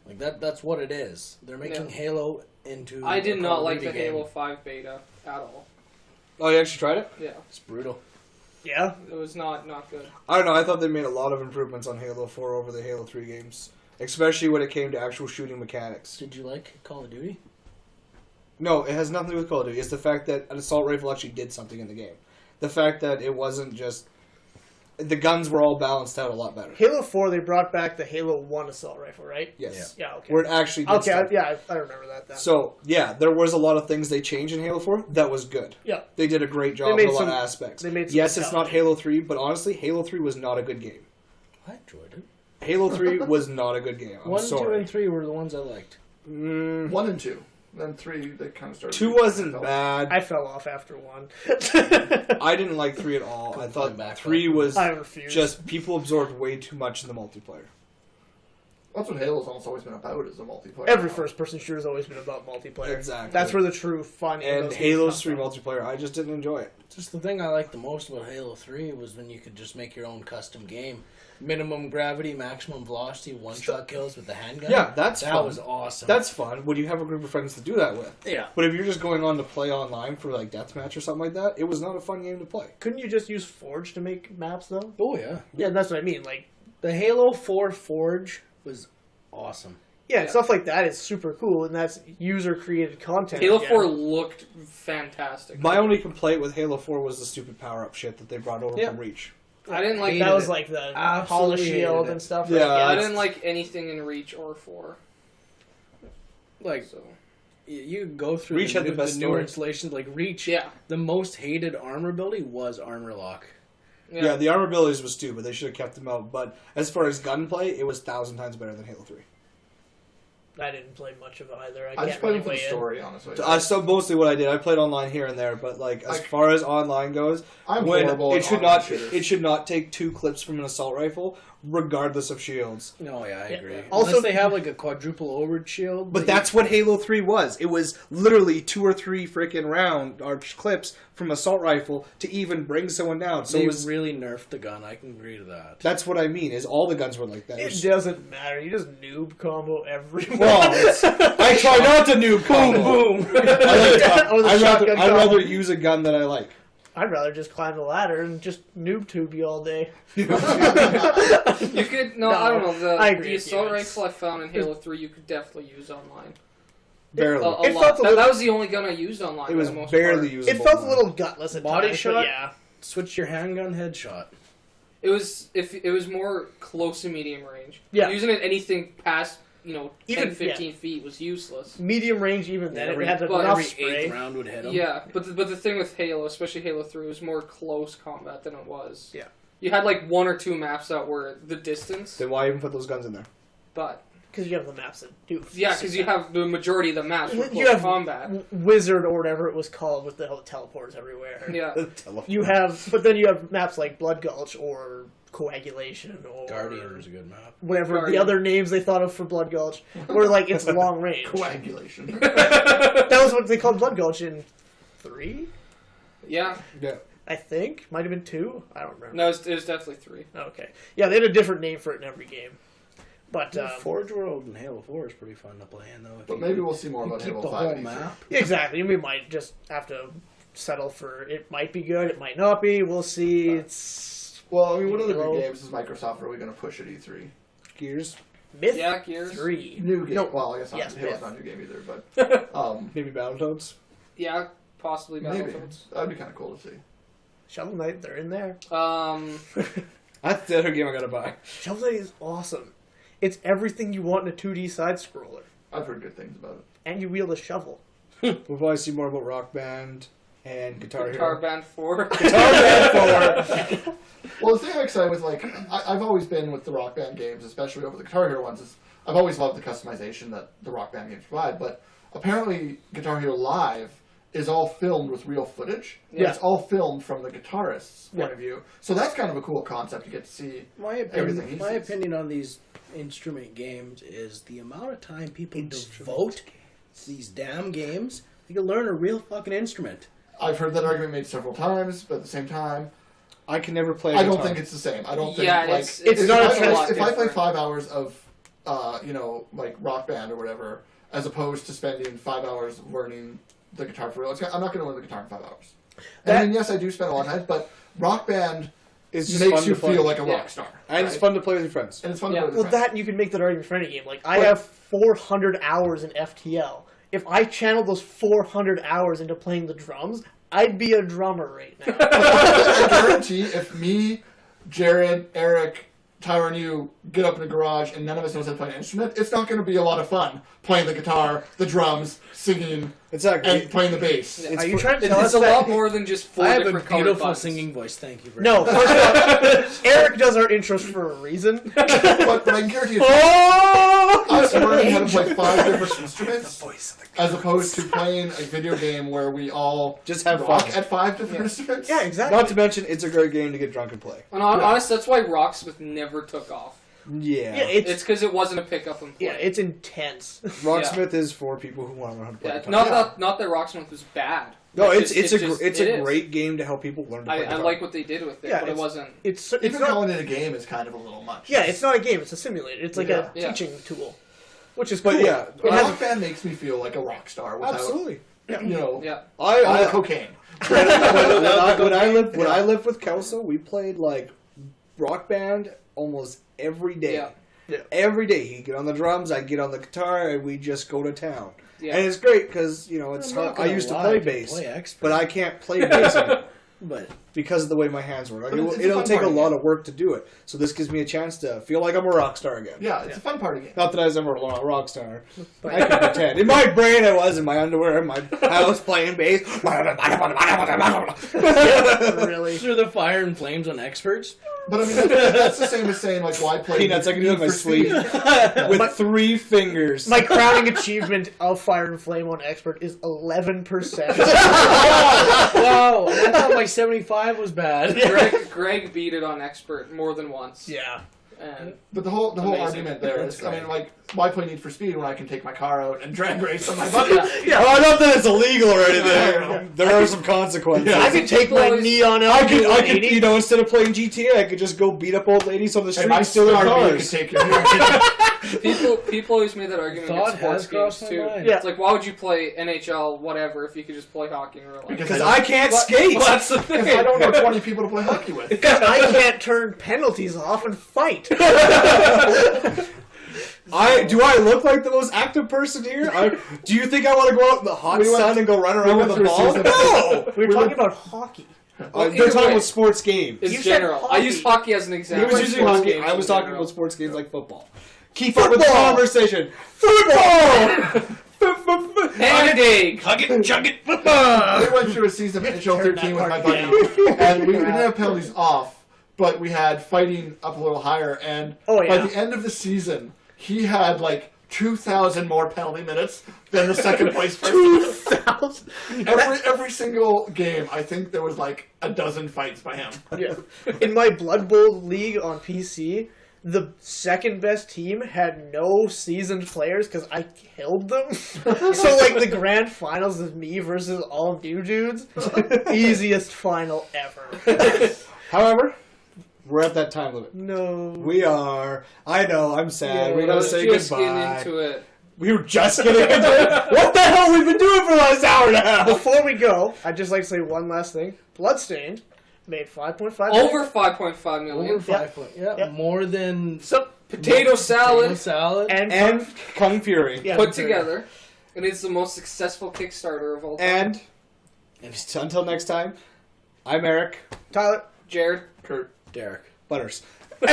E: Like that's what it is. They're making
B: Yeah.
E: Halo into.
B: I did
E: a
B: not
E: Call of
B: like
E: Duty
B: the
E: game.
B: Halo 5 beta at all.
A: Oh, you actually tried it?
B: Yeah.
E: It's brutal.
C: Yeah.
B: It was not good.
A: I don't know. I thought they made a lot of improvements on Halo 4 over the Halo 3 games. Especially when it came to actual shooting mechanics.
E: Did you like Call of Duty?
A: No, it has nothing to do with Call of Duty. It's the fact that an assault rifle actually did something in the game. The fact that it wasn't just... The guns were all balanced out a lot better.
C: Halo 4, they brought back the Halo 1 assault rifle, right?
A: Yes.
C: Yeah, okay.
A: Where it actually did
C: Okay,
A: stuff.
C: I remember that then.
A: So, yeah, there was a lot of things they changed in Halo 4 that was good.
C: Yeah.
A: They did a great job
C: They
A: in
C: made
A: a lot of
C: some-
A: aspects.
C: they made some
A: Yes, it's not
C: intelligent-
A: Halo 3, but honestly, Halo 3 was not a good game.
E: I enjoyed it.
A: Halo 3 was not a good game. I'm
E: 1,
A: sorry.
E: 2, and 3 were the ones I liked.
D: 1 and 2. Then 3, they kind of started...
A: 2 wasn't bad.
C: I fell off after 1.
A: I didn't like 3 at all. I
E: Couldn't
A: thought
E: climb back
A: 3
E: up.
A: was
C: I refuse.
A: just people absorbed way too much in the multiplayer.
D: That's what Halo's almost always been about, is the multiplayer.
C: Every first-person shooter has always been about multiplayer.
A: Exactly.
C: That's where the true fun in
A: And
C: those games
A: Halo's 3
C: comes from.
A: multiplayer, I just didn't enjoy it.
E: Just the thing I liked the most about Halo 3 was when you could just make your own custom game. Minimum gravity, maximum velocity, one-shot kills with the handgun.
A: Yeah, that's
E: that
A: fun.
E: was awesome.
A: That's fun when you have a group of friends to do that with.
E: yeah.
A: But if you're just going on to play online for like deathmatch or something like that, it was not a fun game to play.
C: Couldn't you just use Forge to make maps, though?
E: Oh yeah.
C: Yeah, that's what I mean. Like,
E: The Halo 4 Forge was awesome.
C: yeah, stuff like that is super cool, and that's user-created content.
B: Halo
C: again.
B: 4 looked fantastic.
A: My only complaint with Halo 4 was the stupid power-up shit that they brought over
E: Yeah.
A: from Reach.
B: I didn't like
E: Hated
C: That was
E: it.
C: like the
E: Absolutely
C: Hollow Shield
E: hated it.
C: and stuff.
A: Yeah.
B: I
C: Like,
B: didn't like anything in Reach or 4.
E: Like
B: So
E: you go through
A: Reach had the best
E: newer
A: story.
E: installations. Like Reach,
B: yeah.
E: the most hated armor ability was armor lock.
A: Yeah, the armor abilities was stupid. They should have kept them out. But as far as gunplay, it was 1,000 times better than Halo 3.
C: I didn't play much of either. I
D: I
C: can't
D: just played
C: really
D: for the
C: weigh in.
D: story, honestly.
A: So mostly what I did, I played online here and there, but like as far as online goes,
D: I'm
A: when
D: horrible
A: it
D: at
A: should
D: online
A: not
D: shooters.
A: it should not take 2 clips from an assault rifle, regardless of shields.
E: No, yeah, I
C: Yeah.
E: agree.
C: Also-
E: Unless they have like a quadruple overed shield.
A: But that's what Halo 3 was. It was literally 2 or 3 freaking round or clips from assault rifle to even bring someone down. So
E: they
A: it was,
E: really nerfed the gun. I can agree to that.
A: that's what I mean. Is all the guns were like that.
C: It doesn't matter. You just noob combo everyone.
A: Well, I try not to noob combo.
C: boom.
A: I like,
C: Or the
A: I'd
C: shotgun
A: rather
C: combo.
A: use a gun that I like.
C: I'd rather just climb the ladder and just noob tube you all day.
B: You could I don't know.
C: I agree
B: The
C: with you.
B: assault rifle I found in Halo 3 you could definitely use online.
A: Barely.
B: A
C: It
B: lot.
C: felt a
B: That,
C: little-
B: that was the only gun I used online.
A: It
B: for
A: was
B: the most
A: barely
B: part.
A: usable.
C: It felt a little gutless at
E: Body
C: times,
E: shot?
C: but yeah.
E: Switch your handgun headshot.
B: It was more close to medium range.
C: Yeah.
B: Using it anything past 10,
C: Even-
B: 15 feet was useless.
C: Medium range even then.
E: Every-
C: It had
B: but
C: enough
E: Every
C: spray.
E: 8th round would hit him.
B: Yeah, but the thing with Halo, especially Halo 3, was more close combat than it was.
C: Yeah.
B: You had like 1 or 2 maps out where the distance,
A: Then why even put those guns in there?
B: but
C: Because you have the maps that do.
B: Yeah, because you have the majority of the maps for
C: You have
B: combat.
C: Wizard or whatever it was called with the teleports everywhere.
B: Yeah.
C: You have, but then you have maps like Blood Gulch or Coagulation or
E: Guardian is a good map.
C: whatever
B: Guardian.
C: the other names they thought of for Blood Gulch, where like it's long range.
D: Coagulation.
C: That was what they called Blood Gulch in 3,
B: Yeah.
C: I think. Might have been 2. I don't remember.
B: No, it was definitely 3.
C: Okay. Yeah, they had a different name for it in every game. But
E: Forge World and Halo 4 is pretty fun to play in, though.
D: But maybe we'll see more about
E: keep
D: Halo
E: the
D: 5.
E: whole map.
C: exactly, we might just have to settle for it might be good, it might not be. We'll see. It's
D: Well, I mean, what other big games is Microsoft really going to push at E3?
A: Gears.
C: Myth
B: Yeah, Gears.
C: 3.
D: New game.
C: No.
D: Well, I guess not,
C: Yes,
D: Halo's
C: Myth.
D: not a new game either, but
A: Maybe Battletoads.
B: Yeah, possibly
D: maybe.
B: Battletoads.
D: That'd be kind of cool to see.
C: Shovel Knight, they're in there.
A: That's the other game I gotta buy.
C: Shovel Knight is awesome. It's everything you want in a 2D side scroller.
D: I've heard good things about it.
C: And you wield a shovel.
A: We'll probably see more about Rock Band and Guitar
B: Guitar
A: Hero.
B: Band 4.
A: Guitar Band 4.
D: Well, the thing I'm excited with, like, I've always been with the Rock Band games, especially over the Guitar Hero ones, is I've always loved the customization that the Rock Band games provide, but apparently Guitar Hero Live is all filmed with real footage.
C: Yeah.
D: It's all filmed from the guitarist's point of view. So that's kind of a cool concept. You get to see everything he
E: My
D: sees.
E: opinion on these instrument games is the amount of time people devote to these damn games. You can learn a real fucking instrument.
D: I've heard that argument made several times, but at the same time,
A: I can never play.
D: I don't think it's the same. I don't think
B: Yeah,
D: like
B: it's
D: if
B: not
D: I
B: a lot
D: if I play
B: different.
D: 5 hours of like Rock Band or whatever, as opposed to spending 5 hours learning the guitar for real, I'm not going to learn the guitar in 5 hours. And I mean, yes, I do spend a lot of time, but Rock Band
A: It's just fun
D: makes you
A: to play.
D: feel like a
B: Yeah.
D: rock star,
A: And it's
D: right?
A: fun to play with your friends.
D: And it's fun
B: Yeah.
D: to play with
C: Well,
D: your friends.
C: that you can make that argument for any game. Like, I have 400 hours in FTL. If I channeled those 400 hours into playing the drums, I'd be a drummer right now.
D: I guarantee if me, Jared, Eric, Tyler, and you get up in the garage and none of us knows how to play an instrument, it's not going to be a lot of fun playing the guitar, the drums, singing,
A: Exactly.
D: and playing the bass.
C: Are you trying to tell
B: It's
C: us
B: a
C: that?
B: lot more than just 4
E: I have a
B: different colored
E: beautiful
B: buttons.
E: singing voice. Thank you very
C: No,
E: much.
C: first of all, Eric does our intros for a reason.
D: but I can guarantee you,
C: Oh!
D: us learning how to play 5 different instruments
A: voice of the
D: as opposed to playing a video game where we all
A: Just have
D: rock
A: fun.
D: at 5 different instruments.
C: Yeah, exactly.
A: Not to mention, it's a great game to get drunk and play.
B: And honestly, that's why Rocksmith never took off.
A: Yeah.
C: Yeah,
B: It's because it wasn't a pick up and play.
C: yeah, it's intense.
A: Rocksmith is for people who want to learn how to play.
B: Yeah,
A: guitar.
B: not that Rocksmith was bad.
A: No,
B: It's
A: it's
B: just-
A: a
B: it is.
A: great game to help people learn to play
B: I
A: guitar.
B: like what they did with it,
C: Yeah,
B: but it
C: it's-
B: wasn't.
C: It's
D: Even
C: not,
D: calling it a game is kind of a little much.
C: yeah, it's not a game. It's a simulator. It's like a
B: Yeah.
C: teaching tool, which is cool.
A: But yeah,
C: It has-
D: Rock Band makes me feel like a rock star without,
A: absolutely.
D: you know,
B: Yeah.
D: all the
A: I
D: cocaine.
A: when I lived with Kelso, we played like Rock Band almost every day.
B: Yeah.
C: Yeah.
A: Every day he'd get on the drums, I'd get on the guitar, and we'd just go to town.
B: Yeah.
A: And it's great because it's
E: I'm
A: hard.
E: not
A: I
E: gonna
A: used to
E: lie,
A: play
E: I can
A: bass,
E: play expert.
A: but I can't play bass anymore
E: But
A: because of the way my hands work. Like,
D: But it's a
A: it'll
D: fun
A: take a
D: party
A: lot
D: game.
A: of work to do it. So this gives me a chance to feel like I'm a rock star again.
D: Yeah, it's a fun party game.
A: Not that I was ever a rock star. I can pretend. In my brain, I was in my underwear, in my house, playing bass.
C: really.
E: through the fire and flames on experts.
D: But I mean, that's the same as saying, like, why play
A: Peanuts, I can do it
D: Need
A: with my
D: for Speed?
A: sleeve. With 3 fingers.
C: My crowning achievement of Fire and Flame on Expert is 11%.
E: Wow, I thought my 75 was bad.
B: Greg beat it on expert more than once.
C: yeah.
B: And
D: But the whole
B: Amazing.
D: argument there is, I mean, like, why play Need for Speed when I can take my car out and drag race on my
B: yeah.
D: buddy?
A: Oh, not that it's illegal or anything.
D: Yeah.
A: There are some consequences.
C: I could take my neon
A: I could,
C: L280.
A: instead of playing GTA, I could just go beat up old ladies on the street
D: And my
A: and steal their
D: Star could
A: cars.
D: take your
B: people always made that argument
E: Thought
B: against sports
E: has crossed
B: games
E: my
B: too.
E: mind.
C: Yeah.
B: It's like, why would you play NHL, whatever, if you could just play hockey in real life?
A: Because I can't skate.
B: Well, that's the thing.
D: I don't know 20 people to play hockey with.
C: Because I can't turn penalties off and fight.
A: Do I look like the most active person here? Do you think I want to go out in the hot
D: We went-
A: sun and go run around
D: went
A: with a
D: through a
A: ball?
D: season-
A: No!
C: We were talking about hockey.
B: Well,
A: They're
B: either
A: talking
B: way,
A: about sports games.
B: It's
C: You said
B: general. I
C: hockey.
B: use hockey as an
A: He
B: example.
A: was using
B: Sports
A: hockey.
B: games
A: I was
B: in
A: talking
B: general.
A: about sports games like football. Keep up with the conversation. Football!
B: Hand egg.
E: Hug it, chug it, football!
D: We went through a season of NHL 13 with my buddy, and we didn't have penalties off, but we had fighting up a little higher, and
C: Oh, yeah.
D: by the end of the season, he had like 2,000 more penalty minutes than the second place person.
C: 2,000.
D: Every single game, I think there was like a dozen fights by him.
C: Yeah. In my Blood Bowl league on PC, the second best team had no seasoned players because I killed them. So like the grand finals is me versus all new dudes. Easiest final ever.
A: However, we're at that time limit.
C: No.
A: We are. I know, I'm sad.
C: Yeah,
A: we gotta say
B: just
A: goodbye.
B: getting into it.
A: We were just getting into it. What the hell have we been doing for the last hour now?
C: Before we go, I'd just like to say one last thing. Bloodstained made 5.5
B: Over 5.5 million.
E: Over 5 point. Yeah,
C: Yep.
E: more than
B: Potato salad
E: potato salad.
C: and
A: Kung Fury.
C: yeah,
B: put together. And it's the most successful Kickstarter of all time.
A: And until next time, I'm Eric.
C: Tyler.
B: Jared.
D: Kurt.
E: Derek.
A: Butters. And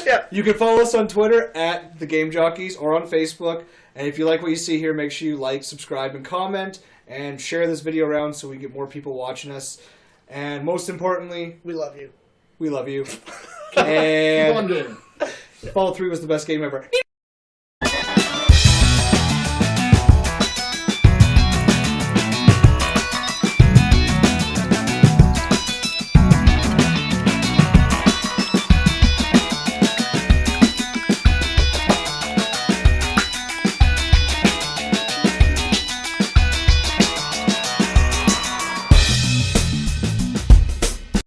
C: Yeah.
A: you can follow us on Twitter at The Game Jockeys or on Facebook. And if you like what you see here, make sure you like, subscribe, and comment. And share this video around so we get more people watching us. And most importantly,
C: We love you.
A: we love you.
D: Keep
A: And
D: on gaming.
A: Fallout 3 was the best game ever.